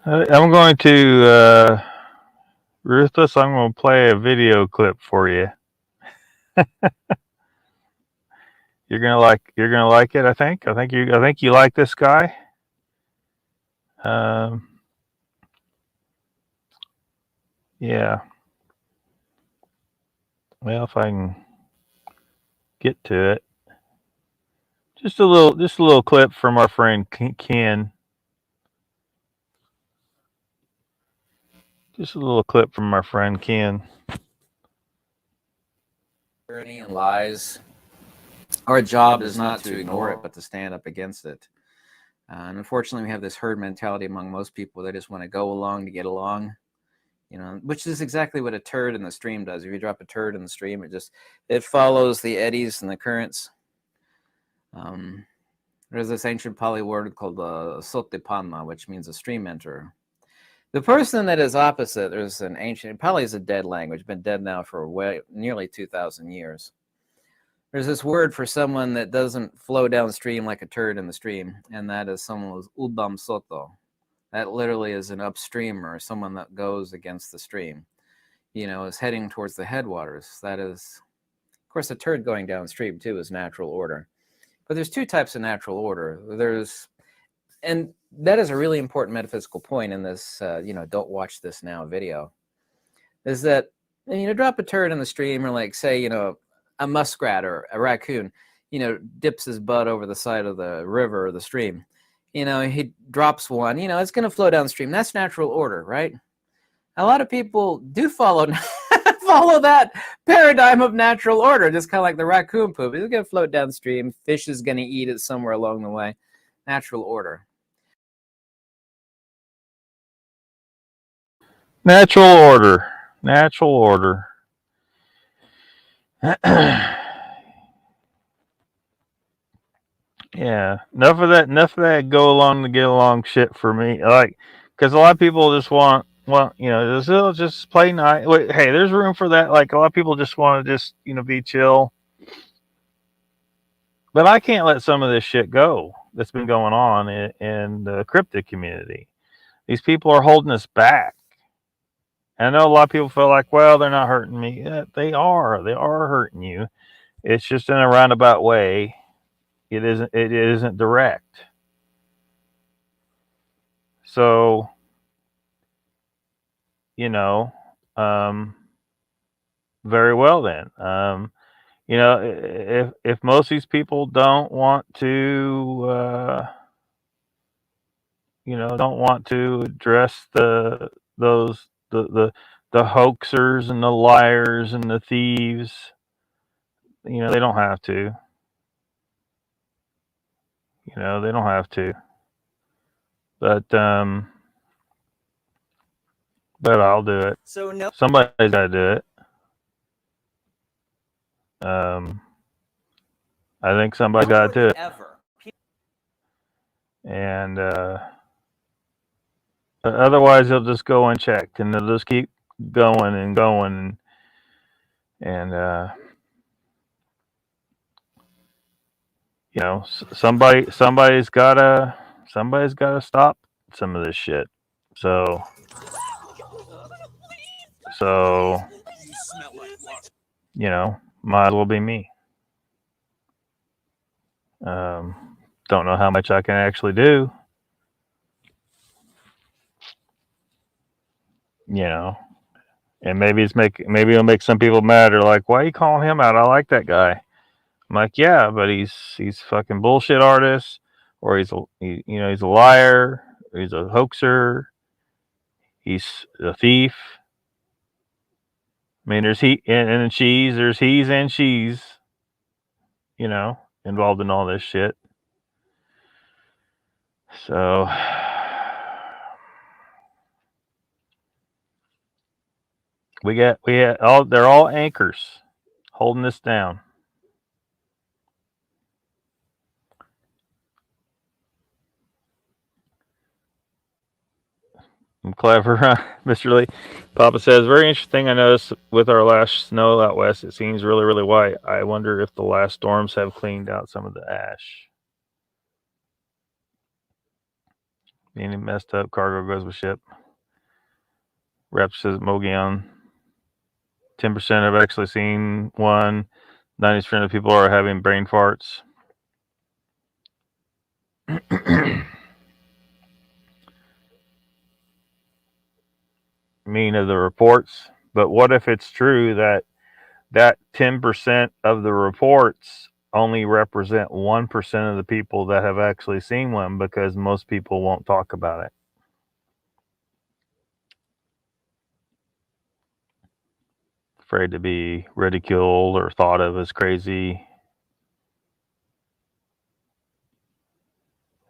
I'm going to, Ruthless, I'm going to play a video clip for you. You're gonna like it. I think you like this guy. Um, yeah. Well, if I can get to it, just a little clip from our friend Ken. Just a little clip from our friend Ken. Tyranny and lies. Our job is not to ignore it, but to stand up against it. And unfortunately, we have this herd mentality among most people. They just want to go along to get along, which is exactly what a turd in the stream does. If you drop a turd in the stream, it follows the eddies and the currents. There's this ancient Pali word called sotepanma, which means a stream enterer. The person that is opposite, there's an ancient, Pali is a dead language, been dead now for nearly 2,000 years. There's this word for someone that doesn't flow downstream like a turd in the stream, and that is someone who's udam soto. That literally is an upstreamer, someone that goes against the stream, is heading towards the headwaters. That is, of course, a turd going downstream too is natural order. But there's two types of natural order. And that is a really important metaphysical point in this, don't watch this now video, is that, drop a turd in the stream or like say, a muskrat or a raccoon, dips his butt over the side of the river or the stream. He drops one, it's going to flow downstream. That's natural order, right? A lot of people do follow that paradigm of natural order, just kind of like the raccoon poop. It's going to float downstream. Fish is going to eat it somewhere along the way. Natural order. Natural order. Natural order. Yeah, enough of that go along to get along shit for me. Like, because a lot of people just want, just play nice. Wait, hey, there's room for that. Like, a lot of people just want to just, be chill. But I can't let some of this shit go that's been going on in the cryptid community. These people are holding us back. And I know a lot of people feel like, well, they're not hurting me. Yeah, they are. They are hurting you. It's just in a roundabout way. It isn't direct. So, very well then. If most of these people don't want to, don't want to address the hoaxers and the liars and the thieves, they don't have to. They don't have to. But I'll do it. So no. Somebody's got to do it. I think somebody got to do it. Ever. And otherwise, they'll just go unchecked, and they'll just keep going and going, and somebody's gotta stop some of this shit. So might as well be me. Don't know how much I can actually do. And maybe it'll make some people mad. They're like, "Why are you calling him out? I like that guy." I'm like, "Yeah, but he's fucking bullshit artist, or he's a liar, or he's a hoaxer, he's a thief." I mean, there's he and she's, there's he's and she's, involved in all this shit. So they're all anchors holding this down. I'm clever, huh? Mr. Lee. Papa says, very interesting. I noticed with our last snow out west, it seems really, really white. I wonder if the last storms have cleaned out some of the ash. Any messed up cargo goes with ship. Rep says, Mogion. 10% have actually seen one. 90% of people are having brain farts. Mean of the reports, but what if it's true that 10% of the reports only represent 1% of the people that have actually seen one, because most people won't talk about it. Afraid to be ridiculed or thought of as crazy.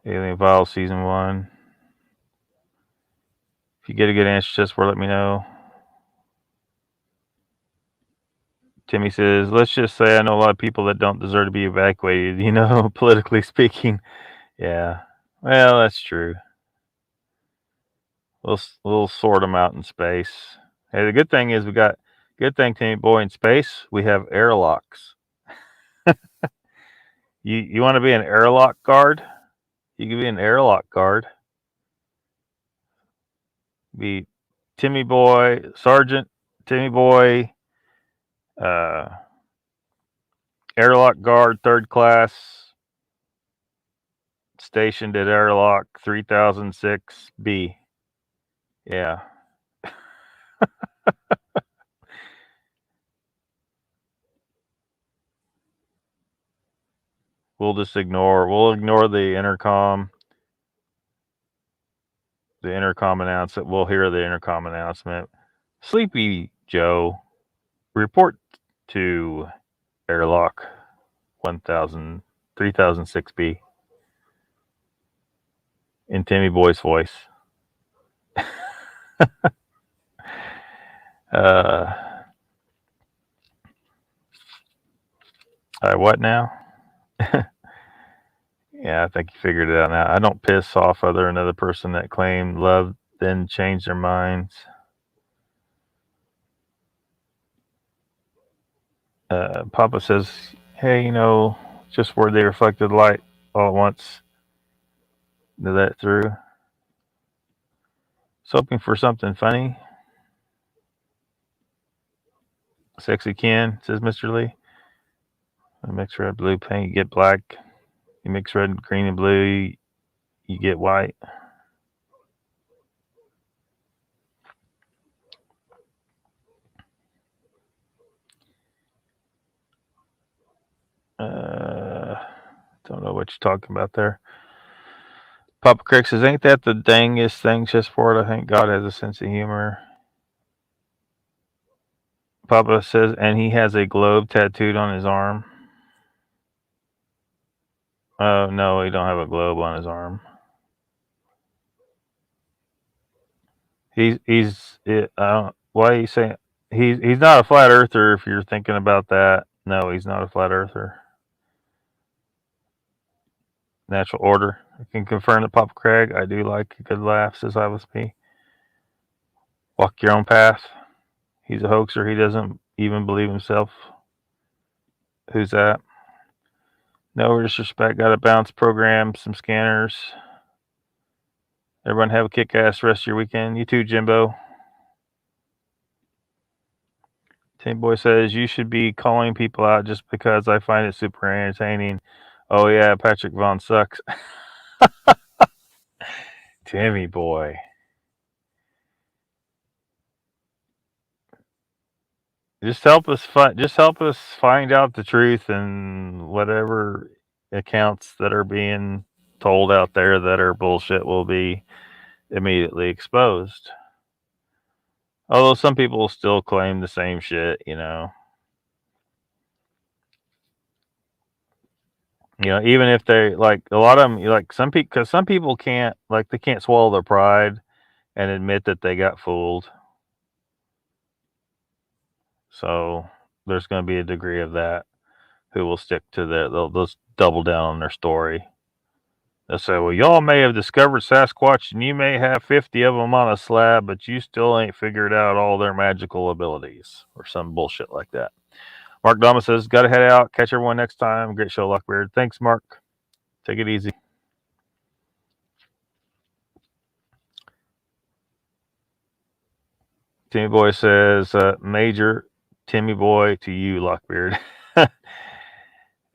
Alien Files Season 1. If you get a good answer just for let me know. Timmy says, let's just say I know a lot of people that don't deserve to be evacuated, politically speaking. Yeah. Well, that's true. We'll sort them out in space. Hey, the good thing is Timmy boy, in space, we have airlocks. You want to be an airlock guard? You can be an airlock guard. Be Timmy boy, Sergeant Timmy boy, airlock guard, 3rd class, stationed at airlock 3006B. Yeah. We'll ignore the intercom announcement. We'll hear the intercom announcement. Sleepy Joe, report to airlock 3006B in Timmy Boy's voice. What now? Yeah, I think you figured it out now. I don't piss off another person that claimed love, then change their minds. Papa says, hey, just where they reflected light all at once. Did that through. So hoping for something funny. Sexy Ken, says Mr. Lee. I mix red, blue paint, you get black. You mix red, green, and blue, you get white. Don't know what you're talking about there. Papa Crick says, ain't that the dangest thing, just for it? I think God has a sense of humor. Papa says, and he has a globe tattooed on his arm. Oh, no, he don't have a globe on his arm. Why are you saying he's not a flat earther? If you're thinking about that, no, he's not a flat earther. Natural order. I can confirm that Papa Craig. I do like a good laugh, says I was me. Walk your own path. He's a hoaxer. He doesn't even believe himself. Who's that? No disrespect. Got a bounce program, some scanners. Everyone have a kick-ass rest of your weekend. You too, Jimbo. Tim Boy says, you should be calling people out just because I find it super entertaining. Oh, yeah, Patrick Vaughn sucks. Timmy Boy. Just help us find out the truth and whatever accounts that are being told out there that are bullshit will be immediately exposed. Although some people still claim the same shit, you know. You know, even if they like a lot of them, like some people, because some people can't, like, they can't swallow their pride and admit that they got fooled. So there's going to be a degree of that who will stick to they'll just double down on their story. They'll say, well, y'all may have discovered Sasquatch and you may have 50 of them on a slab, but you still ain't figured out all their magical abilities or some bullshit like that. Mark Dama says, got to head out. Catch everyone next time. Great show, Lockbeard. Thanks, Mark. Take it easy. Timmy Boy says, Major Timmy Boy to you, Lockbeard.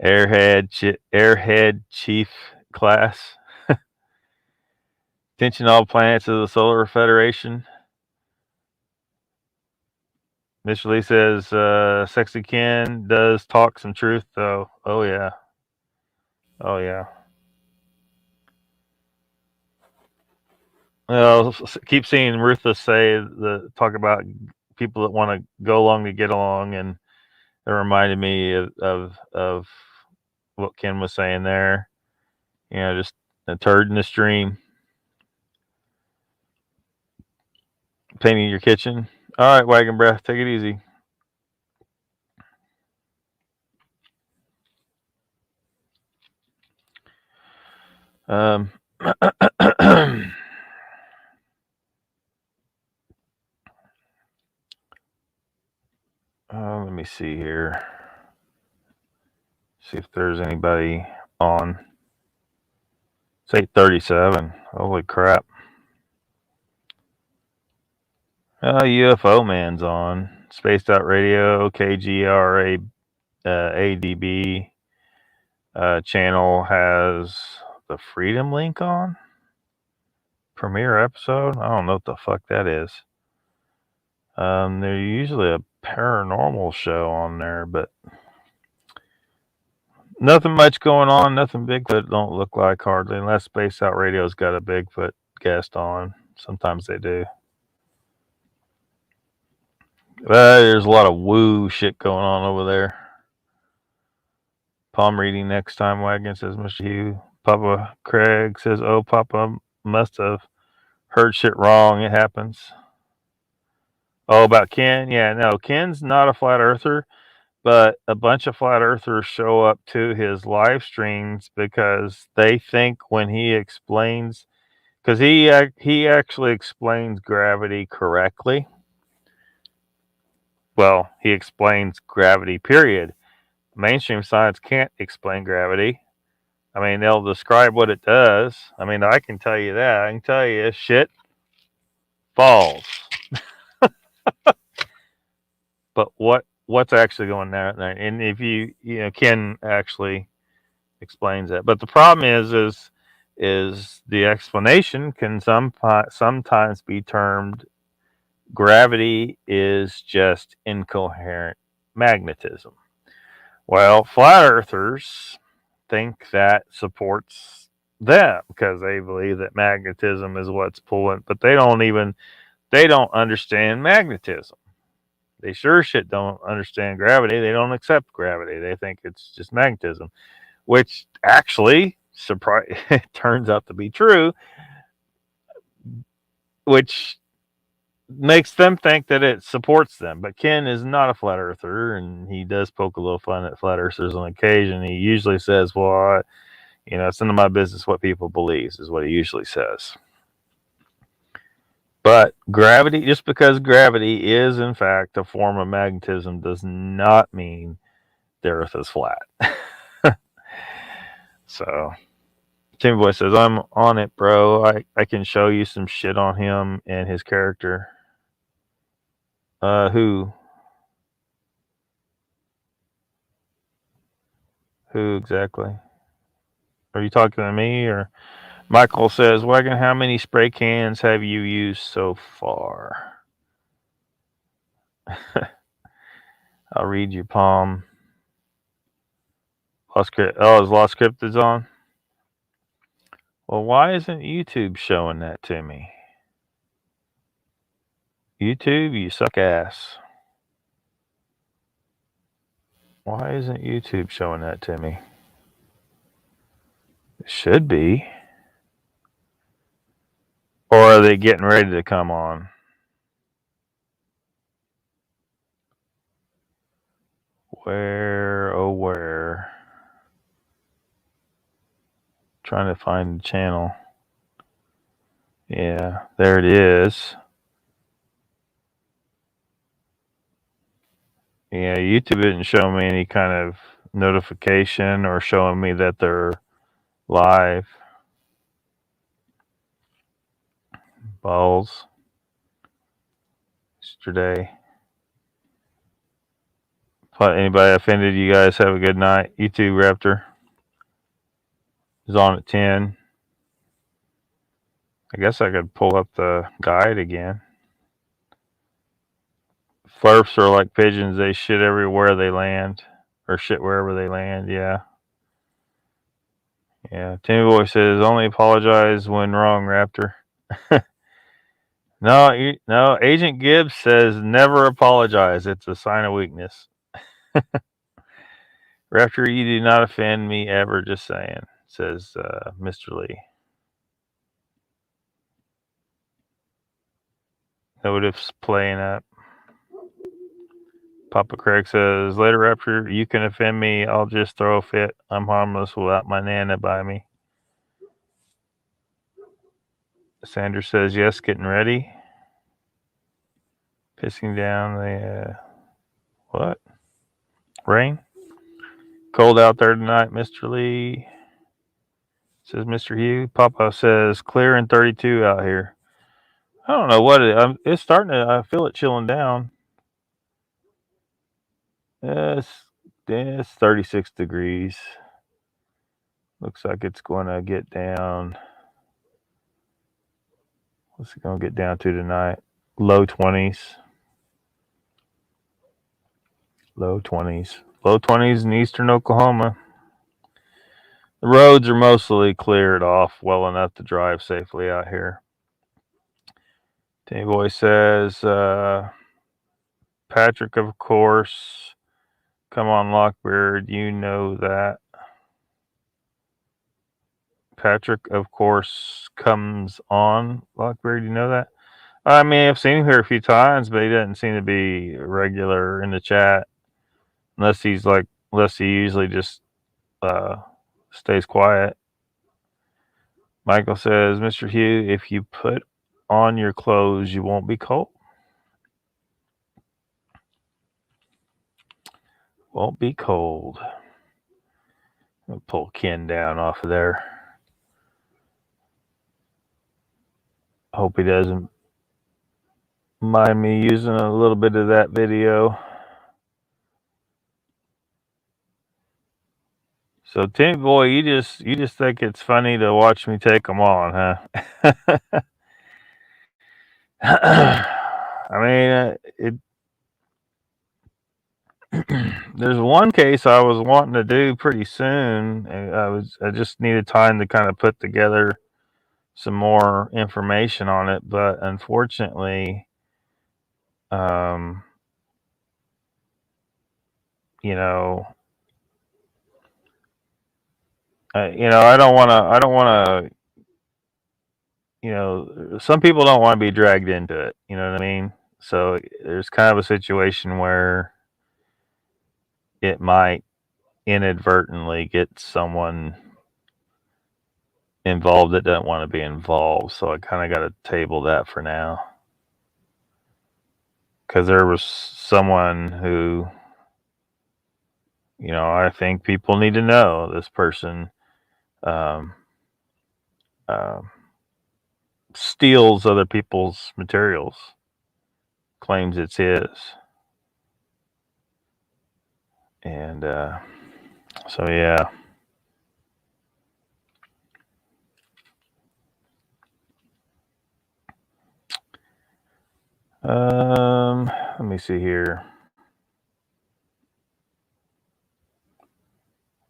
Airhead Chief Class. Attention all planets of the Solar Federation. Mr. Lee says, Sexy Ken does talk some truth, though. Oh, yeah. Oh, yeah. Well, keep seeing Ruthless say, talk about people that want to go along to get along, and it reminded me of what Ken was saying there. You know, just a turd in the stream. Painting your kitchen. All right, Wagon Breath, take it easy. Let me see here. See if there's anybody on. It's 8:37. Holy crap. UFO Man's on. Spaced Out Radio, KGRA ADB channel has the Freedom link on. Premiere episode? I don't know what the fuck that is. There's usually a paranormal show on there, but nothing much going on. Nothing Bigfoot don't look like hardly, unless Space Out Radio's got a Bigfoot guest on. Sometimes they do. There's a lot of woo shit going on over there. Palm reading next time, Wagon, says Mr. Hugh. Papa Craig says, oh, Papa must have heard shit wrong. It happens. Oh, about Ken? Yeah, no, Ken's not a flat earther, but a bunch of flat earthers show up to his live streams because they think when he explains, because he actually explains gravity correctly. Well, he explains gravity, period. Mainstream science can't explain gravity. I mean, they'll describe what it does. I mean, I can tell you that. I can tell you shit falls. But what's actually going there? And if you Ken actually explains that. But the problem is the explanation can sometimes be termed gravity is just incoherent magnetism. Well, flat earthers think that supports them because they believe that magnetism is what's pulling, but they don't understand magnetism. They sure shit don't understand gravity. They don't accept gravity. They think it's just magnetism, which actually turns out to be true, which makes them think that it supports them. But Ken is not a flat earther, and he does poke a little fun at flat earthers on occasion. He usually says, well, it's none of my business what people believe, is what he usually says. But gravity, just because gravity is in fact a form of magnetism, does not mean the earth is flat. So Timmy Boy says, I'm on it, bro. I can show you some shit on him and his character. Who exactly? Are you talking to me or? Michael says, Wagon, how many spray cans have you used so far? I'll read your palm. Is Lost Cryptids on? Well, why isn't YouTube showing that to me? YouTube, you suck ass. Why isn't YouTube showing that to me? It should be. Or are they getting ready to come on? Where, oh where? Trying to find the channel. Yeah, there it is. Yeah, YouTube didn't show me any kind of notification or showing me that they're live. Balls. Yesterday. Anybody offended? You guys have a good night. YouTube Raptor is on at 10. I guess I could pull up the guide again. Flurps are like pigeons. They shit everywhere they land. Or shit wherever they land, yeah. Yeah, Timmy Boy says, only apologize when wrong, Raptor. No, Agent Gibbs says never apologize. It's a sign of weakness. Raptor, you do not offend me ever, just saying, says Mr. Lee. No ifs playing up. Papa Craig says, later, Raptor, you can offend me. I'll just throw a fit. I'm harmless without my Nana by me. Sanders says, yes, getting ready. Pissing down the, what? Rain? Cold out there tonight, Mr. Lee. Says Mr. Hugh. Papa says, clear and 32 out here. I don't know what it's starting to, I feel it chilling down. It's 36 degrees. Looks like it's going to get down. What's it going to get down to tonight? Low 20s. Low 20s. Low 20s in eastern Oklahoma. The roads are mostly cleared off well enough to drive safely out here. Danny Boy says, Patrick, of course. Come on, Lockbeard. You know that. Patrick, of course, comes on. Lockbeard, you know that? I mean, I've seen him here a few times, but he doesn't seem to be regular in the chat. Unless he usually just stays quiet. Michael says, Mr. Hugh, if you put on your clothes, you won't be cold. Won't be cold. I'll pull Ken down off of there. Hope he doesn't mind me using a little bit of that video. So Timmy Boy, you just think it's funny to watch me take them on, huh? I mean, There's one case I was wanting to do pretty soon. I just needed time to kind of put together some more information on it, but unfortunately, um, you know, I don't want to. I don't want to. Some people don't want to be dragged into it. You know what I mean? So there's kind of a situation where it might inadvertently get someone involved that doesn't want to be involved. So I kind of got to table that for now. Because there was someone who, I think people need to know this person um, uh, steals other people's materials, claims it's his. And so, yeah. Let me see here.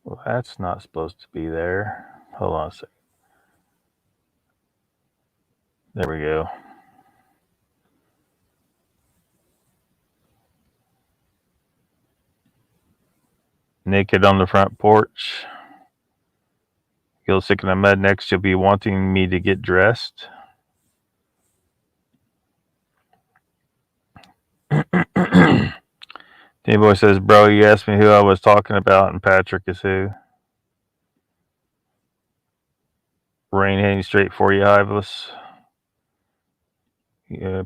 Well, that's not supposed to be there. Hold on a second. There we go. Naked on the front porch. You'll sick in the mud next. You'll be wanting me to get dressed. D-Boy says, bro, you asked me who I was talking about, and Patrick is who? Rain heading straight for you, Iveless.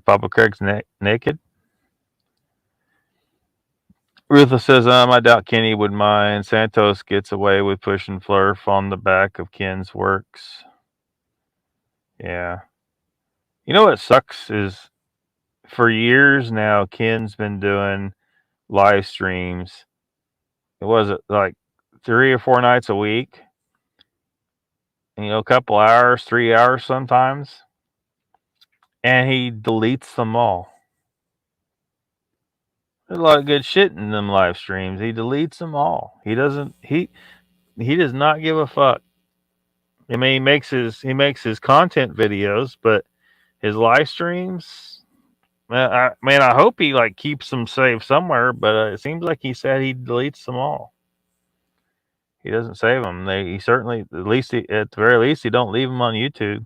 Papa Craig's naked. Ruthless says, I doubt Kenny would mind. Santos gets away with pushing Flurf on the back of Ken's works. Yeah. You know what sucks is for years now, Ken's been doing live streams. It was like 3 or 4 nights a week. And, a couple hours, 3 hours sometimes. And he deletes them all. There's a lot of good shit in them live streams. He deletes them all. He doesn't. He does not give a fuck. I mean, he makes his content videos, but his live streams. I hope he keeps them saved somewhere. But it seems like he said he deletes them all. He doesn't save them. He certainly, at the very least, he don't leave them on YouTube.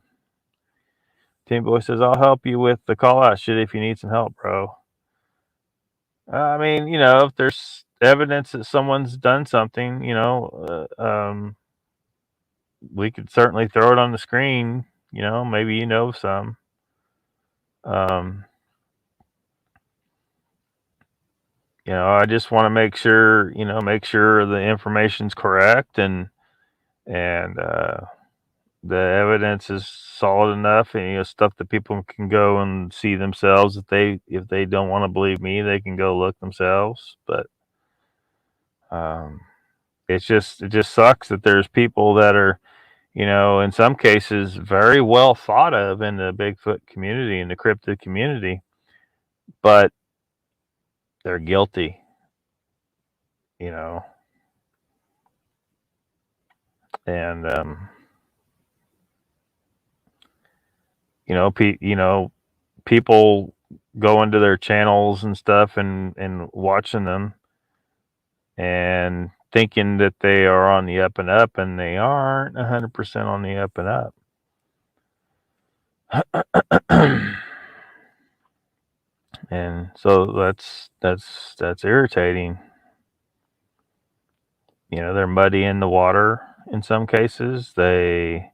Team Boy says, "I'll help you with the call out shit if you need some help, bro." I mean, if there's evidence that someone's done something, we could certainly throw it on the screen. Maybe some. I just want to make sure the information's correct and the evidence is solid enough, and stuff that people can go and see themselves. If they don't want to believe me, they can go look themselves. But it just sucks that there's people that are, in some cases very well thought of in the Bigfoot community and the cryptid community, but they're guilty. And people go into their channels and stuff and watching them and thinking that they are on the up and up, and they aren't 100% on the up and up. And so that's irritating. They're muddy in the water in some cases. They,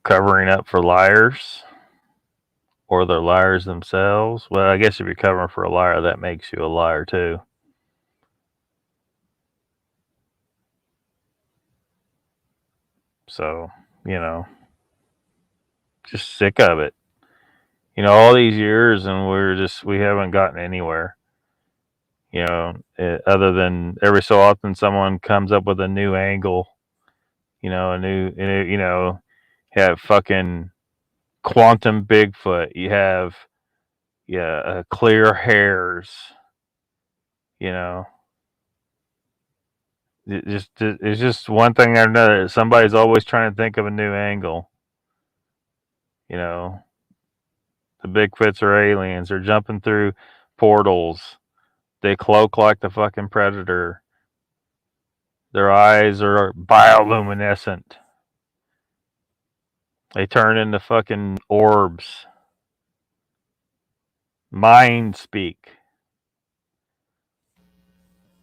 covering up for liars, or they're liars themselves. Well, I guess if you're covering for a liar, that makes you a liar too. So, just sick of it. All these years, and we haven't gotten anywhere. Other than every so often someone comes up with a new angle, have fucking quantum Bigfoot. You have, clear hairs. You know, it's just one thing or another. Somebody's always trying to think of a new angle. You know, the Bigfoots are aliens. They're jumping through portals. They cloak like the fucking predator. Their eyes are bioluminescent. They turn into fucking orbs. Mind speak.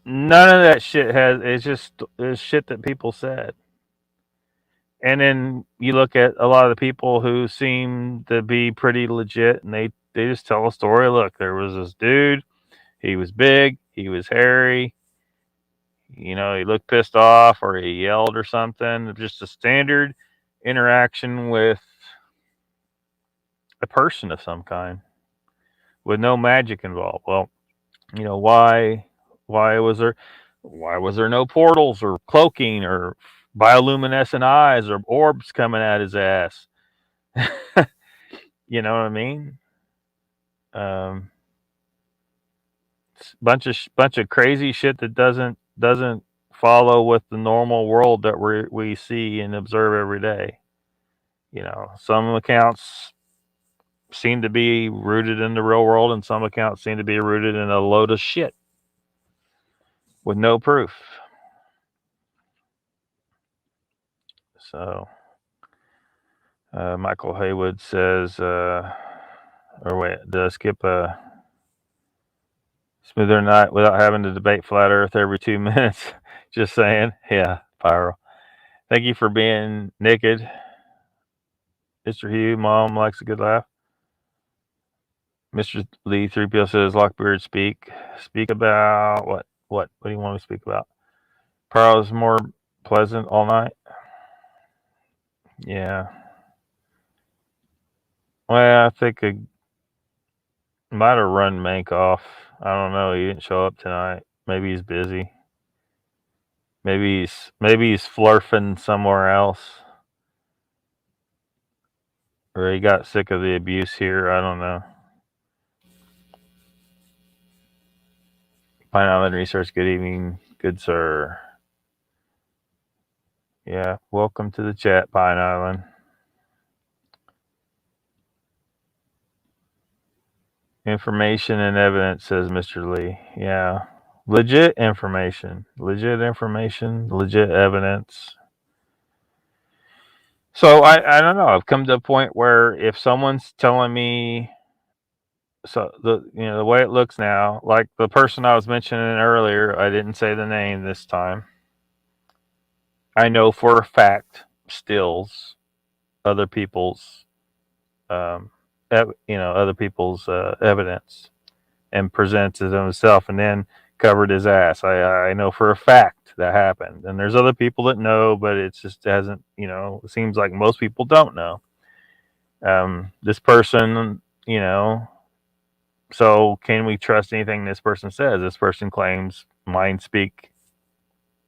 None of that shit has. It's shit that people said. And then you look at a lot of the people who seem to be pretty legit, and they just tell a story. Look, there was this dude. He was big. He was hairy. You know, he looked pissed off, or he yelled or something. Just a standard interaction with a person of some kind, with no magic involved. Well, you know, why was there no portals or cloaking or bioluminescent eyes or orbs coming at his ass? You know what I mean? Bunch of crazy shit that doesn't follow with the normal world that we see and observe every day. You know, some accounts seem to be rooted in the real world, and some accounts seem to be rooted in a load of shit with no proof. So, Michael Haywood says, or wait, did I skip smoother night without having to debate flat Earth every 2 minutes? Just saying. Yeah, Pyro. Thank you for being naked. Mr. Hugh, Mom likes a good laugh. Mr. Lee 3PO says, Lockbeard, speak. Speak about what? What do you want me to speak about? Pearl is more pleasant all night. Yeah. Well, I think I might have run Mank off. I don't know. He didn't show up tonight. Maybe he's busy. Maybe he's flirting somewhere else. Or he got sick of the abuse here. I don't know. Pine Island Research, good evening. Good sir. Yeah, welcome to the chat, Pine Island. Information and evidence, says Mr. Lee. Yeah. Legit information, legit evidence. So I don't know. I've come to a point where if someone's telling me, so the way it looks now, like the person I was mentioning earlier, I didn't say the name this time. I know for a fact steals other people's, other people's evidence and presents it himself, and then covered his ass. I know for a fact that happened, and there's other people that know, but it just hasn't. It seems like most people don't know. This person, so can we trust anything this person says? This person claims mind speak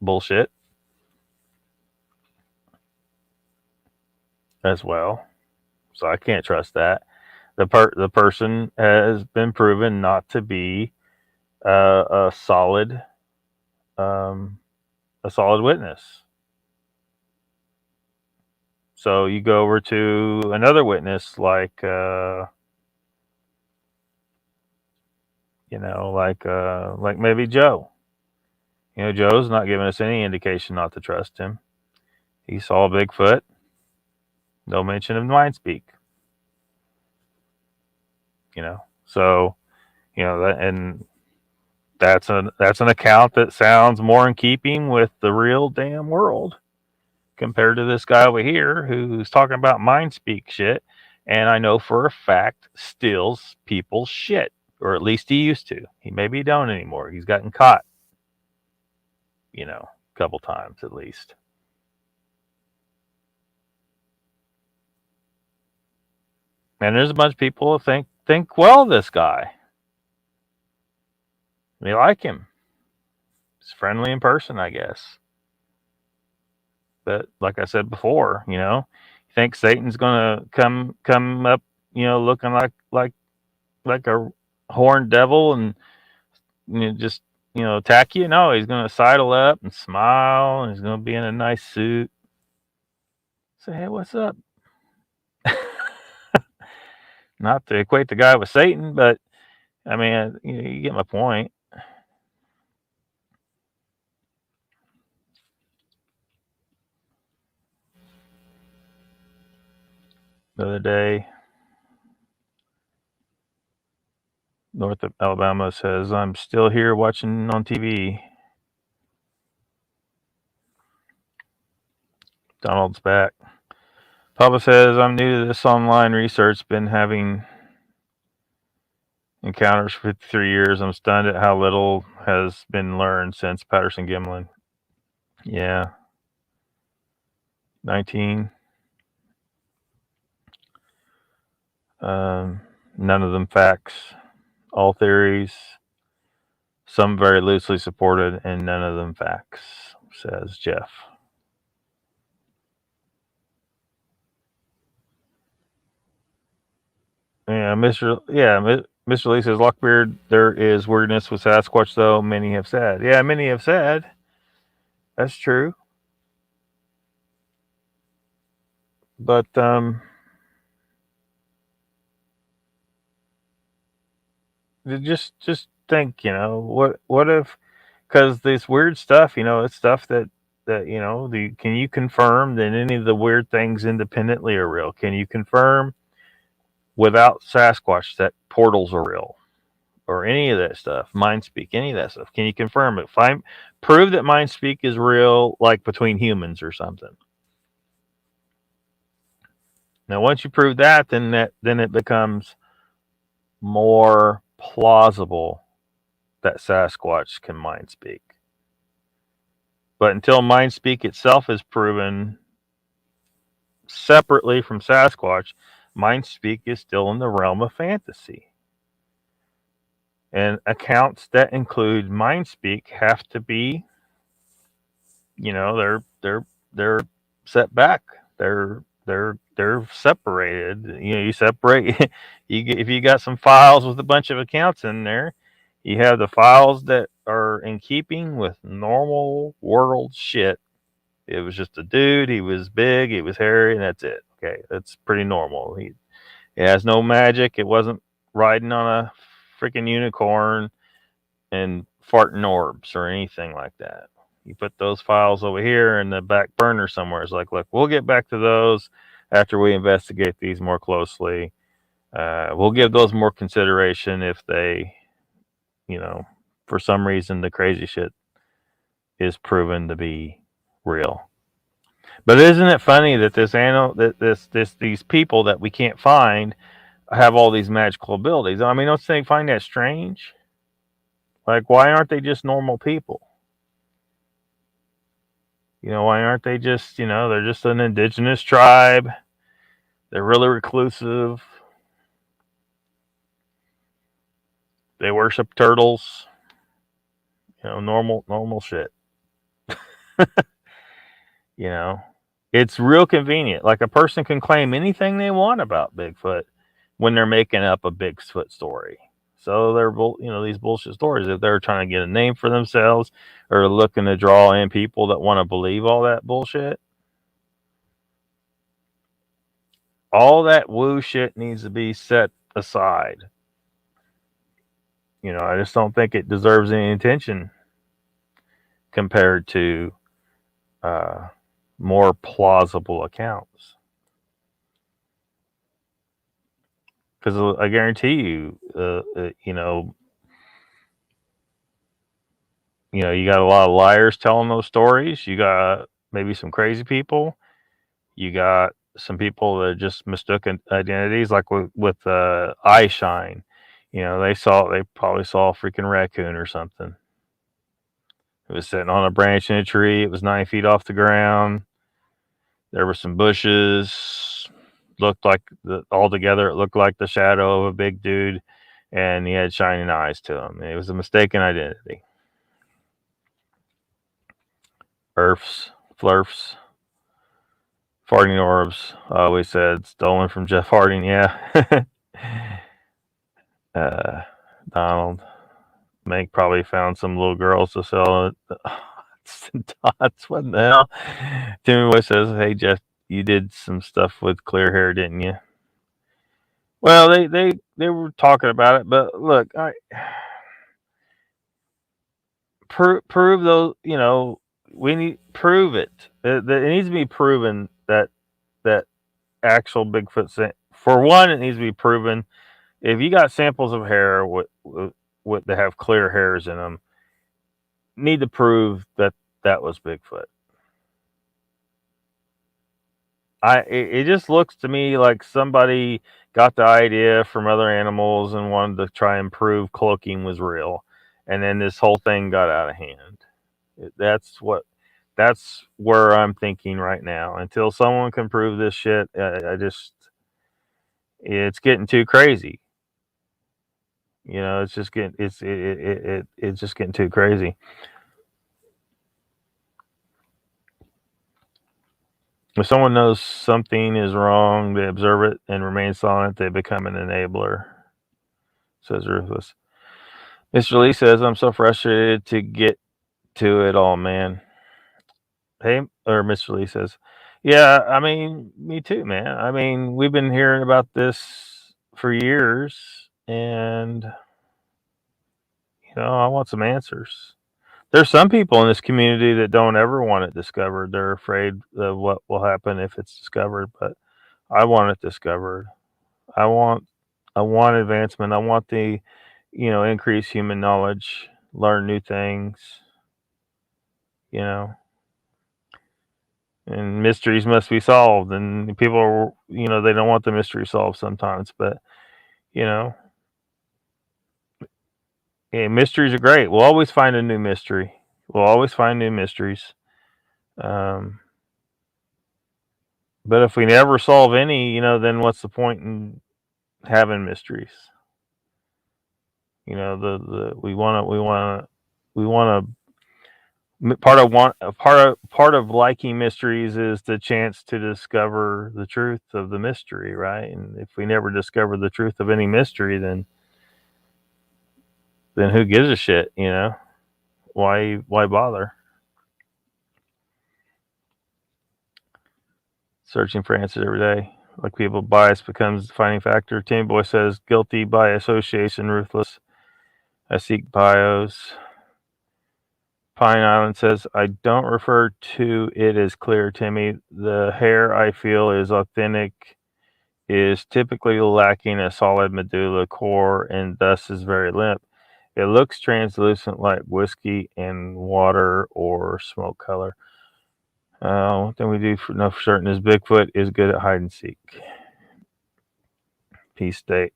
bullshit as well, so I can't trust that. The person has been proven not to be a solid witness. So you go over to another witness like maybe Joe. Joe's not giving us any indication not to trust him. He saw Bigfoot. No mention of mind speak. So and that's an account that sounds more in keeping with the real damn world compared to this guy over here who's talking about mind speak shit, and I know for a fact steals people's shit, or at least he used to. He maybe don't anymore. He's gotten caught, a couple times at least. And there's a bunch of people who think well of this guy. They like him. He's friendly in person, I guess. But like I said before, you think Satan's gonna come up, looking like a horned devil, and just attack you. No, he's going to sidle up and smile, and he's going to be in a nice suit. Say, hey, what's up? Not to equate the guy with Satan, but I mean, you get my point. The other day, North of Alabama says, I'm still here watching on TV. Donald's back. Papa says, I'm new to this online research, been having encounters for 53 years. I'm stunned at how little has been learned since Patterson Gimlin. Yeah. 19. None of them facts. All theories. Some very loosely supported, and none of them facts, says Jeff. Yeah, Mr. Lee says, Lockbeard, there is weirdness with Sasquatch, though, many have said. Yeah, many have said. That's true. But, just think, what if, because this weird stuff, it's stuff that can you confirm that any of the weird things independently are real? Can you confirm without Sasquatch that portals are real? Or any of that stuff, mind speak, any of that stuff. Can you confirm it? Prove that mind speak is real, like between humans or something. Now, once you prove that, then it becomes more plausible that Sasquatch can mind speak. But until mind speak itself is proven separately from Sasquatch, mind speak is still in the realm of fantasy. And accounts that include mind speak have to be, they're set back. They're separated. You separate. If you got some files with a bunch of accounts in there, you have the files that are in keeping with normal world shit. It was just a dude. He was big. He was hairy, and that's it. Okay, that's pretty normal. It has no magic. It wasn't riding on a freaking unicorn and farting orbs or anything like that. You put those files over here in the back burner somewhere. It's like, look, we'll get back to those after we investigate these more closely. We'll give those more consideration if they, for some reason, the crazy shit is proven to be real. But isn't it funny that these people that we can't find have all these magical abilities? I mean, don't they find that strange? Like, why aren't they just normal people? Why aren't they just, they're just an indigenous tribe. They're really reclusive. They worship turtles. Normal shit. It's real convenient. Like, a person can claim anything they want about Bigfoot when they're making up a Bigfoot story. So they're, these bullshit stories, if they're trying to get a name for themselves or looking to draw in people that want to believe all that bullshit. All that woo shit needs to be set aside. I just don't think it deserves any attention compared to more plausible accounts. Because I guarantee you, you got a lot of liars telling those stories. You got maybe some crazy people. You got some people that just mistook identities, like with eye shine. They probably saw a freaking raccoon or something. It was sitting on a branch in a tree. It was 9 feet off the ground. There were some bushes. Looked like altogether, it looked like the shadow of a big dude, and he had shining eyes to him. It was a mistaken identity. Earths, flurfs, farting orbs. I always said stolen from Jeff Harding. Yeah. Donald. Mank probably found some little girls to sell it. Dots, what the hell? Timmy Boy says, "Hey Jeff, you did some stuff with clear hair, didn't you?" Well, they were talking about it, but look, prove those. We need prove it. It needs to be proven that actual Bigfoot. For one, it needs to be proven. If you got samples of hair with that have clear hairs in them, need to prove that was Bigfoot. It just looks to me like somebody got the idea from other animals and wanted to try and prove cloaking was real, and then this whole thing got out of hand. That's where I'm thinking right now. Until someone can prove this shit, it's getting too crazy. It's just getting it's just getting too crazy. If someone knows something is wrong, they observe it and remain silent, they become an enabler, says Ruthless. Mr. Lee says, "I'm so frustrated to get to it all, man." Hey, or Mr. Lee says, "Yeah, I mean, me too, man. I mean, we've been hearing about this for years, and I want some answers." There's some people in this community that don't ever want it discovered. They're afraid of what will happen if it's discovered, but I want it discovered. I want advancement. I want the increase human knowledge, learn new things, and mysteries must be solved. And people are, they don't want the mystery solved sometimes, but mysteries are great. We'll always find a new mystery. We'll always find new mysteries. But if we never solve any, then what's the point in having mysteries? We want to part of liking mysteries is the chance to discover the truth of the mystery, right? And if we never discover the truth of any mystery, then who gives a shit? Why bother? Searching for answers every day. Like people, bias becomes the defining factor. Timmy Boy says, "Guilty by association, Ruthless. I seek bios." Pine Island says, "I don't refer to it as clear, Timmy. The hair I feel is authentic, is typically lacking a solid medulla core, and thus is very limp. It looks translucent like whiskey and water or smoke color. One thing we do know for certain is Bigfoot is good at hide and seek." Peace state.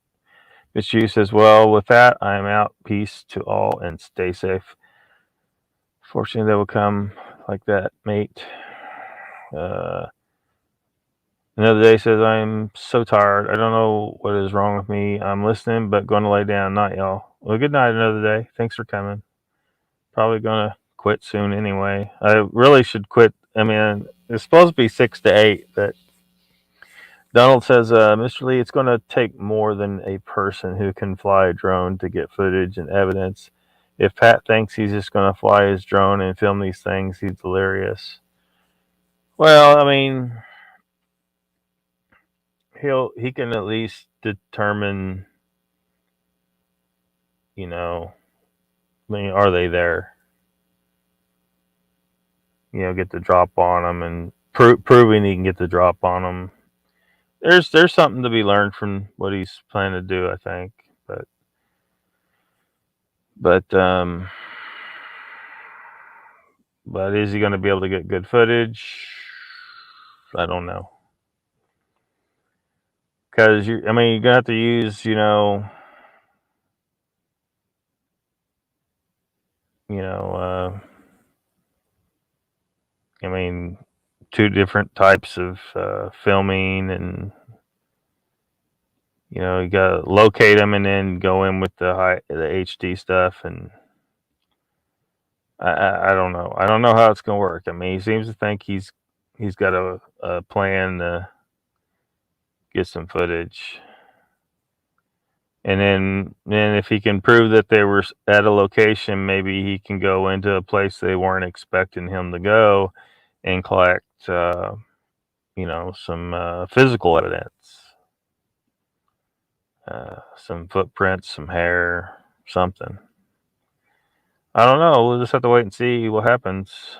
Miss Yu says, "Well, with that, I am out. Peace to all and stay safe." Fortunately, they will come like that, mate. Another day says, "I'm so tired. I don't know what is wrong with me. I'm listening, but going to lay down. Night, y'all." Well, good night, another day. Thanks for coming. Probably going to quit soon anyway. I really should quit. I mean, it's supposed to be 6 to 8, but Donald says, "Mr. Lee, it's going to take more than a person who can fly a drone to get footage and evidence. If Pat thinks he's just going to fly his drone and film these things, he's delirious." Well, I mean, he can at least determine, are they there? Get the drop on them and proving he can get the drop on them. There's something to be learned from what he's planning to do, I think. But is he going to be able to get good footage? I don't know. Because you're going to have to use, two different types of filming, and you got to locate them and then go in with the HD stuff, and I don't know. I don't know how it's going to work. He seems to think he's got a plan to get some footage. And then if he can prove that they were at a location, maybe he can go into a place they weren't expecting him to go and collect, some physical evidence, some footprints, some hair, something. I don't know. We'll just have to wait and see what happens.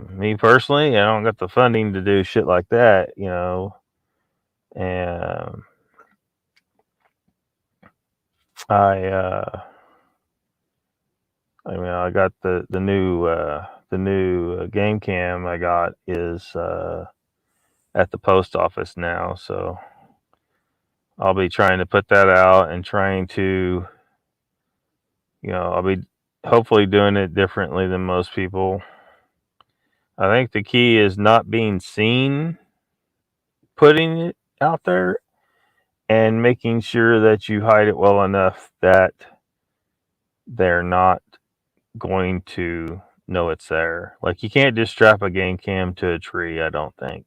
Me personally, I don't got the funding to do shit like that, and I got the new game cam I got is at the post office now, so I'll be trying to put that out and trying to, I'll be hopefully doing it differently than most people. I think the key is not being seen putting it out there and making sure that you hide it well enough that they're not going to know it's there. Like, you can't just strap a game cam to a tree, I don't think.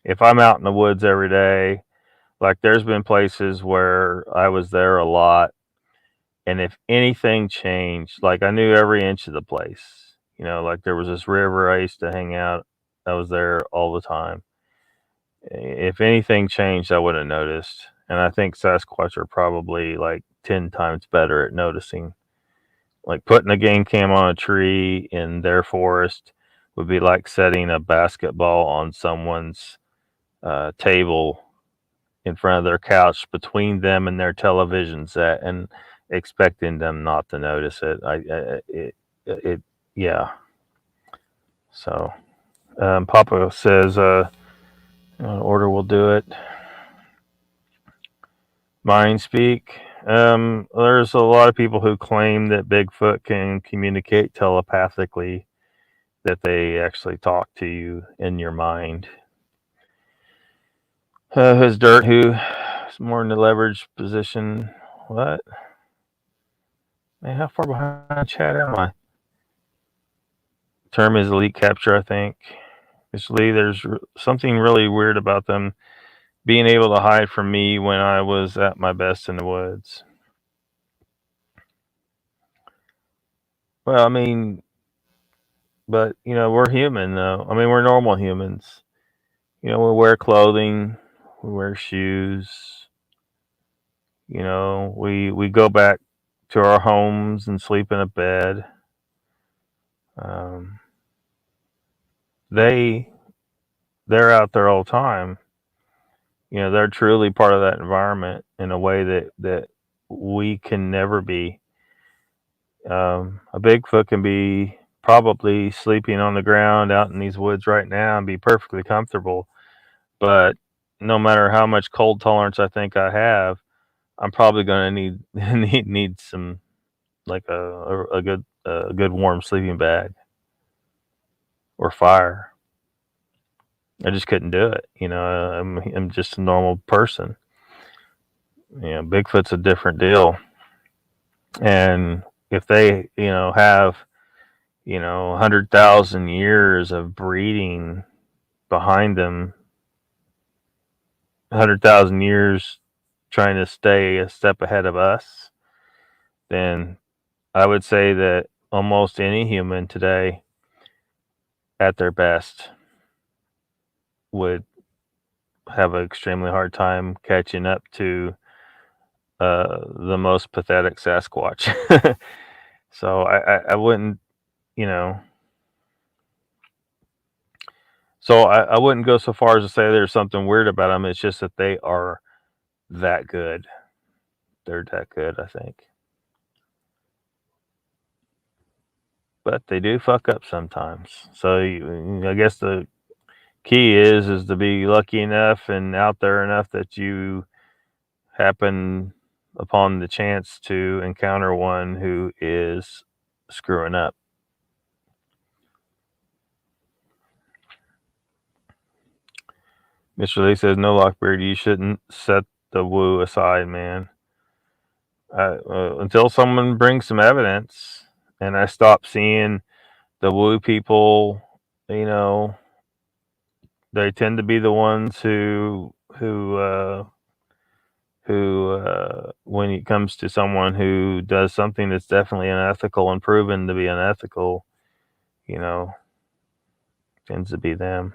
If I'm out in the woods every day, like there's been places where I was there a lot, and if anything changed, like I knew every inch of the place. Like there was this river I used to hang out. I was there all the time. If anything changed, I would have noticed. And I think Sasquatch are probably like 10 times better at noticing. Like putting a game cam on a tree in their forest would be like setting a basketball on someone's table in front of their couch between them and their television set and expecting them not to notice it. Yeah. So, Papa says, order will do it. Mind speak. There's a lot of people who claim that Bigfoot can communicate telepathically, that they actually talk to you in your mind. His dirt, who is more in the leverage position. What? Man, how far behind chat am I? Term is elite capture, I think. Mr. Lee, there's something really weird about them being able to hide from me when I was at my best in the woods. Well, I mean, but, we're human, though. I mean, we're normal humans. We wear clothing, we wear shoes. We go back to our homes and sleep in a bed. They're out there all the time. They're truly part of that environment in a way that we can never be. A Bigfoot can be probably sleeping on the ground out in these woods right now and be perfectly comfortable. But no matter how much cold tolerance I think I have, I'm probably going to need some, like a good warm sleeping bag or fire. I just couldn't do it. I'm just a normal person. Bigfoot's a different deal. And if they, have, 100,000 years of breeding behind them, 100,000 years trying to stay a step ahead of us, then I would say that almost any human today at their best would have an extremely hard time catching up to the most pathetic Sasquatch. So I wouldn't, so I wouldn't go so far as to say there's something weird about them. It's just that they are that good. They're that good, I think. But they do fuck up sometimes. So I guess the key is to be lucky enough and out there enough that you happen upon the chance to encounter one who is screwing up. Mr. Lee says, no, Lockbeard, you shouldn't set the woo aside, man. Until someone brings some evidence and I stop seeing the woo people, they tend to be the ones who when it comes to someone who does something that's definitely unethical and proven to be unethical, tends to be them.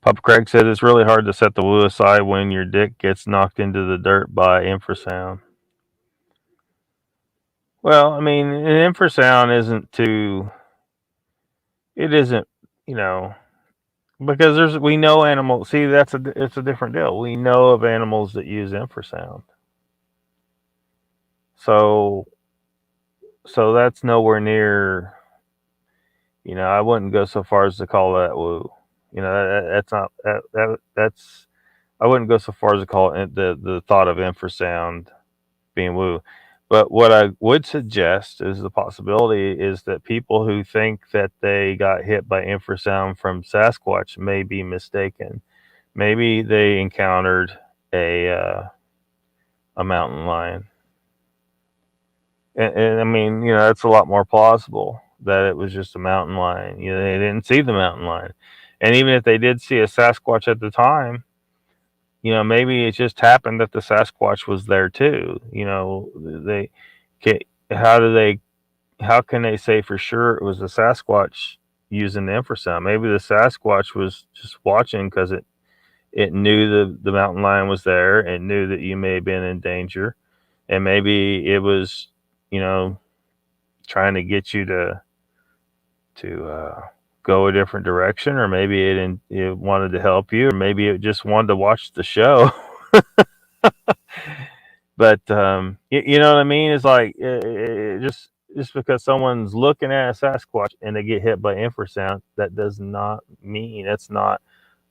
Papa Craig said it's really hard to set the woo aside when your dick gets knocked into the dirt by infrasound. Well, I mean, an infrasound isn't, because we know animals. See, it's a different deal. We know of animals that use infrasound. So that's nowhere near, I wouldn't go so far as to call that woo. That's not, that's, I wouldn't go so far as to call it the thought of infrasound being woo. But what I would suggest is the possibility is that people who think that they got hit by infrasound from Sasquatch may be mistaken. Maybe they encountered a mountain lion. And I mean, that's a lot more plausible that it was just a mountain lion. They didn't see the mountain lion. And even if they did see a Sasquatch at the time, maybe it just happened that the Sasquatch was there too. How can they say for sure it was the Sasquatch using the infrasound? Maybe the Sasquatch was just watching because it knew the mountain lion was there and knew that you may have been in danger, and maybe it was, trying to get you to go a different direction, or maybe it wanted to help you, or maybe it just wanted to watch the show. But you know what I mean? It's like just because someone's looking at a Sasquatch and they get hit by infrasound, that does not mean, that's not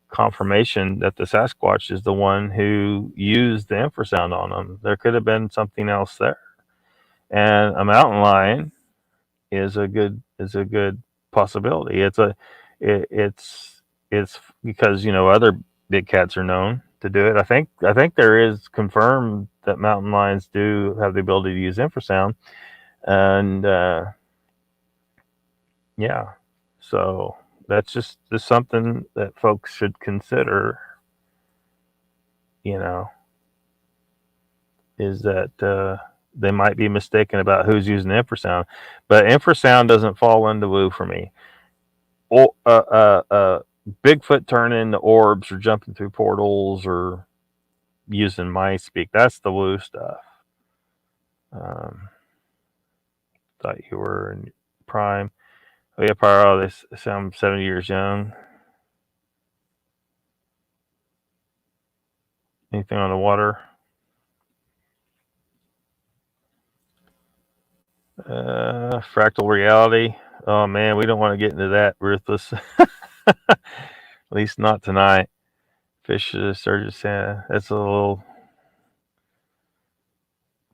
confirmation that the Sasquatch is the one who used the infrasound on them. There could have been something else there, and a mountain lion is a good possibility. It's because other big cats are known to do it. I think there is confirmed that mountain lions do have the ability to use infrasound, and yeah, so that's just something that folks should consider. Is that they might be mistaken about who's using infrasound, but infrasound doesn't fall into woo for me. Or Bigfoot turning into orbs or jumping through portals or using my speak, that's the woo stuff. Thought you were in prime. Oh yeah, Pyro, they sound 70 years young. Anything on the water? Fractal reality. Oh man, we don't want to get into that, Ruthless. At least not tonight. Fish Surgeon Santa. That's a little.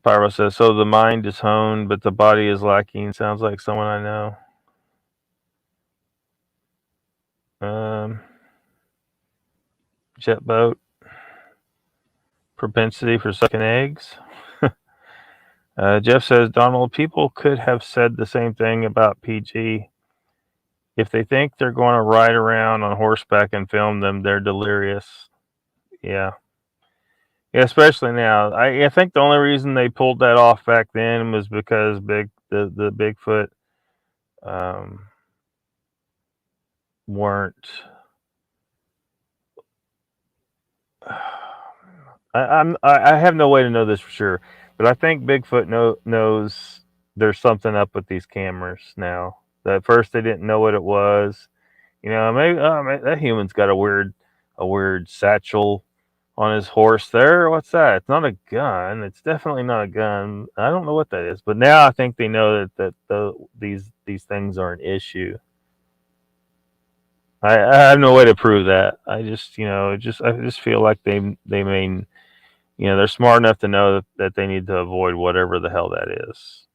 Pyro says, so the mind is honed, but the body is lacking. Sounds like someone I know. Jet boat. Propensity for sucking eggs. Jeff says, Donald, people could have said the same thing about PG. If they think they're going to ride around on horseback and film them, they're delirious. Yeah, especially now. I think the only reason they pulled that off back then was because the Bigfoot weren't. I have no way to know this for sure, but I think Bigfoot knows there's something up with these cameras now. At first they didn't know what it was. Maybe that human's got a weird satchel on his horse there. What's that? It's not a gun. It's definitely not a gun. I don't know what that is, but now I think they know that these things are an issue. I have no way to prove that. I just feel like they may, they're smart enough to know that they need to avoid whatever the hell that is,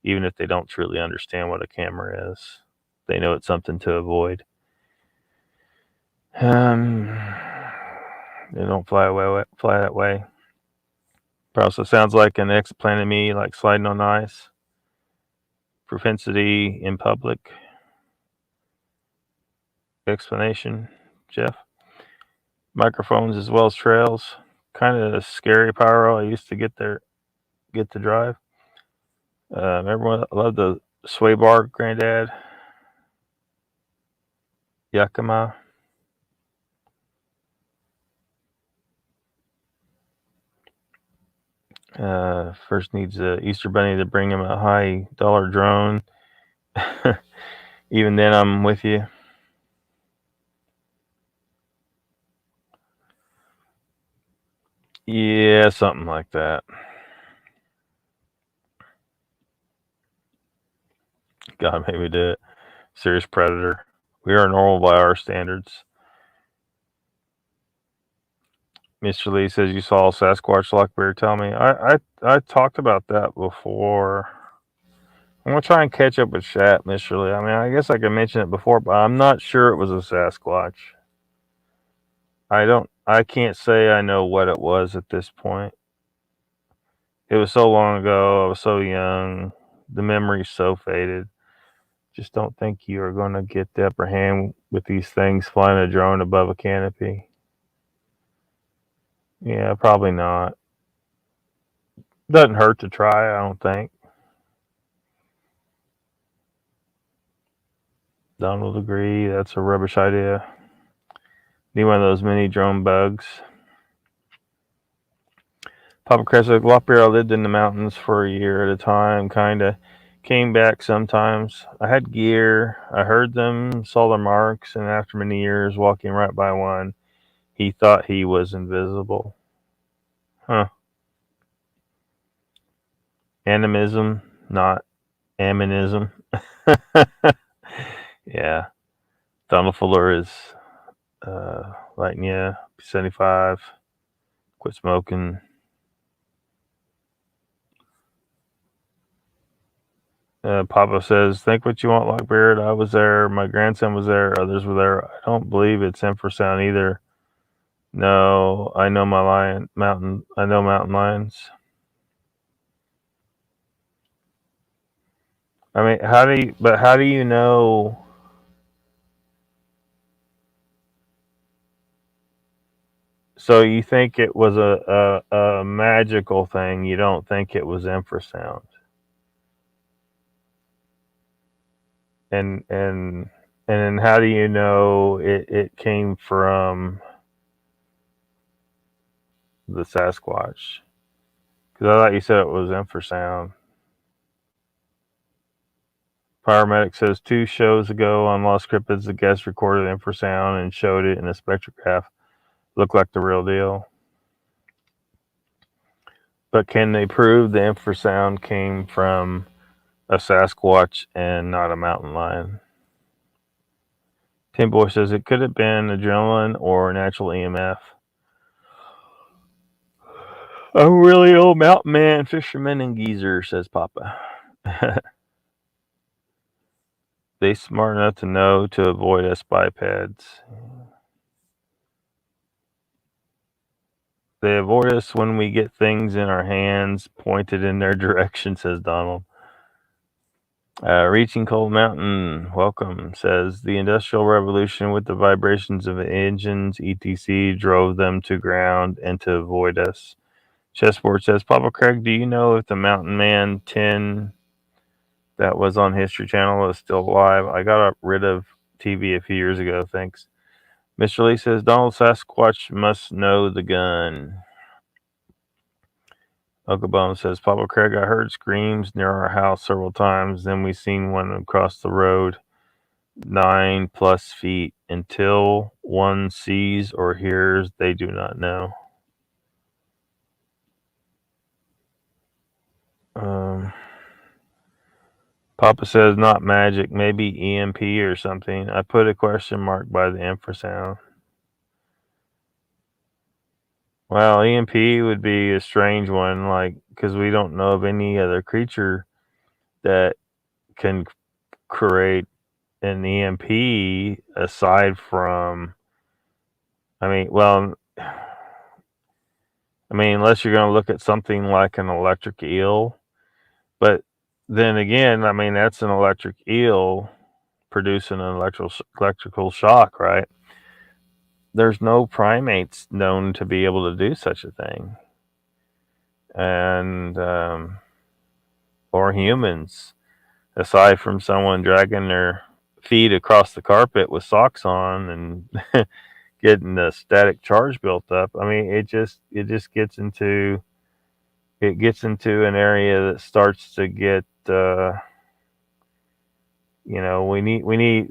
even if they don't truly understand what a camera is. They know it's something to avoid. They don't fly that way. Also sounds like an exoplanet to me, like sliding on ice. Propensity in public. explanation, Jeff. Microphones as well as trails. Kind of scary pyro. I used to get to drive. Everyone loved the sway bar, Granddad. Yakima. First needs a Easter Bunny to bring him a high dollar drone. Even then, I'm with you. Yeah, something like that. God made me do it. Serious predator. We are normal by our standards. Mr. Lee says you saw Sasquatch Lockbeard. Tell me. I talked about that before. I'm gonna try and catch up with Shat, Mr. Lee. I mean, I guess I could mention it before, but I'm not sure it was a Sasquatch. I can't say I know what it was at this point. It was so long ago. I was so young. The memory's so faded. Just don't think you are going to get the upper hand with these things flying a drone above a canopy. Yeah, probably not. Doesn't hurt to try, I don't think. Donald agree. That's a rubbish idea. Need one of those mini drone bugs. Papa Crescent Lockbeard lived in the mountains for a year at a time, kinda. Came back sometimes. I had gear. I heard them, saw their marks, and after many years walking right by one, he thought he was invisible. Huh. Animism, not aminism. Yeah. Donald Fuller is lighting you. 75. Quit smoking. Papa says, think what you want, Lockbeard. I was there. My grandson was there. Others were there. I don't believe it's infrasound either. No, I know mountain lions. I mean, how do you know? So you think it was a magical thing? You don't think it was infrasound? And then how do you know it came from the Sasquatch? Because I thought you said it was infrasound. Paramedic says 2 shows ago on Lost Cryptids, the guest recorded infrasound and showed it in a spectrograph. Looked like the real deal. But can they prove the infrasound came from a Sasquatch and not a mountain lion? Tim Boy says it could have been adrenaline or natural EMF. A really old mountain man, fisherman, and geezer, says Papa. They smart enough to know to avoid us bipeds. They avoid us when we get things in our hands pointed in their direction, says Donald. Reaching Cold Mountain, welcome, says the Industrial Revolution with the vibrations of engines, etc., drove them to ground and to avoid us. Chessboard says, Papa Craig, do you know if the Mountain Man 10 that was on History Channel is still alive? I got rid of TV a few years ago, thanks. Mr. Lee says, Donald Sasquatch must know the gun. Uncle Bone says, Papa Craig, I heard screams near our house several times. Then we seen one across the road, 9+ feet. Until one sees or hears, they do not know. Papa says, not magic, maybe EMP or something. I put a question mark by the infrasound. Well, EMP would be a strange one, like, because we don't know of any other creature that can create an EMP aside from, unless you're going to look at something like an electric eel. But then again, that's an electric eel producing an electrical shock, right? There's no primates known to be able to do such a thing, and or humans, aside from someone dragging their feet across the carpet with socks on and getting the static charge built up. I mean, it just gets into an area that starts to get we need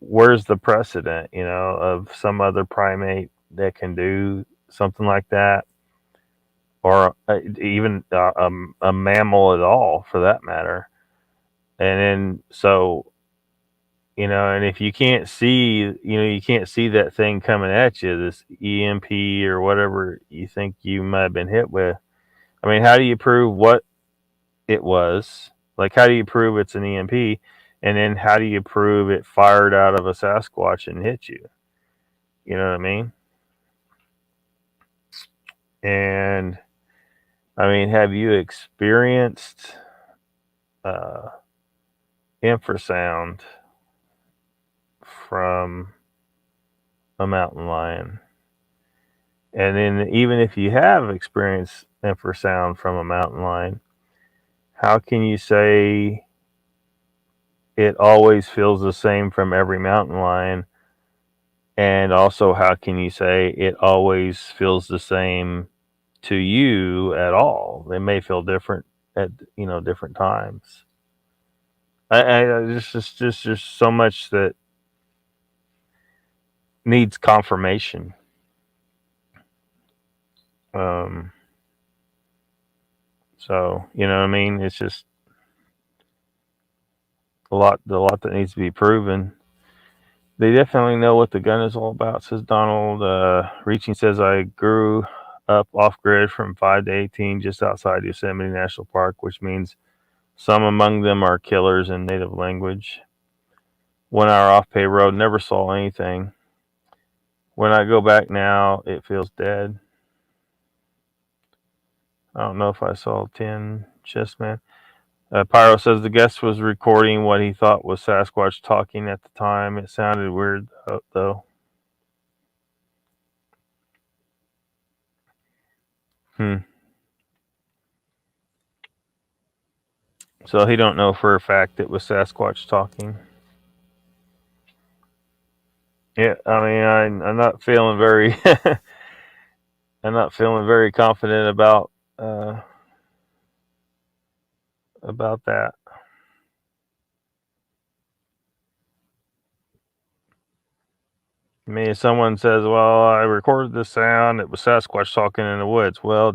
where's the precedent, of some other primate that can do something like that, or even a mammal at all, for that matter. And then and if you can't see, that thing coming at you, this EMP or whatever you think you might have been hit with. I mean, how do you prove what it was? Like, how do you prove it's an EMP? And then how do you prove it fired out of a Sasquatch and hit you? You know what I mean? And I mean, have you experienced infrasound from a mountain lion? And then, even if you have experienced infrasound from a mountain lion, how can you say it always feels the same from every mountain lion? And also, how can you say it always feels the same to you at all? They may feel different at different times. There's so much that needs confirmation. So you know what I mean? It's just a lot that needs to be proven. They definitely know what the gun is all about, says Donald. Reaching says, I grew up off grid from 5 to 18 just outside Yosemite National Park, which means some among them are killers in native language. 1 hour off pay road, never saw anything. When I go back now, it feels dead. I don't know if I saw 10 Chessman. Pyro says the guest was recording what he thought was Sasquatch talking at the time. It sounded weird, though. So he don't know for a fact it was Sasquatch talking. Yeah, I mean, I'm not feeling very, I'm not feeling very confident about that. I mean, if someone says, "Well, I recorded the sound; it was Sasquatch talking in the woods." Well,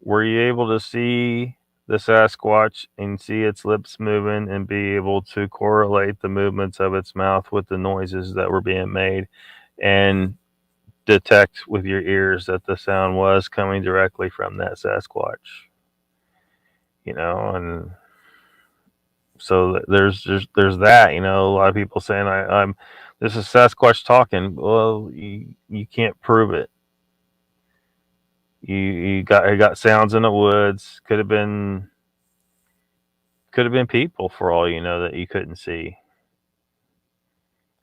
were you able to see the Sasquatch and see its lips moving and be able to correlate the movements of its mouth with the noises that were being made, and detect with your ears that the sound was coming directly from that Sasquatch? And so there's that. A lot of people saying, I'm this is Sasquatch talking. Well, you can't prove it. You got sounds in the woods. Could have been people, for all you know, that you couldn't see.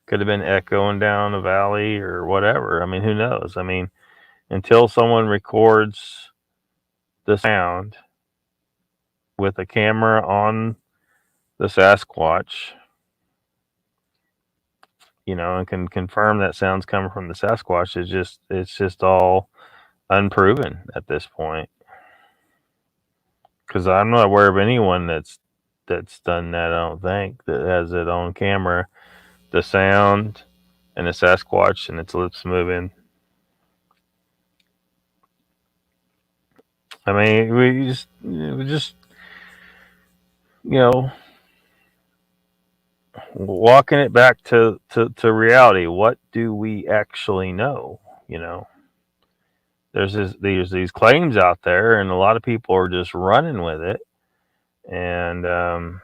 Could have been echoing down a valley or whatever. I mean, who knows? I mean, until someone records the sound with a camera on the Sasquatch, and can confirm that sound's coming from the Sasquatch, it's just all unproven at this point. Because I'm not aware of anyone that's done that. I don't think, that has it on camera, the sound and the Sasquatch and its lips moving. I mean, we just walking it back to reality. What do we actually know? There's these claims out there, and a lot of people are just running with it. And I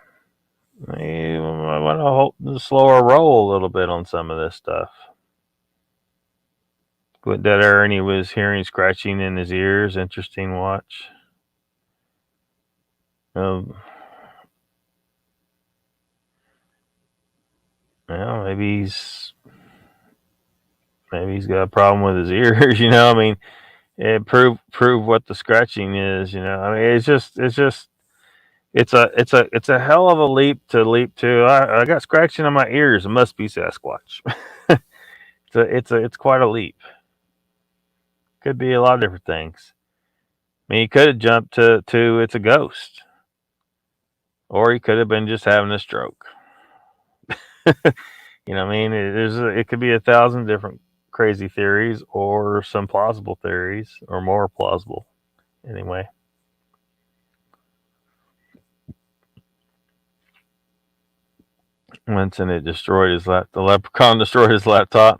want to slow our roll a little bit on some of this stuff. With that, Ernie was hearing scratching in his ears. Interesting watch. Well, maybe he's got a problem with his ears. You know, I mean, prove what the scratching is. You know, I mean, it's a hell of a leap to. I got scratching on my ears. It must be Sasquatch. It's quite a leap. Could be a lot of different things. I mean, he could have jumped to it's a ghost, or he could have been just having a stroke. You know what I mean? It could be 1,000 different crazy theories, or some plausible theories, or more plausible. Anyway. Winston, the leprechaun destroyed his laptop.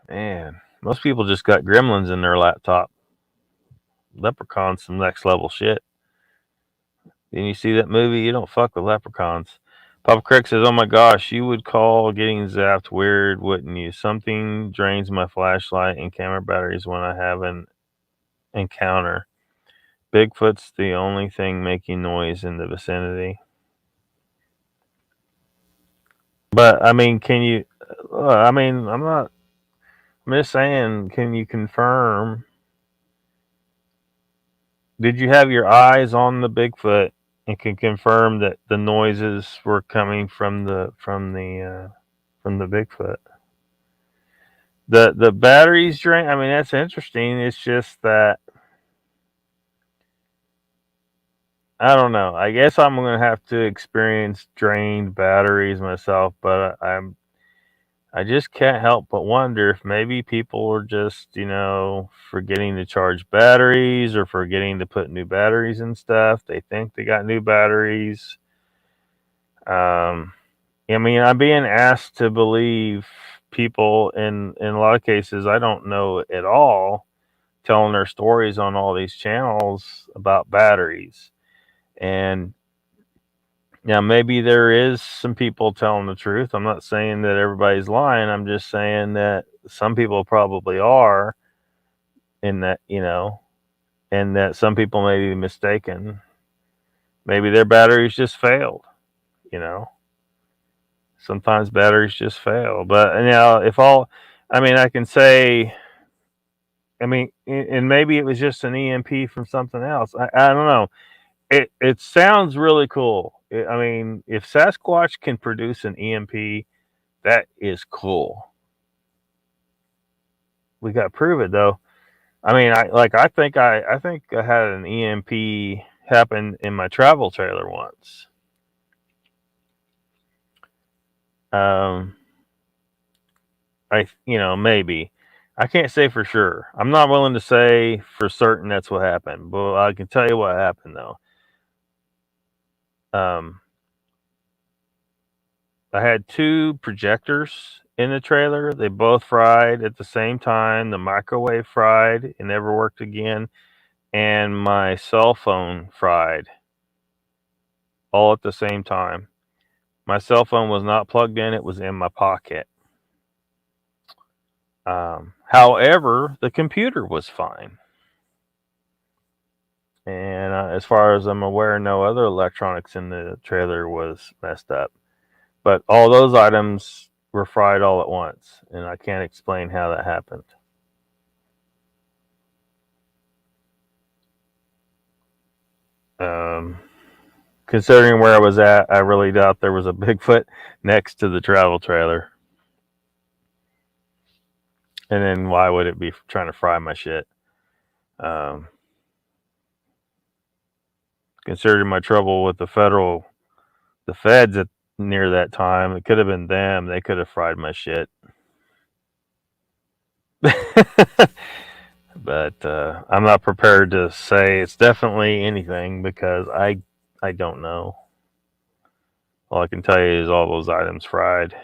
Man, most people just got gremlins in their laptop. Leprechauns some next level shit. Didn't you see that movie? You don't fuck with leprechauns. Papa Craig says, "Oh my gosh, you would call getting zapped weird, wouldn't you? Something drains my flashlight and camera batteries when I have an encounter. Bigfoot's the only thing making noise in the vicinity." But I mean, can you? I mean, I'm just saying. Can you confirm? Did you have your eyes on the Bigfoot and can confirm that the noises were coming from the Bigfoot? The batteries drain. I mean, that's interesting. It's just that I don't know. I guess I'm gonna have to experience drained batteries myself, but I just can't help but wonder if maybe people are just, forgetting to charge batteries or forgetting to put new batteries and stuff. They think they got new batteries. I mean, I'm being asked to believe people in a lot of cases I don't know at all, telling their stories on all these channels about batteries. And now maybe there is some people telling the truth. I'm not saying that everybody's lying. I'm just saying that some people probably are, in that, and that some people may be mistaken. Maybe their batteries just failed, you know. Sometimes batteries just fail. But I mean, I can say, I mean, and maybe it was just an EMP from something else. I don't know. It sounds really cool. I mean, if Sasquatch can produce an EMP, that is cool. We got to prove it though. I mean, I think I had an EMP happen in my travel trailer once. Maybe. I can't say for sure. I'm not willing to say for certain that's what happened, but I can tell you what happened though. I had 2 projectors in the trailer. They both fried at the same time. The microwave fried. It never worked again. And my cell phone fried all at the same time. My cell phone was not plugged in. It was in my pocket. However, the computer was fine. And as far as I'm aware, no other electronics in the trailer was messed up. But all those items were fried all at once, and I can't explain how that happened. Considering where I was at, I really doubt there was a Bigfoot next to the travel trailer. And then why would it be trying to fry my shit? Considering my trouble with the feds near that time, it could have been them. They could have fried my shit. But I'm not prepared to say it's definitely anything because I don't know. All I can tell you is all those items fried.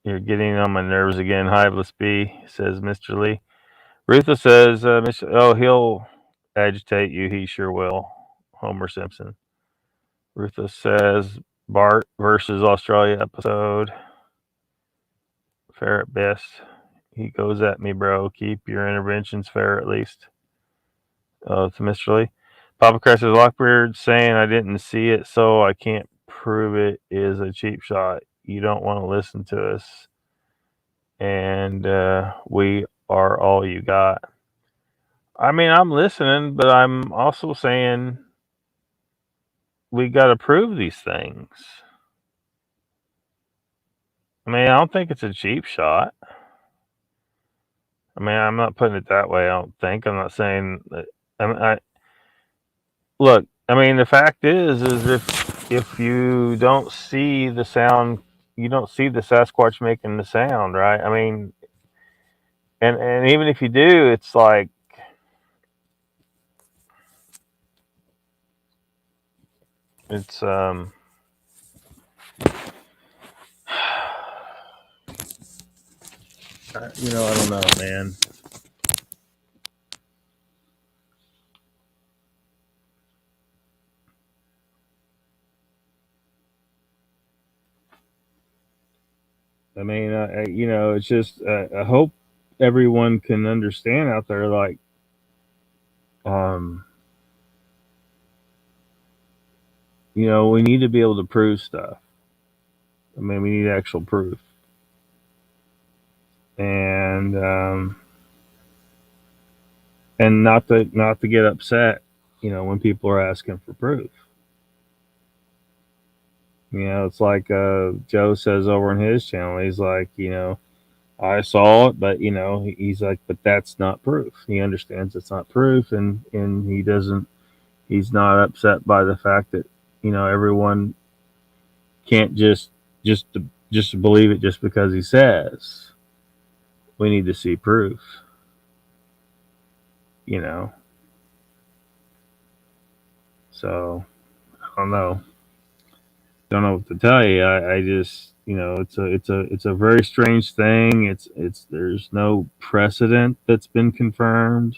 You're getting on my nerves again, Hiveless B, says Mr. Lee. Rutha says, he'll agitate you. He sure will. Homer Simpson. Rutha says, Bart versus Australia episode. Fair at best. He goes at me, bro. Keep your interventions fair at least. To Mr. Lee. Papa Christ says, Lockbeard saying I didn't see it, so I can't prove it is a cheap shot. You don't want to listen to us. And we are all you got. I mean, I'm listening, but I'm also saying we got to prove these things. I mean, I don't think it's a cheap shot. I mean, I'm not putting it that way. I don't think. I'm not saying that. Look. I mean, the fact is if you don't see the sound, you don't see the Sasquatch making the sound, right? I mean, and even if you do, it's like it's you know, I don't know, man. I mean, you know, it's just I hope everyone can understand out there, like, you know, we need to be able to prove stuff. I mean, we need actual proof, and not to get upset, you know, when people are asking for proof. You know, it's like Joe says over on his channel. He's like, you know, I saw it, but you know, he's like, but that's not proof. He understands it's not proof, and he doesn't. He's not upset by the fact that, you know, everyone can't just believe it just because he says. We need to see proof. You know. So I don't know. Don't know what to tell you. I just, you know, it's a very strange thing. It's there's no precedent that's been confirmed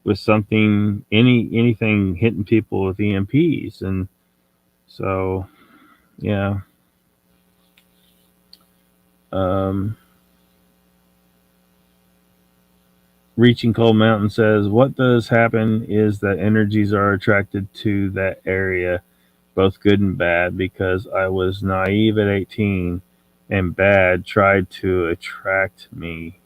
with something anything hitting people with EMPs, and so yeah. Reaching Cold Mountain says, what does happen is that energies are attracted to that area, both good and bad, because I was naive at 18 and bad tried to attract me.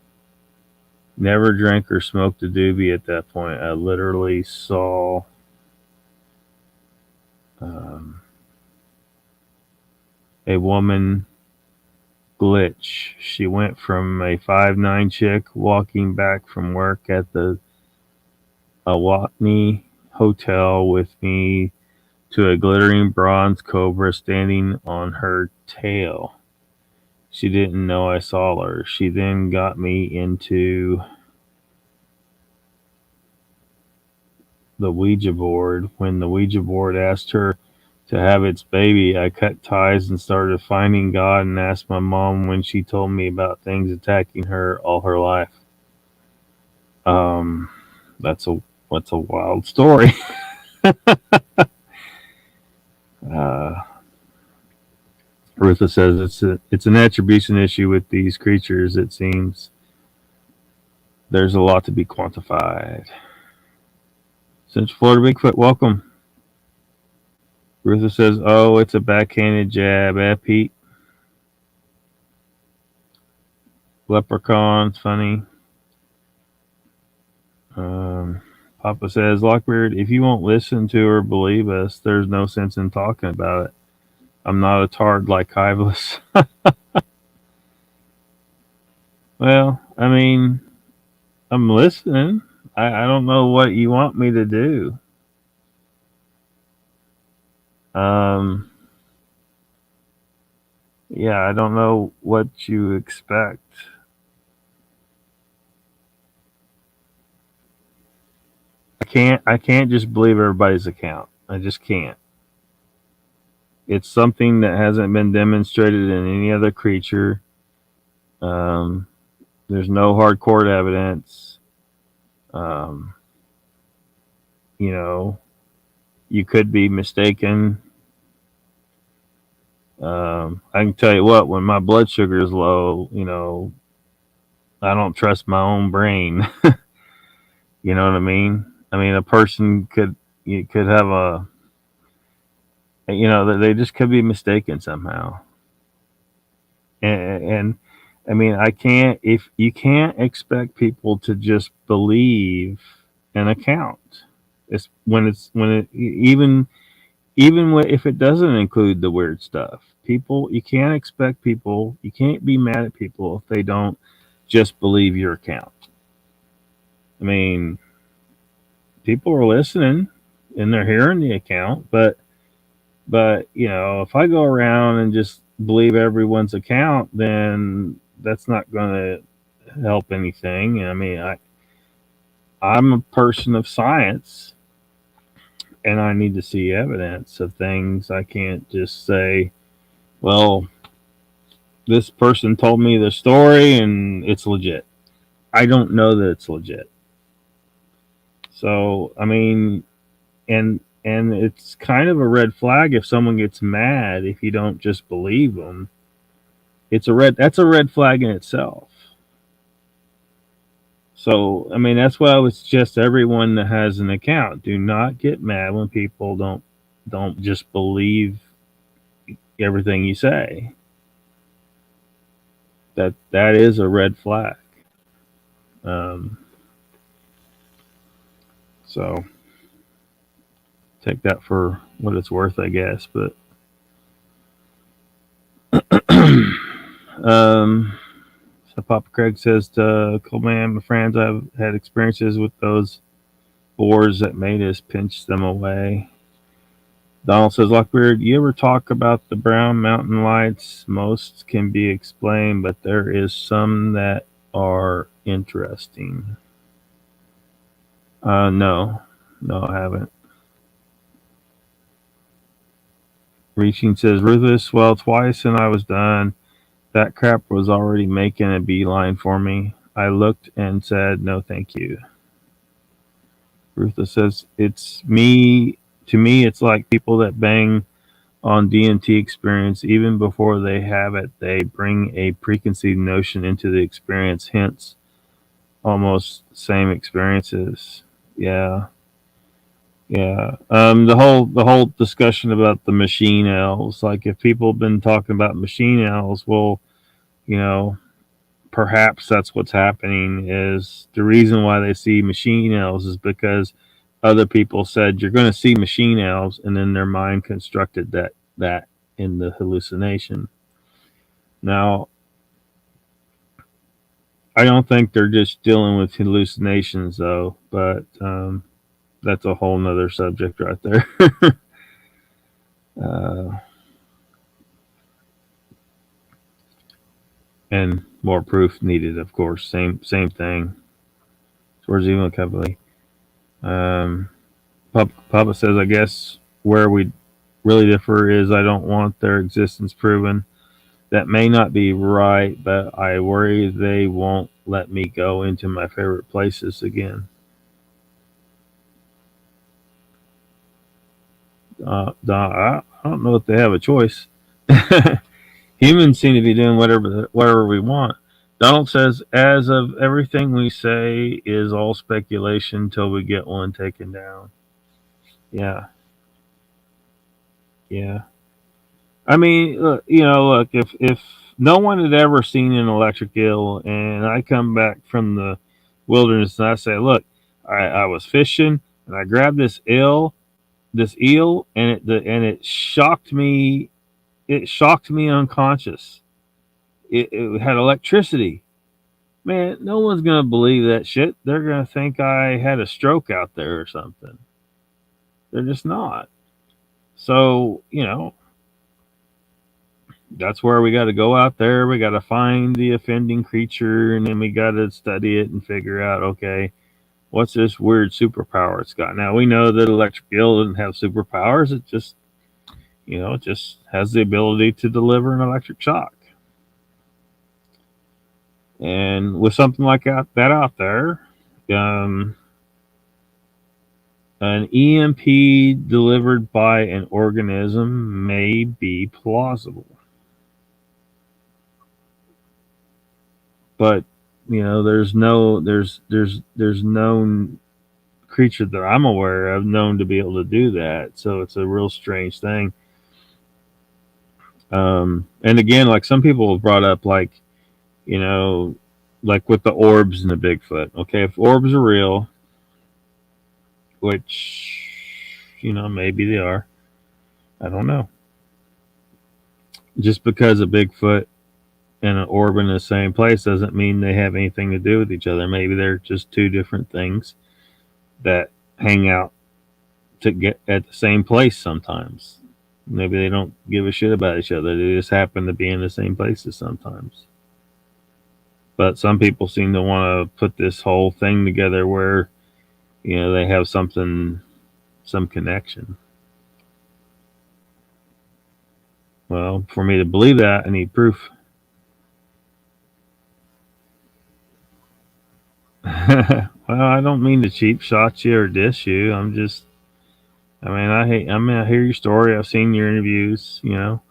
Never drank or smoked a doobie at that point. I literally saw a woman glitch. She went from a 5'9" chick walking back from work at the Awatney Hotel with me to a glittering bronze cobra standing on her tail. She didn't know I saw her. She then got me into the Ouija board. When the Ouija board asked her to have its baby, I cut ties and started finding God and asked my mom when she told me about things attacking her all her life. That's a wild story. Rutha says it's an attribution issue with these creatures. It seems there's a lot to be quantified. Central Florida Bigfoot, welcome. Rutha says, oh, it's a backhanded jab, Pete. Leprechaun's funny. Papa says, Lockbeard, if you won't listen to or believe us, there's no sense in talking about it. I'm not a tard like Kivlis. Well, I mean, I'm listening. I don't know what you want me to do. Yeah, I don't know what you expect. I can't just believe everybody's account. I just can't. It's something that hasn't been demonstrated in any other creature. There's no hard court evidence. You know, you could be mistaken. I can tell you what, when my blood sugar is low, you know, I don't trust my own brain. You know what I mean? I mean, a person could have You know, they just could be mistaken somehow. And I mean, I can't, if you can't expect people to just believe an account. Even if it doesn't include the weird stuff, you can't expect people, you can't be mad at people if they don't just believe your account. I mean, people are listening and they're hearing the account, but you know, if I go around and just believe everyone's account, then that's not going to help anything. I mean, I'm a person of science, and I need to see evidence of things. I can't just say, well, this person told me the story and it's legit. I don't know that it's legit. So, I mean, and it's kind of a red flag if someone gets mad if you don't just believe them. That's a red flag in itself. So, I mean, that's what I would suggest to everyone that has an account. Do not get mad when people don't just believe everything you say. That is a red flag. So take that for what it's worth, I guess. But so Papa Craig says to Coleman, my friends, I've had experiences with those boars that made us pinch them away. Donald says, Lockbeard, you ever talk about the brown mountain lights? Most can be explained, but there is some that are interesting. No, I haven't. Reaching says, Ruthless, well, twice and I was done. That crap was already making a beeline for me. I looked and said, no, thank you. Ruthless says, to me, it's like people that bang on DMT experience, even before they have it, they bring a preconceived notion into the experience, hence almost same experiences. Yeah. The whole discussion about the machine elves, like if people have been talking about machine elves, well, you know, perhaps that's what's happening. Is the reason why they see machine elves is because other people said you're going to see machine elves, and then their mind constructed that in the hallucination. Now, I don't think they're just dealing with hallucinations though, but that's a whole nother subject right there. And more proof needed, of course. Same thing. Towards even Cavalier. Papa says, I guess where we really differ is I don't want their existence proven. That may not be right, but I worry they won't let me go into my favorite places again. I don't know if they have a choice. Humans seem to be doing whatever we want. Donald says, as of everything we say is all speculation until we get one taken down. Yeah. I mean, look, if no one had ever seen an electric eel, and I come back from the wilderness and I say, look, I was fishing and I grabbed this eel, and it shocked me. It shocked me unconscious. It had electricity. Man, no one's gonna believe that shit. They're gonna think I had a stroke out there or something. They're just not. So, that's where we got to go out there. We got to find the offending creature, and then we got to study it and figure out, okay, what's this weird superpower it's got? Now, we know that electric eel doesn't have superpowers. It just, it just has the ability to deliver an electric shock. And with something like that out there, an EMP delivered by an organism may be plausible. But there's no creature that I'm aware of known to be able to do that. So it's a real strange thing. And again, like some people have brought up, like, you know, like with the orbs and the Bigfoot. Okay, if orbs are real, which, you know, maybe they are, I don't know. Just because a Bigfoot and an orb in the same place doesn't mean they have anything to do with each other. Maybe they're just two different things that hang out to get at the same place sometimes. Maybe they don't give a shit about each other. They just happen to be in the same places sometimes. But some people seem to want to put this whole thing together where, you know, they have something, some connection. Well, for me to believe that, I need proof. Well, I don't mean to cheap shot you or diss you. I'm just, I mean, I hear your story. I've seen your interviews, you know.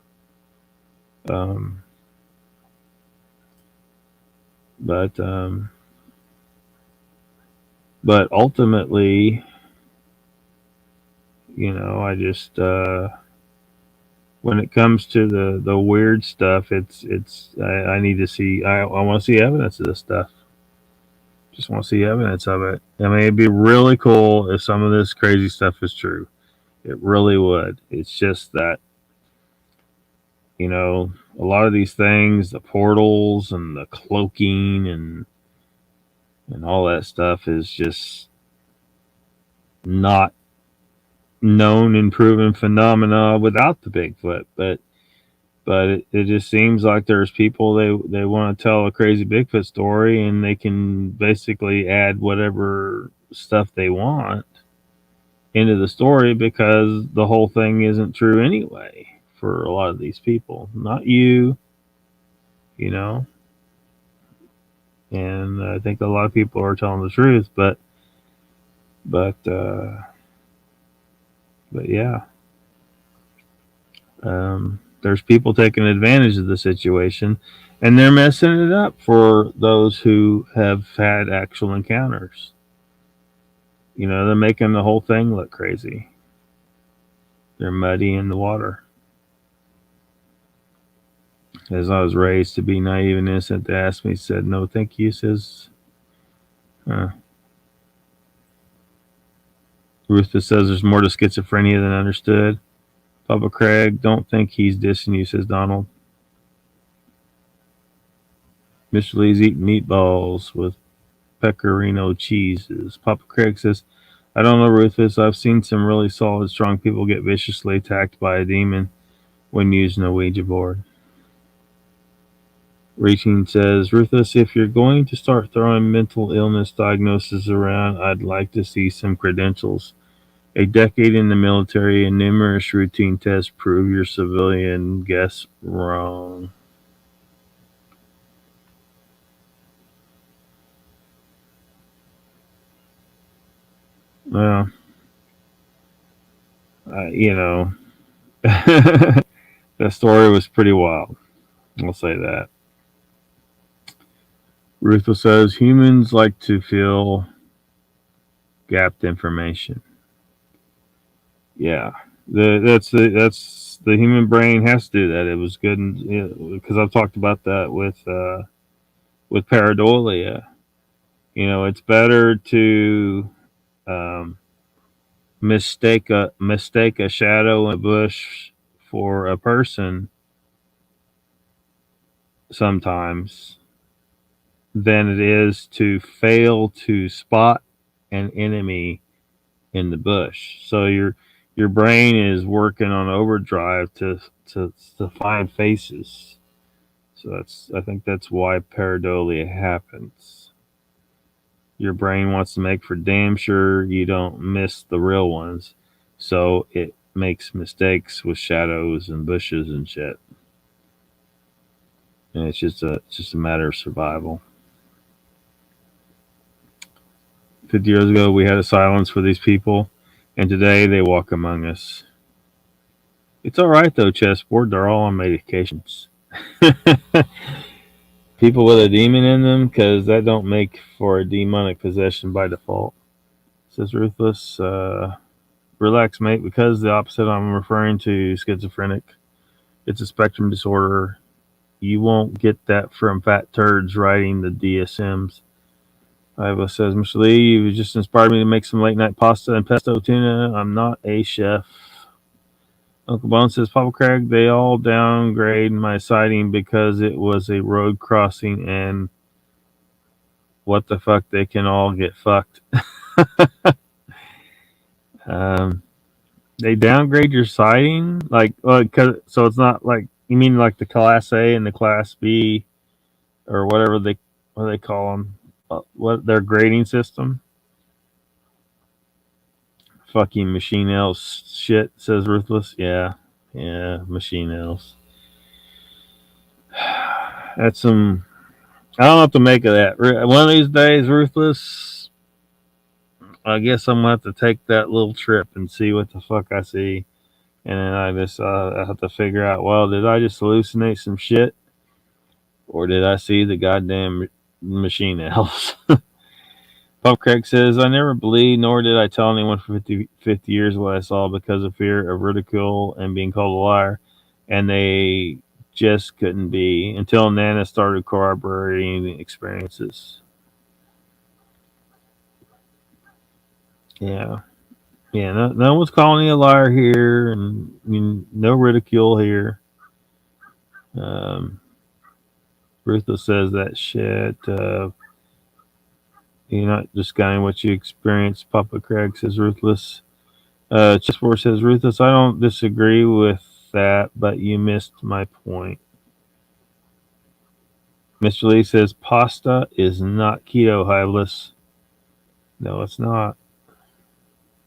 Um, but, um, but ultimately, you know, I just, when it comes to the weird stuff, I need to see, I want to see evidence of this stuff. Just want to see evidence of it. I mean, it'd be really cool if some of this crazy stuff is true. It really would. It's just that, you know, a lot of these things, the portals and the cloaking and all that stuff is just not known and proven phenomena without the Bigfoot. But it just seems like there's people, they want to tell a crazy Bigfoot story, and they can basically add whatever stuff they want into the story because the whole thing isn't true anyway for a lot of these people. Not you, you know. And I think a lot of people are telling the truth, but yeah. There's people taking advantage of the situation, and they're messing it up for those who have had actual encounters. You know, they're making the whole thing look crazy. They're muddying the water. As I was raised to be naive and innocent, they asked me, said, no, thank you, says, Ruthless says there's more to schizophrenia than understood. Papa Craig, don't think he's dissing you, says Donald. Mr. Lee's eating meatballs with pecorino cheeses. Papa Craig says, I don't know, Ruthless. I've seen some really solid, strong people get viciously attacked by a demon when using a Ouija board. Reaching says, Ruthless, if you're going to start throwing mental illness diagnoses around, I'd like to see some credentials. A decade in the military and numerous routine tests prove your civilian guess wrong. Well, you know, that story was pretty wild. I'll say that. Ruthless says humans like to fill gapped information. Yeah, that's the human brain has to do that. It was good because I've talked about that with pareidolia. You know, it's better to mistake a shadow in a bush for a person sometimes than it is to fail to spot an enemy in the bush. So your brain is working on overdrive to find faces. So I think that's why pareidolia happens. Your brain wants to make for damn sure you don't miss the real ones, so it makes mistakes with shadows and bushes and shit. And it's just a matter of survival. 50 years ago, we had a silence for these people, and today they walk among us. It's all right though, chessboard. They're all on medications. People with a demon in them, because that don't make for a demonic possession by default. Says Ruthless. Relax, mate, because the opposite I'm referring to, schizophrenic. It's a spectrum disorder. You won't get that from fat turds writing the DSMs. Iva says, Mr. Lee, you just inspired me to make some late night pasta and pesto tuna. I'm not a chef. Uncle Bone says, Papa Craig, they all downgrade my sighting because it was a road crossing and what the fuck, they can all get fucked. They downgrade your sighting? So it's not like, you mean like the Class A and the Class B or what they call them? What their grading system? Fucking machine elves shit, says Ruthless. Yeah, machine elves. That's some. I don't know what to make of that. One of these days, Ruthless, I guess I'm gonna have to take that little trip and see what the fuck I see, and then I just I have to figure out. Well, did I just hallucinate some shit, or did I see the goddamn machine elves? Pop Craig says, I never believed, nor did I tell anyone for 50 years what I saw because of fear of ridicule and being called a liar. And they just couldn't be until Nana started corroborating the experiences. Yeah. Yeah, no one's calling you a liar here, and no ridicule here. Ruthless says that shit. You're not discounting what you experienced, Papa Craig says Ruthless. Chessboard says, Ruthless, I don't disagree with that, but you missed my point. Mr. Lee says, pasta is not keto, Hiveless. No, it's not.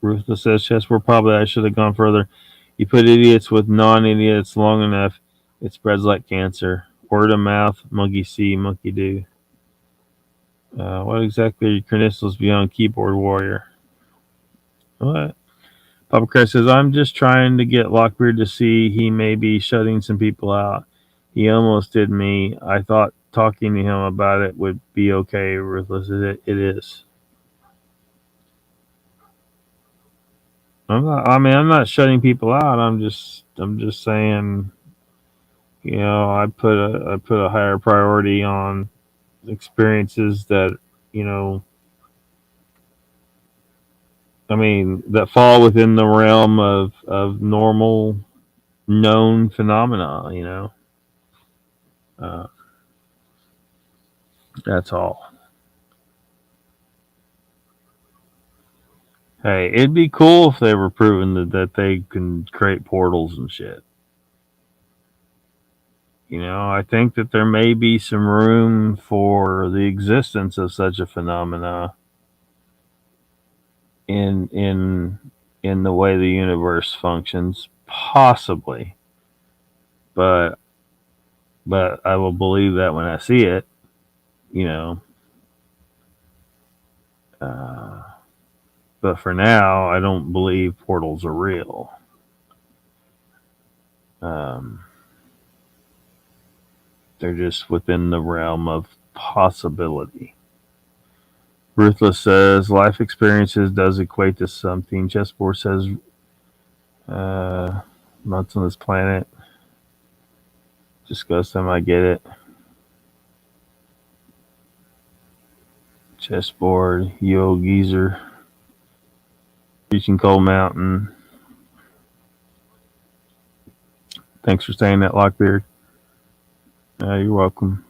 Ruthless says, Chessboard, probably I should have gone further. You put idiots with non-idiots long enough, it spreads like cancer. Word of mouth, monkey see, monkey do. What exactly are your credentials beyond keyboard warrior? What? Papa Chris says, I'm just trying to get Lockbeard to see he may be shutting some people out. He almost did me. I thought talking to him about it would be okay, Ruthless. It is. I'm not shutting people out. I'm just saying, I put a higher priority on experiences that, that fall within the realm of normal known phenomena, that's all. Hey, it'd be cool if they were proven that they can create portals and shit. I think that there may be some room for the existence of such a phenomena in the way the universe functions, possibly. But I will believe that when I see it, but for now, I don't believe portals are real. They're just within the realm of possibility. Ruthless says life experiences does equate to something. Chessboard says months on this planet. Discuss them, I get it. Chessboard, Yo Geezer. Reaching Cold Mountain. Thanks for saying that, Lockbeard. You're welcome.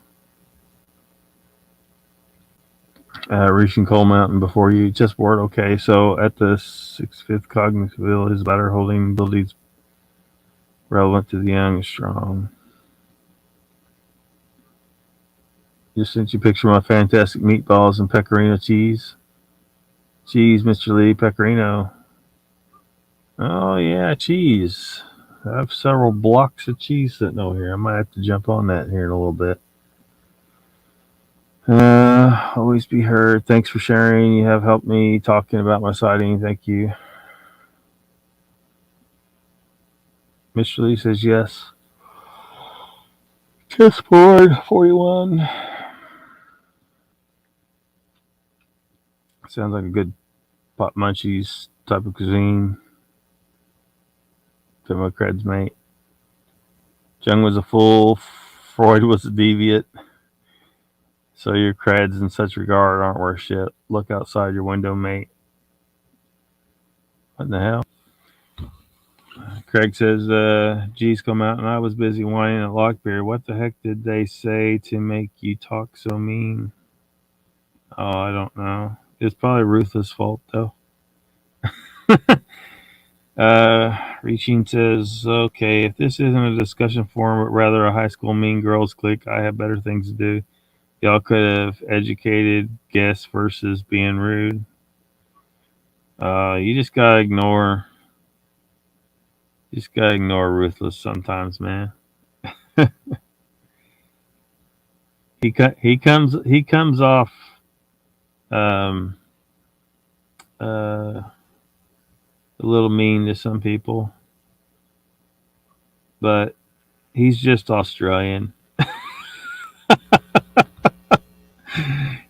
Reaching Cold Mountain before you. Chessboard, okay. So at the 6th cognitive ability, his latter holding abilities relevant to the young and strong. Just sent you a picture of my fantastic meatballs and pecorino cheese. Cheese, Mr. Lee, pecorino. Oh, yeah, cheese. I have several blocks of cheese sitting over here. I might have to jump on that here in a little bit. Always be heard. Thanks for sharing. You have helped me talking about my sighting. Thank you. Mr. Lee says yes. Chessboard 41. Sounds like a good pot munchies type of cuisine. To my creds, mate. Jung was a fool. Freud was a deviant. So your creds in such regard aren't worth shit. Look outside your window, mate. What the hell? Craig says, G's come out and I was busy whining at Lockbeard. What the heck did they say to make you talk so mean? Oh, I don't know. It's probably Ruthless' fault, though. Reaching says, okay, if this isn't a discussion forum, but rather a high school mean girls clique, I have better things to do. Y'all could have educated guests versus being rude. You just gotta ignore Ruthless sometimes, man. he comes off a little mean to some people, but he's just Australian.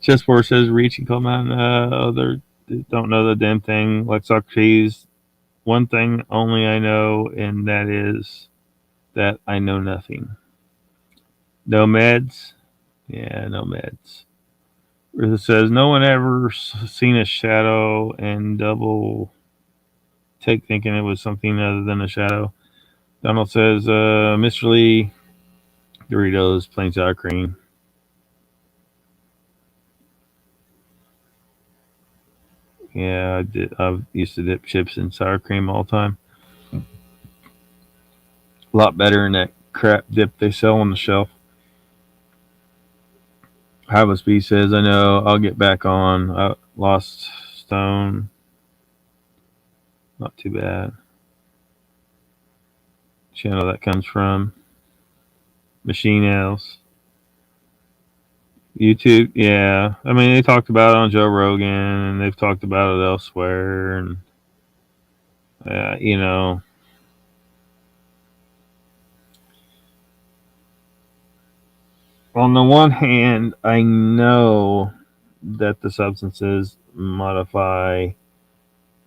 Chessboard says reaching come on. They don't know the damn thing. Like Socrates, one thing only I know, and that is that I know nothing. No meds? Yeah, no meds. It says no one ever seen a shadow and double take thinking it was something other than a shadow. Donald says, Mr. Lee, Doritos, plain sour cream. Yeah, I did. I used to dip chips in sour cream all the time. A lot better than that crap dip they sell on the shelf. Harvest B says, I know, I'll get back on. I lost stone. Not too bad. Channel that comes from. Machine Ales. YouTube, yeah. I mean, they talked about it on Joe Rogan, and they've talked about it elsewhere, and you know, on the one hand, I know that the substances modify.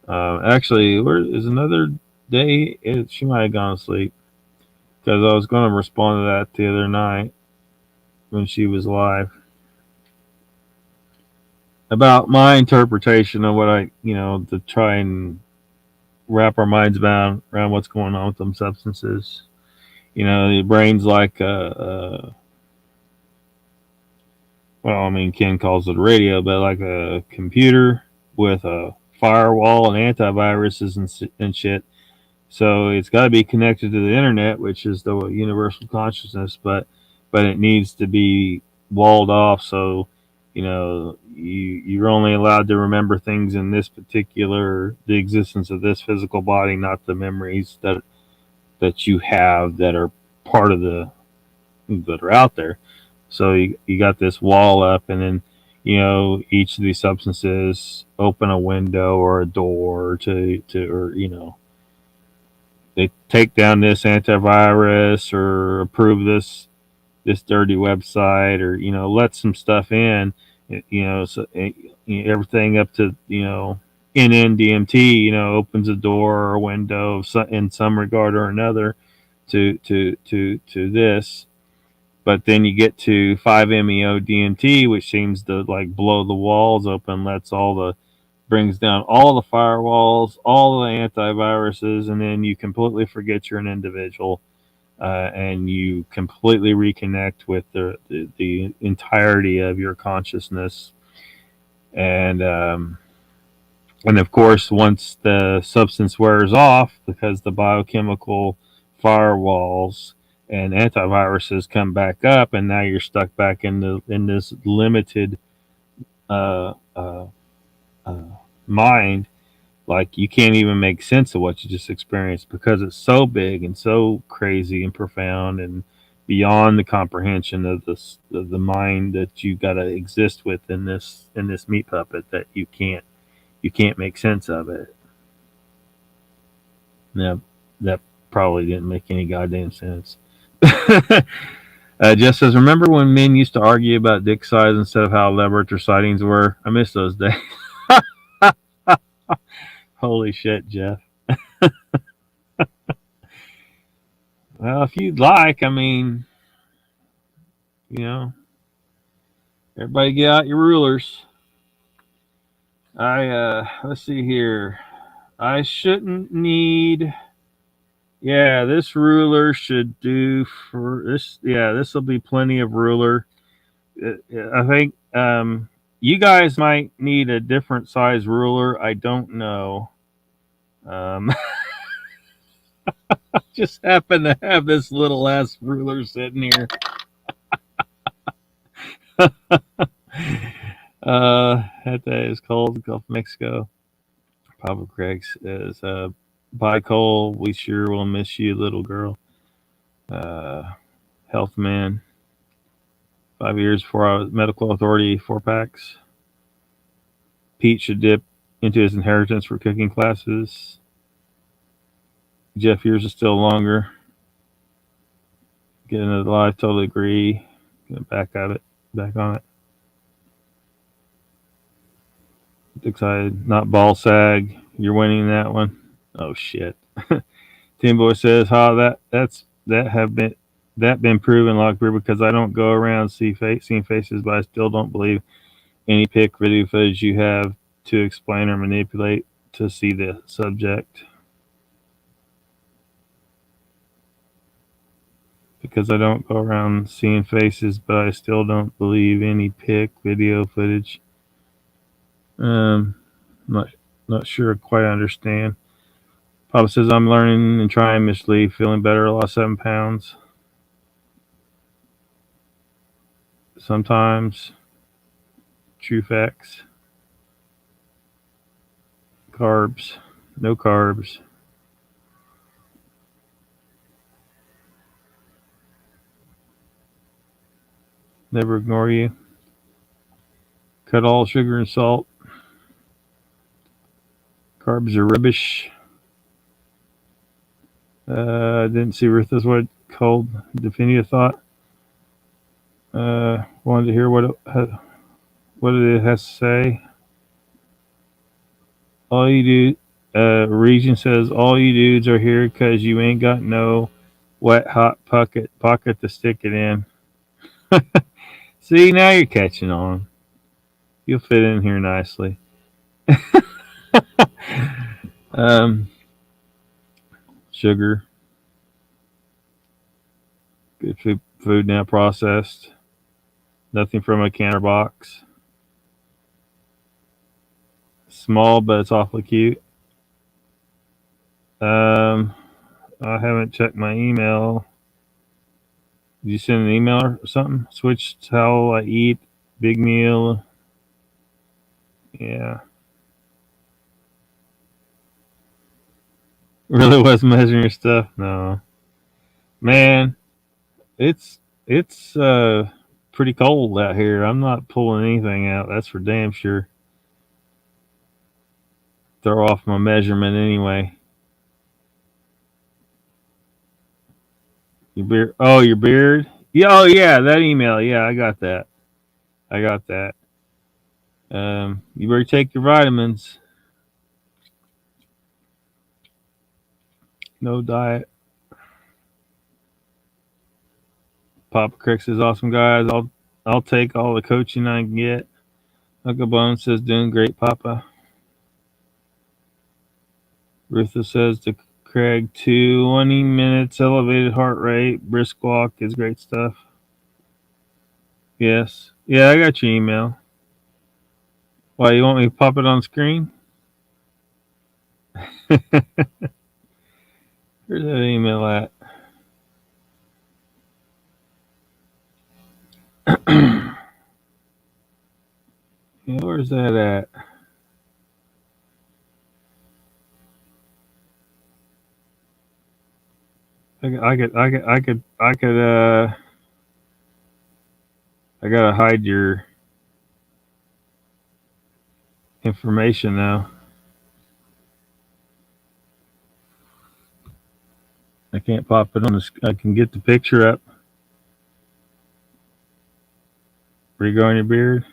Actually, where is another day? She might have gone to sleep because I was going to respond to that the other night when she was live about my interpretation of what to try and wrap our minds around what's going on with them substances. The brain's like well, I mean, Ken calls it a radio, but like a computer with a firewall and antiviruses and shit. So it's got to be connected to the internet, which is the universal consciousness, but it needs to be walled off. So, you're only allowed to remember things in this the existence of this physical body, not the memories that you have that are part of that are out there. So you got this wall up, and then each of these substances open a window or a door they take down this antivirus or approve this dirty website, or let some stuff in, so everything up to NNDMT opens a door or a window in some regard or another to this. But then you get to 5-MeO DMT, which seems to like blow the walls open, brings down all the firewalls, all the antiviruses, and then you completely forget you're an individual, and you completely reconnect with the entirety of your consciousness. And of course, once the substance wears off, because the biochemical firewalls and antiviruses come back up, and now you're stuck back in this limited mind. Like, you can't even make sense of what you just experienced because it's so big and so crazy and profound and beyond the comprehension of the mind that you got to exist with in this meat puppet, that you can't make sense of it. Now, that probably didn't make any goddamn sense. Jess says, remember when men used to argue about dick size instead of how elaborate their sightings were? I miss those days. Holy shit, Jeff. Well, if you'd like, I mean, you know, everybody get out your rulers. Let's see here. I shouldn't need. Yeah, this ruler should do for this. Yeah, this will be plenty of ruler. I think you guys might need a different size ruler. I don't know. Um, just happen to have this little ass ruler sitting here. That day is cold, Gulf of Mexico. Papa Craig says, bye, Cole. We sure will miss you, little girl. Health man. 5 years before I was medical authority, 4-packs. Pete should dip into his inheritance for cooking classes. Jeff, yours is still longer. Getting it alive, totally agree. Get back on it. Excited, not ball sag. You're winning that one. Oh shit. Tim Boy says, "Ha, that been proven, Lockbeard, because I don't go around seeing faces, but I still don't believe any pic video footage you have to explain or manipulate to see the subject. Because I don't go around seeing faces, but I still don't believe any pic video footage. Not sure I quite understand." Papa says, "I'm learning and trying, Miss Lee. Feeling better. Lost 7 pounds. Sometimes. True facts. Carbs. No carbs. Never ignore you. Cut all sugar and salt. Carbs are rubbish. Didn't see Ruthless what called definitive thought. Wanted to hear what it has to say. All you do, Region says, all you dudes are here because you ain't got no wet hot pocket to stick it in. See, now you're catching on. You'll fit in here nicely. Sugar. Good food now processed. Nothing from a canner box. Small, but it's awfully cute. I haven't checked my email. Did you send an email or something? Switch to how I eat. Big meal. Yeah. Really was measuring your stuff? No. Man, it's pretty cold out here. I'm not pulling anything out. That's for damn sure. Throw off my measurement anyway. Your beard. Oh, your beard. Yeah. Oh, yeah. That email. Yeah, I got that. You better take your vitamins. No diet. Papa Crick says, "Awesome guys. I'll take all the coaching I can get." Uncle Bone says, "Doing great, Papa." Rutha says to Craig, 20 minutes elevated heart rate, brisk walk is great stuff. Yes. Yeah, I got your email. Why, you want me to pop it on screen? Where's that email at? Yeah, where's that at? I gotta hide your information now. I can't pop it on the. I can get the picture up. Regrowing your beard.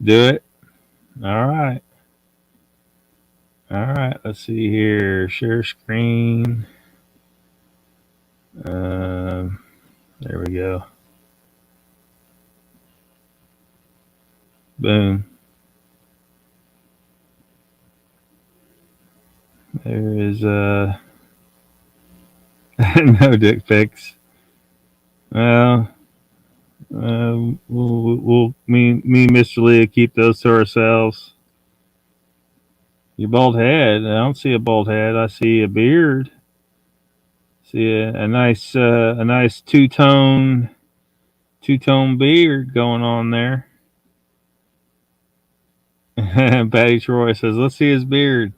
Do it. All right. All right. Let's see here. Share screen. There we go. Boom. There is no dick pics. Well, me, Mr. Lee, keep those to ourselves. Your bald head. I don't see a bald head. I see a beard. See a nice two-tone beard going on there. Patty Troy says, "Let's see his beard."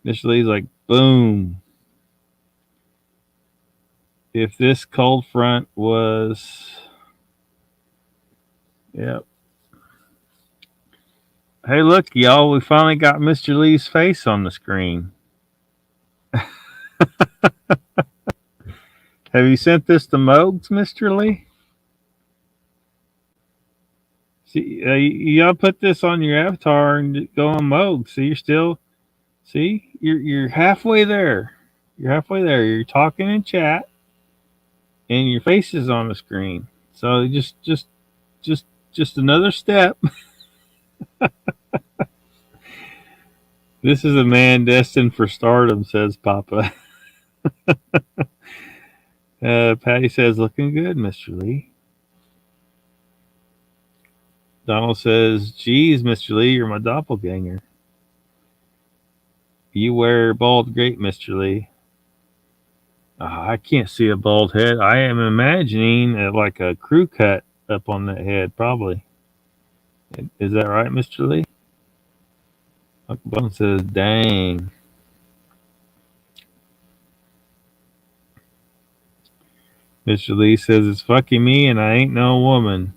Mr. Lee's like, "Boom." If this cold front was, yep. Hey, look, y'all, we finally got Mr. Lee's face on the screen. Have you sent this to Mogs, Mr. Lee? See, y'all put this on your avatar and go on Mogs. See, you're halfway there. You're halfway there. You're talking in chat, and your face is on the screen. So just another step. This is a man destined for stardom, says Papa. Patty says, "Looking good, Mr. Lee." Donald says, "Geez, Mr. Lee, you're my doppelganger. You wear bald great, Mr. Lee." I can't see a bald head. I am imagining like a crew cut up on that head, probably. Is that right, Mr. Lee? Uncle Bone says, "Dang." Mr. Lee says, "It's fucking me and I ain't no woman."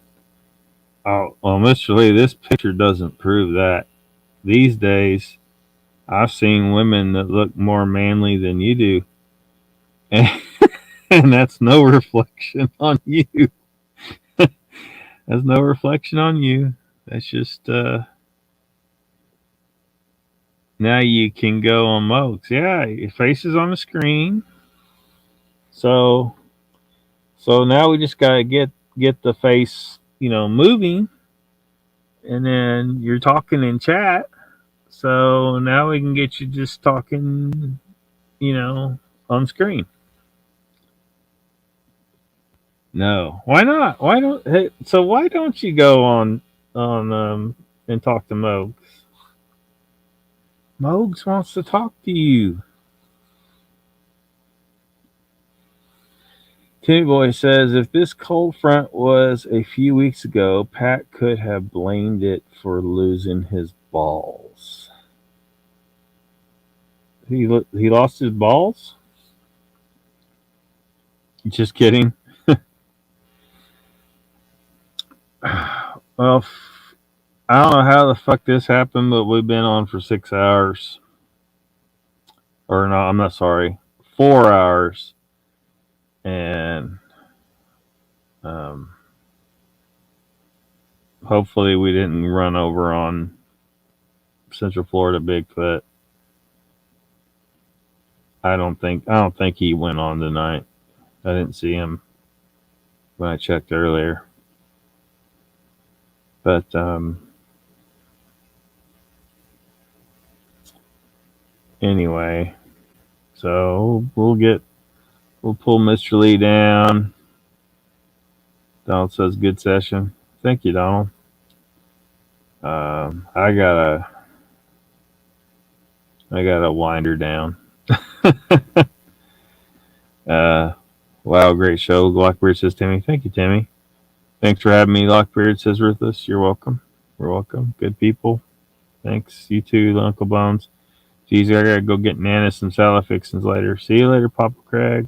Oh, well, Mr. Lee, this picture doesn't prove that. These days, I've seen women that look more manly than you do. And that's no reflection on you. That's no reflection on you. That's just, now you can go on Mogs. Yeah, your face is on the screen. So now we just gotta get the face, moving, and then you're talking in chat. So now we can get you just talking, on screen. No, why not? Why don't you go on and talk to Mogs? Mogs wants to talk to you. Timmy Boy says, if this cold front was a few weeks ago, Pat could have blamed it for losing his balls. He lost his balls? Just kidding. Well, I don't know how the fuck this happened, but we've been on for 6 hours. Or no, I'm not sorry. 4 hours. And hopefully we didn't run over on Central Florida Bigfoot. I don't think he went on tonight. I didn't see him when I checked earlier. But anyway, so we'll pull Mr. Lee down. Donald says, "Good session." Thank you, Donald. I gotta wind her down. Wow, great show. Lockbeard says, Timmy. Thank you, Timmy. Thanks for having me, Lockbeard, says Ruthless. You're welcome. We're welcome. Good people. Thanks. You too, Uncle Bones. Geez, I gotta go get Nana some salad fixings later. See you later, Papa Craig.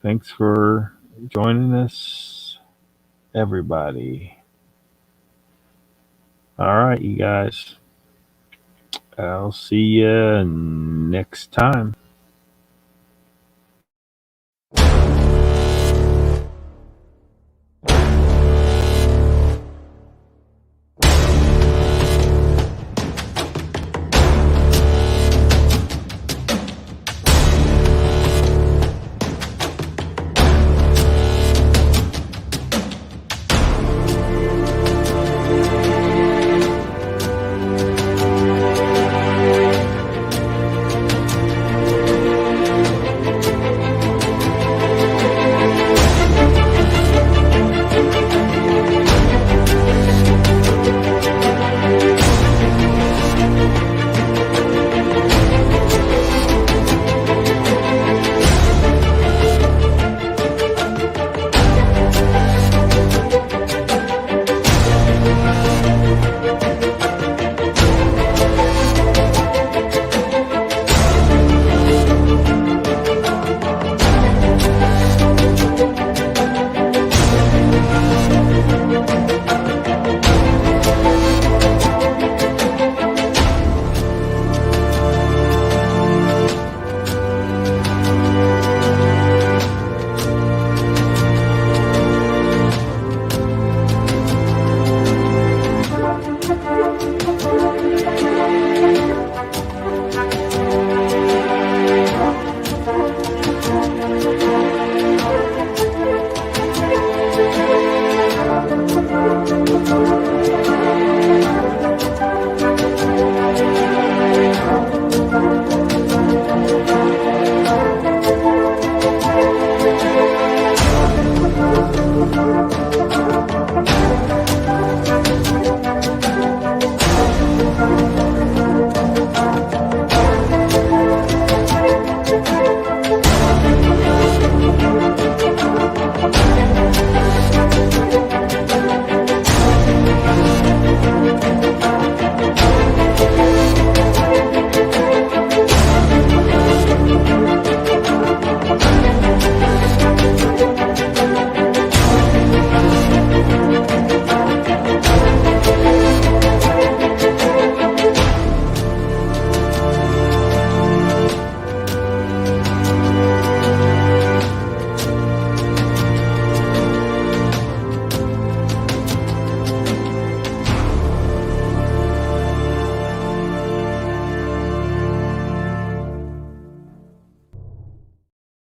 Thanks for joining us, everybody. All right, you guys. I'll see you next time.